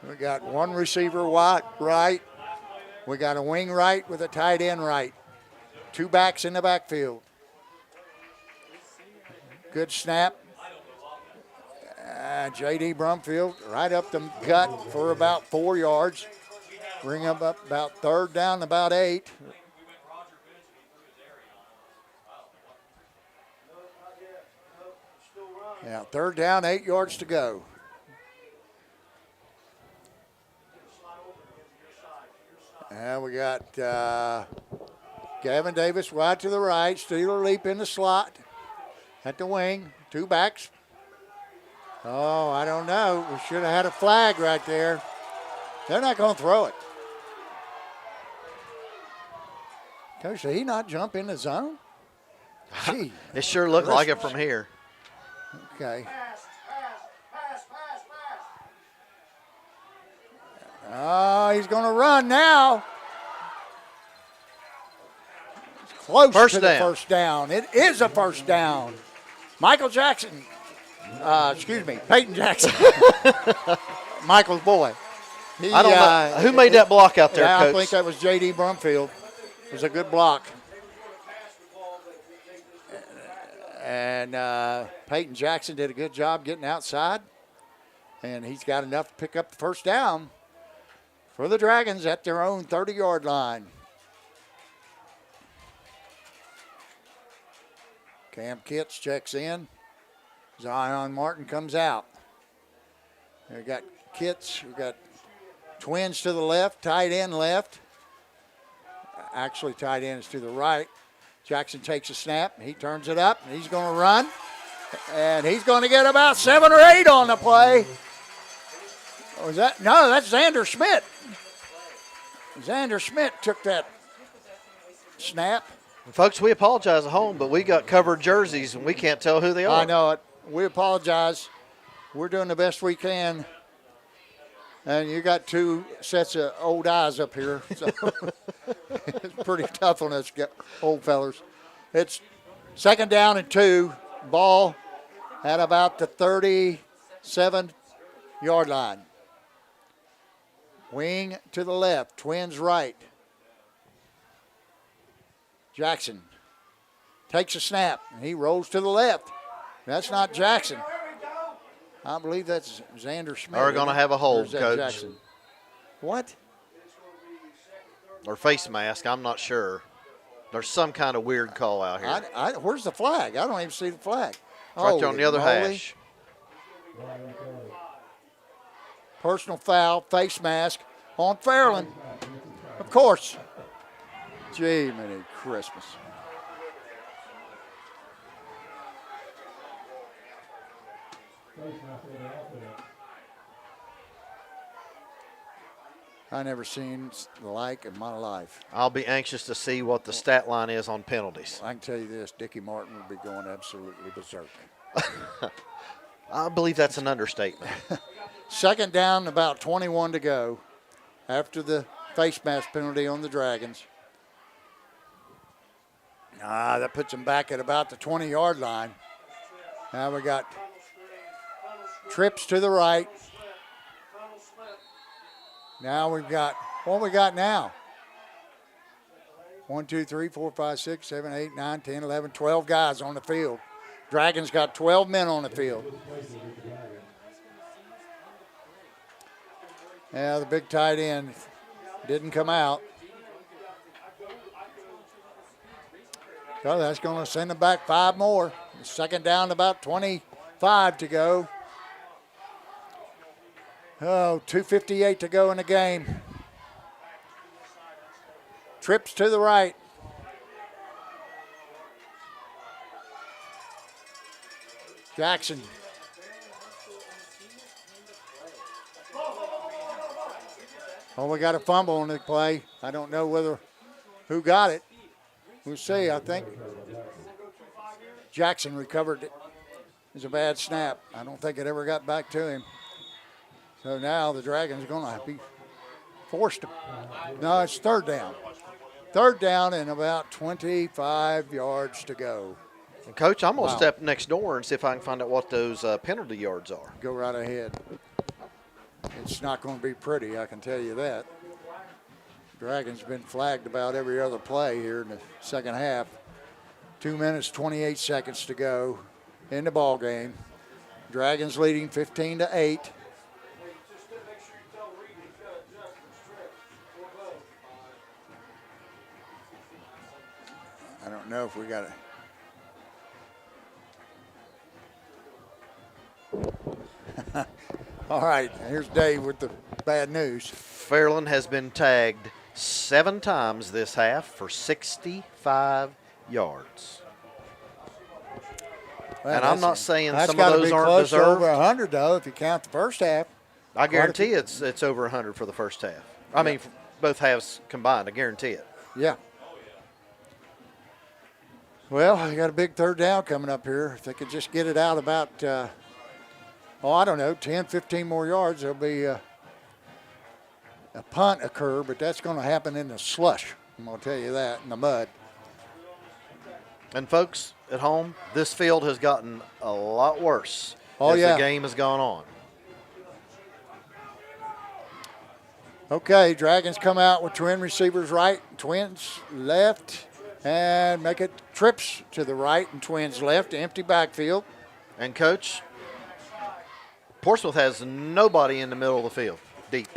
We got 1 receiver right. We got a wing right with a tight end right. 2 backs in the backfield. Good snap. J.D. Brumfield right up the gut for about 4 yards. Bring up about third down, about 8. Yeah, third down, 8 yards to go. And we got Gavin Davis wide to the right. Steeler leap in the slot at the wing. 2 backs. Oh, I don't know. We should have had a flag right there. They're not going to throw it. Coach, did he not jump in the zone? Gee, It sure looked like it from here. okay. Oh, he's going to run now. It's close First to the down. first down. It is a first down. Michael Jackson. Peyton Jackson. Michael's boy. He, I don't know. Who made that block out there, yeah, Coach? I think that was J.D. Brumfield. It was a good block. And Peyton Jackson did a good job getting outside. And he's got enough to pick up the first down for the Dragons at their own 30-yard line. Cam Kitts checks in. Zion Martin comes out. We got Kitts. We got twins to the left, tight end left. Actually, tight end is to the right. Jackson takes a snap. He turns it up, and he's going to run. And he's going to get about 7 or 8 on the play. Was that? No, that's Xander Schmidt. Xander Schmidt took that snap. Folks, we apologize at home, but we got covered jerseys, and we can't tell who they are. I know it. We apologize. We're doing the best we can. And you got 2 sets of old eyes up here. So it's pretty tough on us old fellers. It's second down and 2. Ball at about the 37-yard line. Wing to the left. Twins right. Jackson takes a snap. And he rolls to the left. That's not Jackson. I believe that's Xander Schmidt. Are going to have a hold, Coach. Jackson? What? Or face mask, I'm not sure. There's some kind of weird call out here. Where's the flag? I don't even see the flag. It's right there on the other moly. hash. Personal foul, face mask on Fairland. Of course. Gee, many Christmas. I never seen the like in my life. I'll be anxious to see what the stat line is on penalties. I can tell you this, Dickie Martin would be going absolutely berserk. I believe that's an understatement. Second down, about 21 to go after the face mask penalty on the Dragons. That puts them back at about the 20-yard line. Now we got trips to the right. Now we've got, what we got now? 1, 2, 3, 4, 5, 6, 7, 8, 9, 10, 11, 12 guys on the field. Dragons got 12 men on the field. Yeah, the big tight end didn't come out. So that's going to send them back 5 more. Second down, about 25 to go. Oh, 2:58 to go in the game. Trips to the right. Jackson. Oh, we got a fumble on the play. I don't know who got it. We'll see. I think Jackson recovered it. It was a bad snap. I don't think it ever got back to him. So now the Dragons are going to be forced to. No, it's third down. Third down and about 25 yards to go. And Coach, I'm going to step next door and see if I can find out what those penalty yards are. Go right ahead. It's not going to be pretty, I can tell you that. Dragons been flagged about every other play here in the second half. 2 minutes, 28 seconds to go in the ball game. Dragons leading 15-8. I don't know if we got it. All right, here's Dave with the bad news. Fairland has been tagged 7 times this half for 65 yards. Well, and I'm not saying that's some of gotta those be aren't close to deserved. over 100, though, if you count the first half. I guarantee it's over 100 for the first half. I mean, both halves combined. I guarantee it. Yeah. Well, I got a big third down coming up here. If they could just get it out about, I don't know, 10, 15 more yards, there'll be a punt occur, but that's going to happen in the slush. I'm going to tell you that, in the mud. And folks at home, this field has gotten a lot worse as the game has gone on. Okay, Dragons come out with twin receivers right, twins left, and make it trips to the right and twins left, empty backfield. And, Coach, Portsmouth has nobody in the middle of the field, deep.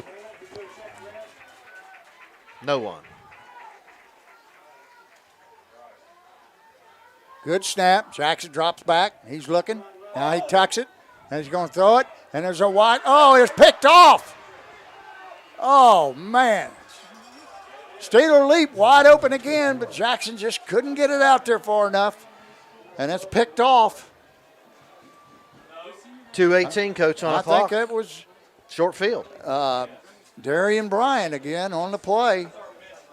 No one. Good snap. Jackson drops back. He's looking. Now he tucks it, and he's going to throw it, and there's a wide. Oh, it's picked off. Oh, man. Steeler leap wide open again, but Jackson just couldn't get it out there far enough, and it's picked off. 2:18, Coach, on the clock. I think that was short field. Darian Bryan again on the play.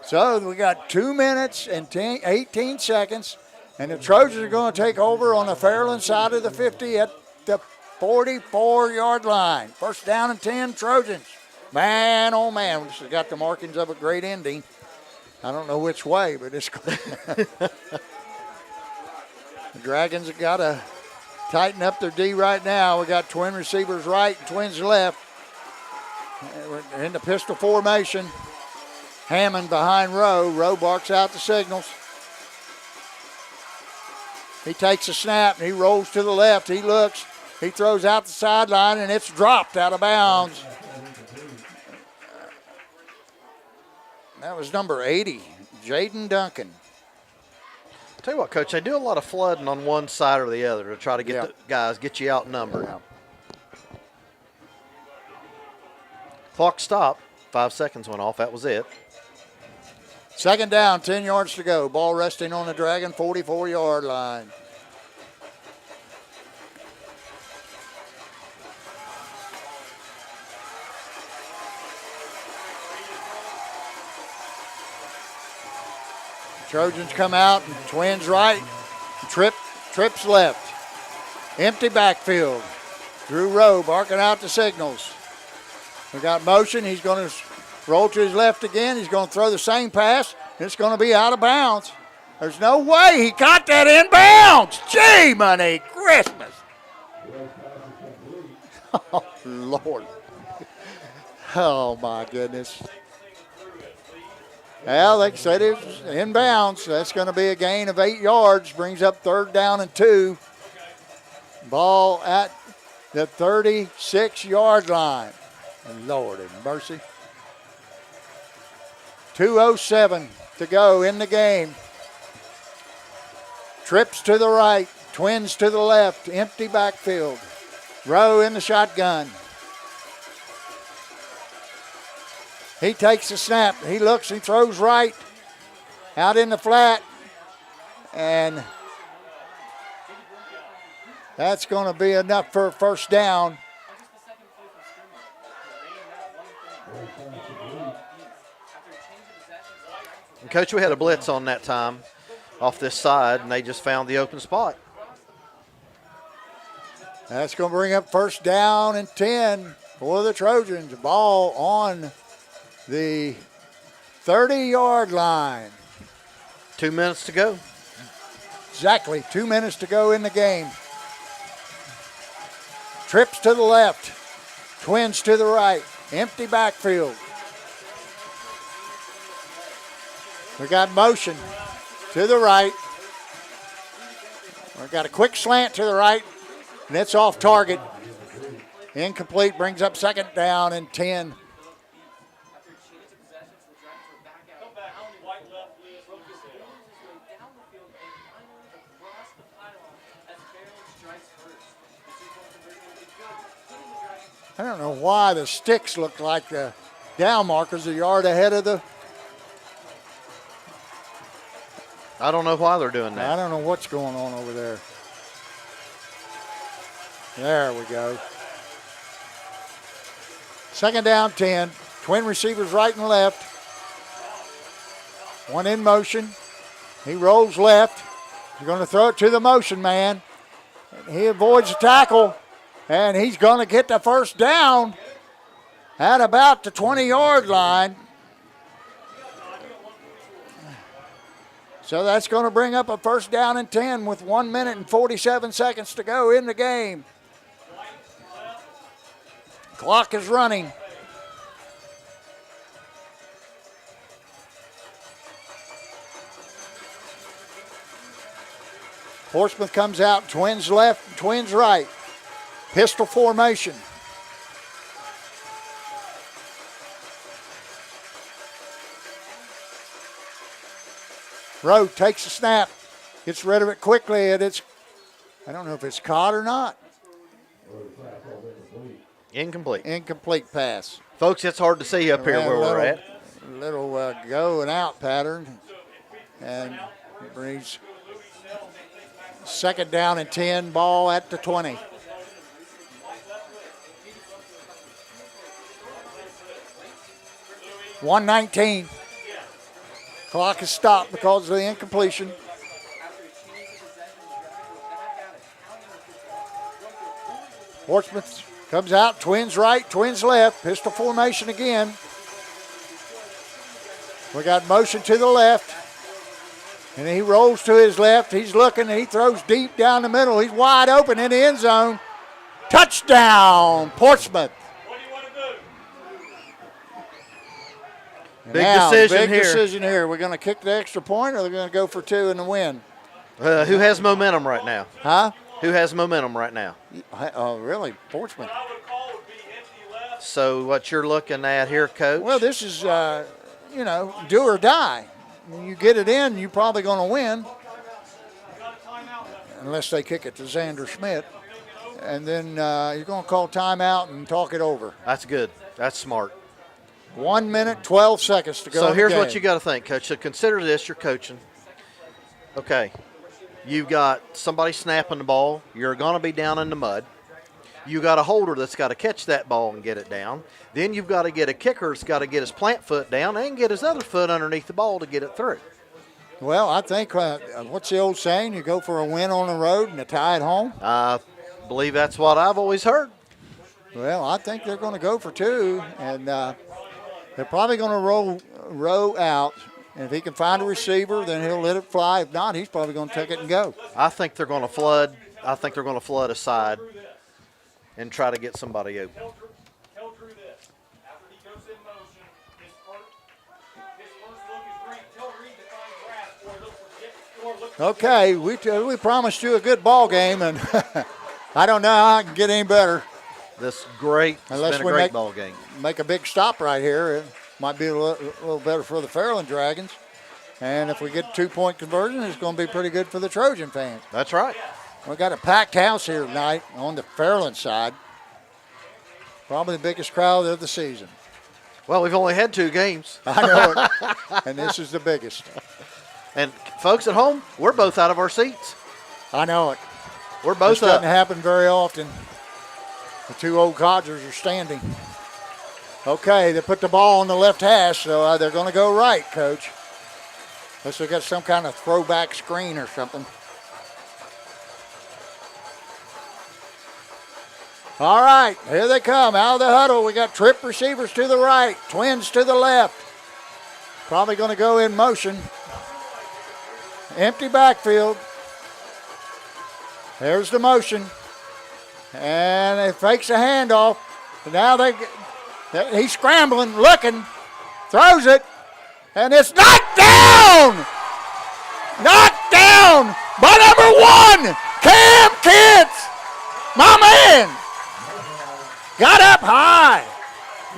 So we got 2 minutes and 18 seconds, and the Trojans are going to take over on the Fairland side of the 50 at the 44-yard line. First down and 10, Trojans. Man, oh man, we just got the markings of a great ending. I don't know which way, but it's the Dragons have got to tighten up their D right now. We got twin receivers right and twins left. We're in the pistol formation. Hammond behind Rowe. Rowe barks out the signals. He takes a snap and he rolls to the left. He looks. He throws out the sideline and it's dropped out of bounds. That was number 80, Jaden Duncan. Tell you what, Coach, they do a lot of flooding on one side or the other to try to get the guys, get you outnumbered. Yeah. Clock stopped. 5 seconds went off. That was it. Second down, 10 yards to go. Ball resting on the Dragon 44-yard line. Trojans come out, and twins right, trips left. Empty backfield. Drew Rowe barking out the signals. We got motion. He's going to roll to his left again. He's going to throw the same pass. It's going to be out of bounds. There's no way he caught that in bounds. Gee, money, Christmas. Oh, Lord. Oh, my goodness. Well, like I said, it was in bounds. That's going to be a gain of 8 yards. Brings up third down and 2. Ball at the 36-yard line. Lord have mercy. 2:07 to go in the game. Trips to the right, twins to the left, empty backfield. Rowe in the shotgun. He takes the snap. He looks, he throws right. Out in the flat. And that's going to be enough for a first down. And Coach, we had a blitz on that time off this side, and they just found the open spot. That's going to bring up first down and 10 for the Trojans. Ball on the 30-yard line. 2 minutes to go. Exactly, 2 minutes to go in the game. Trips to the left, twins to the right, empty backfield. We got motion to the right. We got a quick slant to the right. And it's off target. Incomplete, brings up second down and 10. I don't know why the sticks look like the down markers a yard ahead of the. I don't know why they're doing that. I don't know what's going on over there. There we go. Second down, 10. Twin receivers right and left. One in motion. He rolls left. He's going to throw it to the motion man. He avoids the tackle, and he's going to get the first down at about the 20-yard line. So that's going to bring up a first down and 10 with 1 minute and 47 seconds to go in the game. Clock is running. Portsmouth comes out, Twins left, Twins right. Pistol formation. Rowe takes the snap, gets rid of it quickly, and it's, I don't know if it's caught or not. Incomplete. Incomplete pass. Folks, it's hard to see up here where we're at. Little go and out pattern, and it brings second down and 10, ball at the 20. .119. Clock is stopped because of the incompletion. Portsmouth comes out, Twins right, Twins left, pistol formation again. We got motion to the left, and he rolls to his left. He's looking, and he throws deep down the middle. He's wide open in the end zone. Touchdown, Portsmouth. What do you want to do? Big Now, decision big here. decision here. We're going to kick the extra point, or they're going to go for two in the win? Who has momentum right now? Huh? Who has momentum right now? Oh, really? Portsmouth. What I would call would be empty left. So what you're looking at here, Coach? Well, this is, do or die. When you get it in, you're probably going to win. Unless they kick it to Xander Schmidt. And then you're going to call timeout and talk it over. That's good. That's smart. 1 minute, 12 seconds to go. So in the here's game. what you got to think, Coach. So consider this, you're coaching. Okay, you've got somebody snapping the ball. You're going to be down in the mud. You got a holder that's got to catch that ball and get it down. Then you've got to get a kicker that's got to get his plant foot down and get his other foot underneath the ball to get it through. Well, I think, what's the old saying? You go for a win on the road and a tie at home? I believe that's what I've always heard. Well, I think they're going to go for two, and they're probably going to row out. And if he can find a receiver, then he'll let it fly. If not, he's probably going to take it and go. I think they're going to flood. I think they're going to flood aside and try to get somebody open. Tell Drew this. After he goes in motion, his first look is green. Tell Reed to find grass or look for Okay, we promised you a good ball game, and I don't know how I can get any better. This great, it's Unless been a we great ball game. Make a big stop right here. It might be a little better for the Fairland Dragons. And if we get a 2-point conversion, it's going to be pretty good for the Trojan fans. That's right. We've got a packed house here tonight on the Fairland side. Probably the biggest crowd of the season. Well, we've only had 2 games. I know it. And this is the biggest. And folks at home, we're both out of our seats. I know it. We're both This doesn't up. happen very often. The 2 old codgers are standing. Okay, they put the ball on the left hash, so they're going to go right, Coach. Unless they got some kind of throwback screen or something. All right, here they come out of the huddle. We got trip receivers to the right, Twins to the left. Probably going to go in motion. Empty backfield. There's the motion. And it fakes a handoff. Now he's scrambling, looking, throws it, and it's knocked down! Knocked down by number 1, Cam Kentz! My man got up high,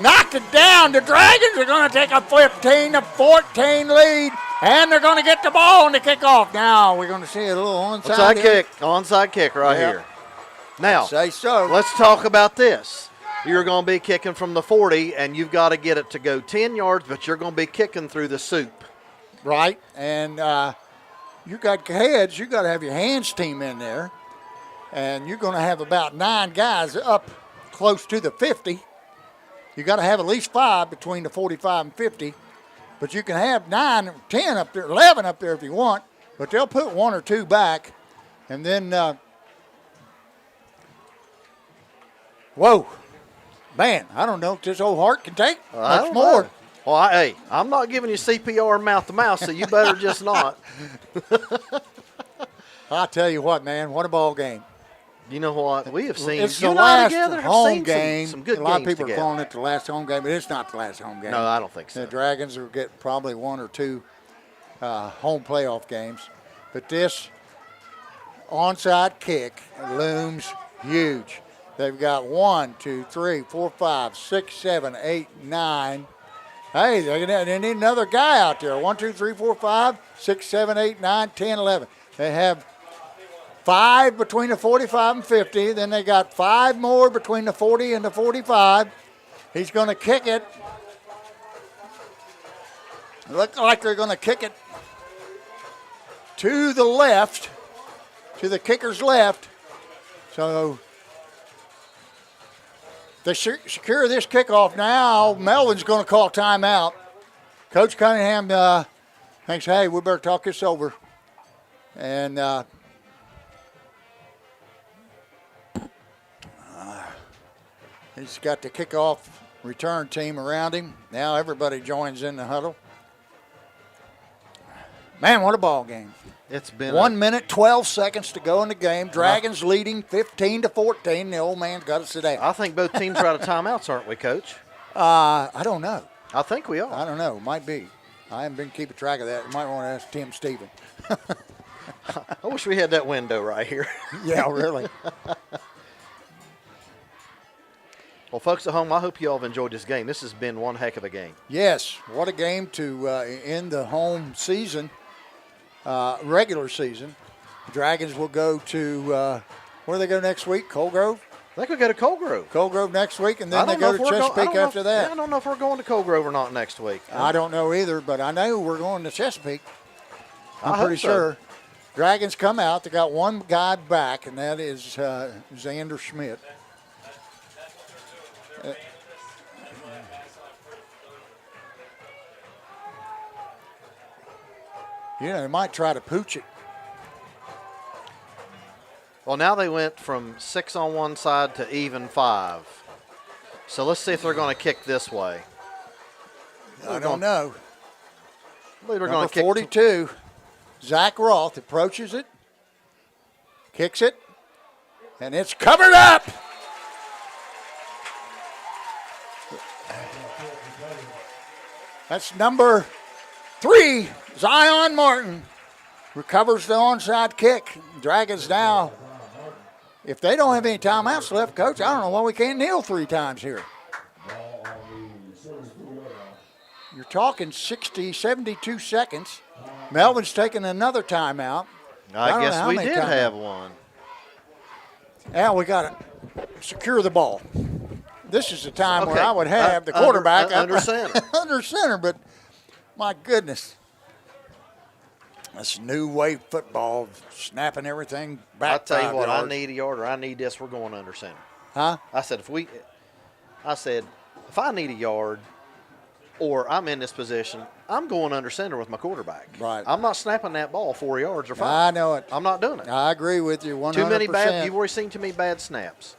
knocked it down. The Dragons are going to take a 15-14 lead, and they're going to get the ball on the kickoff. Now we're going to see a little Onside kick right here. Now, say so. Let's talk about this. You're going to be kicking from the 40, and you've got to get it to go 10 yards, but you're going to be kicking through the soup. Right, and you got heads. You got to have your hands team in there, and you're going to have about 9 guys up close to the 50. You got to have at least 5 between the 45 and 50, but you can have 9 or 10 up there, 11 up there if you want. But they'll put 1 or 2 back, and then whoa, man! I don't know if this old heart can take much more. Know. Well, hey, I'm not giving you CPR mouth to mouth, so you better just not. I'll tell you what, man, what a ball game. You know what? We have seen it's you the and I last together have home seen game. Some good a lot of games people together. are calling it the last home game, but it's not the last home game. No, I don't think so. The Dragons will get probably 1 or 2 home playoff games. But this onside kick looms huge. They've got 1, 2, 3, 4, 5, 6, 7, 8, 9. Hey, they need another guy out there. 1, 2, 3, 4, 5, 6, 7, 8, 9, 10, 11. They have 5 between the 45 and 50. Then they got 5 more between the 40 and the 45. He's going to kick it. Look like they're going to kick it to the left, to the kicker's left. So they secure this kickoff now. Melvin's going to call timeout. Coach Cunningham thinks, hey, we better talk this over. And he's got the kickoff return team around him. Now everybody joins in the huddle. Man, what a ball game. It's been 1 minute, 12 seconds to go in the game. Dragons leading 15-14. The old man's got to sit down. I think both teams are out of timeouts, aren't we, Coach? I don't know. I think we are. I don't know. Might be. I haven't been keeping track of that. You might want to ask Tim Stephen. I wish we had that window right here. Yeah, really. Well, folks at home, I hope you all have enjoyed this game. This has been one heck of a game. Yes, what a game to end the home season, regular season. Dragons will go to, where do they go next week? Cold Grove? I think we go to Cold Grove. Cold Grove next week, and then they go to Chesapeake after that. I don't know if we're going to Cold Grove or not next week. I don't know either, but I know we're going to Chesapeake. I'm I hope pretty so. sure. Dragons come out. They got one guy back, and that is Xander Schmidt. Yeah, they might try to pooch it. Well, now they went from 6 on one side to even 5. So let's see if they're going to kick this way. I don't know. I believe they're Number going to kick 42, Zach Roth approaches it, kicks it, and it's covered up. That's number 3, Zion Martin, recovers the onside kick. Dragons now, if they don't have any timeouts left, Coach, I don't know why we can't kneel 3 times here. You're talking 60, 72 seconds. Melvin's taking another timeout. I don't know guess how we many did timeouts. have one. Now we got to secure the ball. This is the time where Okay. I would have the quarterback under center. under center, but my goodness. This new wave football, snapping everything back. I tell you 5 what, yards. I need a yard or I need this, we're going under center. Huh? I said if I need a yard or I'm in this position, I'm going under center with my quarterback. Right. I'm not snapping that ball 4 yards or 5. I know it. I'm not doing it. I agree with you 100%. Too many bad. You've already seen too many bad snaps.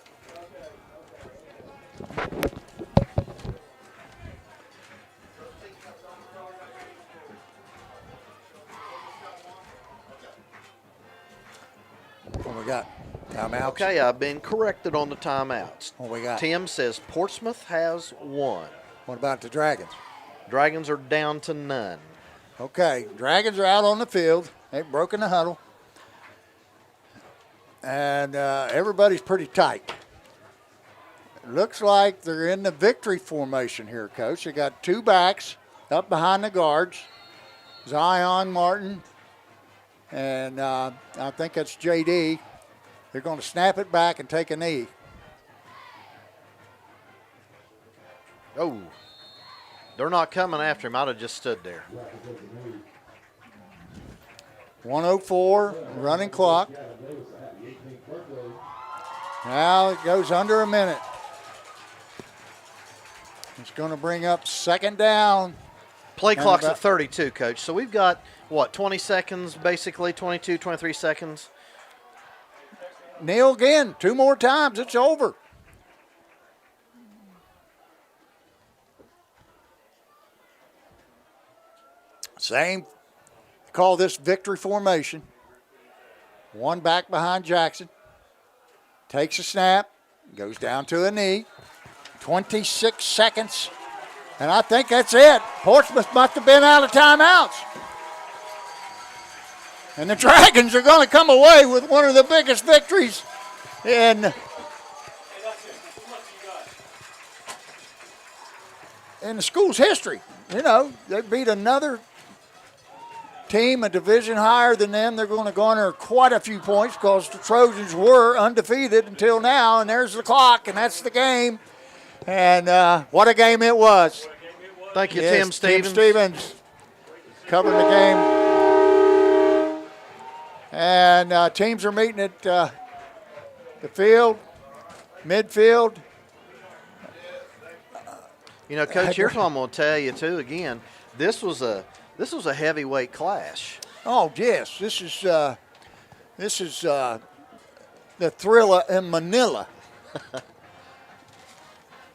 What we got? Timeouts? Okay, I've been corrected on the timeouts. What we got? Tim says Portsmouth has 1. What about the Dragons? Dragons are down to none. Okay, Dragons are out on the field. They've broken the huddle. and everybody's pretty tight. It looks like they're in the victory formation here, Coach. They got two backs up behind the guards, Zion Martin, and I think that's JD. They're going to snap it back and take a knee. Oh, they're not coming after him. I'd have just stood there. 1:04, running clock. Now it goes under a minute. It's going to bring up second down. Play clock's at 32, Coach. So we've got, 20 seconds, basically, 22, 23 seconds. Kneel again, 2 more times, it's over. Same, call this victory formation. One back behind Jackson. Takes a snap, goes down to a knee. 26 seconds, and I think that's it. Portsmouth must have been out of timeouts. And the Dragons are going to come away with one of the biggest victories in the school's history. You know, they beat another team a division higher than them. They're going to garner quite a few points because the Trojans were undefeated until now, and there's the clock, and that's the game. And what a game it was. Thank you, Yes, Tim Stevens. Tim Stevens covering the game. And teams are meeting at the field, midfield. You know, Coach, here's what I'm going to tell you, too, again. This was a heavyweight clash. Oh, yes. This is the Thriller in Manila.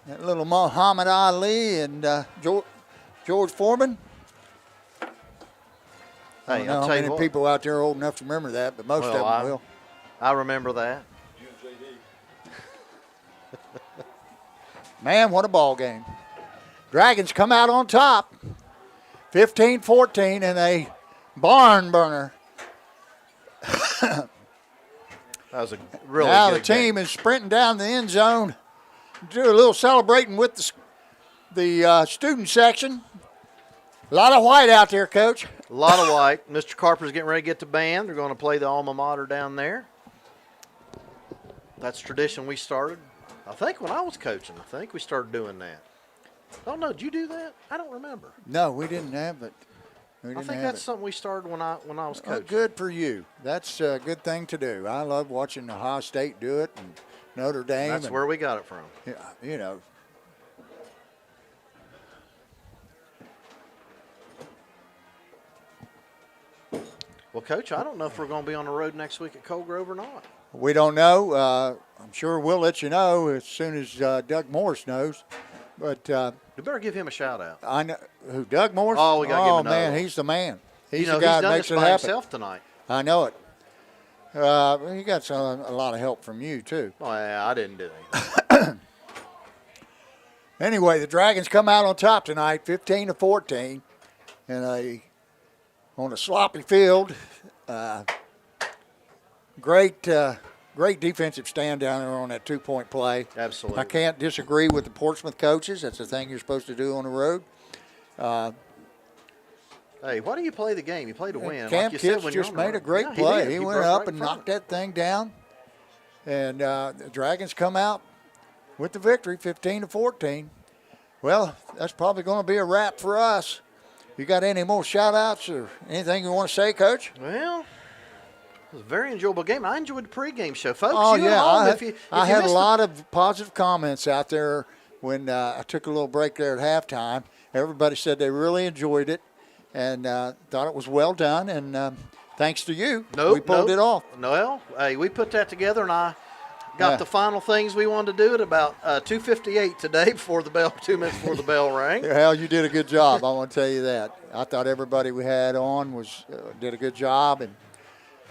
That little Muhammad Ali and George Foreman. I don't know how many people out there are old enough to remember that, but most of them will. I remember that. Man, what a ball game. Dragons come out on top, 15-14 in a barn burner. That was a really now good the team game. is sprinting down the end zone. Do a little celebrating with the student section. A lot of white out there, Coach. A lot of white. Mr. Carper's getting ready to get the band. They're going to play the alma mater down there. That's tradition we started. I think when I was coaching, I think we started doing that. I don't know. Did you do that? I don't remember. No, we didn't have it. I think that's something we started when I was coaching. Oh, good for you. That's a good thing to do. I love watching Ohio State do it and Notre Dame. That's where we got it from. Yeah, you know. Well, Coach, I don't know if we're going to be on the road next week at Cold Grove or not. We don't know. I'm sure we'll let you know as soon as Doug Morris knows. But You better give him a shout out. I know who Doug Morris. Oh, we got to give him Oh man, another. he's the man. He's You know, the guy he's that done makes this it by happen. himself tonight. I know it. He got a lot of help from you too. Oh, yeah, I didn't do anything. Anyway, the Dragons come out on top tonight, 15-14, on a sloppy field. Great defensive stand down there on that 2-point play. Absolutely. I can't disagree with the Portsmouth coaches. That's the thing you're supposed to do on the road. Hey, why do you play the game? You play to win. Cam like you said, Kitts when you're just on the made a road. great Yeah, play. did. He went broke up right and in front knocked that thing down. And the Dragons come out with the victory, 15-14. Well, that's probably going to be a wrap for us. You got any more shout-outs or anything you want to say, Coach? Well, it was a very enjoyable game. I enjoyed the pregame show. Folks, Oh, you yeah. at home, I had a lot of positive comments out there when I took a little break there at halftime. Everybody said they really enjoyed it and thought it was well done. And thanks to you, we pulled it off. Well, hey, we put that together, and I got the final things we wanted to do at about 2:58 today before the bell, 2 minutes before the bell rang. Hal, you did a good job. I want to tell you that. I thought everybody we had on did a good job, and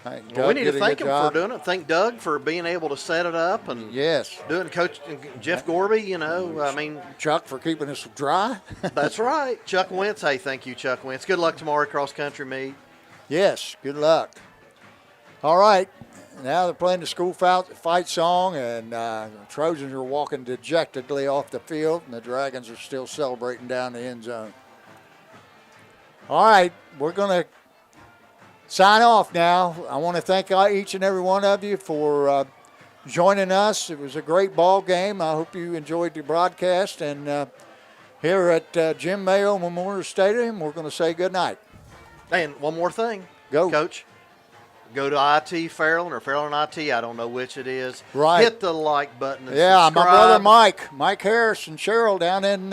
Well, we need to thank him for doing it. Thank Doug for being able to set it up and doing Coach Jeff Gorby. You know, I mean Chuck for keeping us dry. That's right, Chuck Wentz. Hey, thank you, Chuck Wentz. Good luck tomorrow cross country meet. Yes, good luck. All right, now they're playing the school fight song, and the Trojans are walking dejectedly off the field, and the Dragons are still celebrating down the end zone. All right, we're going to sign off now. I want to thank each and every one of you for joining us. It was a great ball game. I hope you enjoyed the broadcast, and here at Jim Mayo Memorial Stadium, we're going to say good night. And one more thing. Go. Coach. Go to IT Fairland or Fairland IT. I don't know which it is. Right. Hit the like button and Yeah, subscribe. my brother Mike Harris and Cheryl down in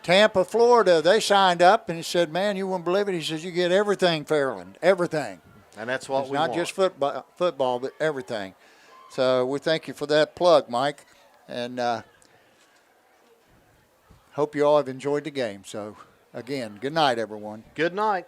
Tampa, Florida, they signed up, and he said, man, you wouldn't believe it. He says, you get everything, Fairland, everything. And that's what It's we not want. just football, but everything. So we thank you for that plug, Mike, and hope you all have enjoyed the game. So, again, good night, everyone. Good night.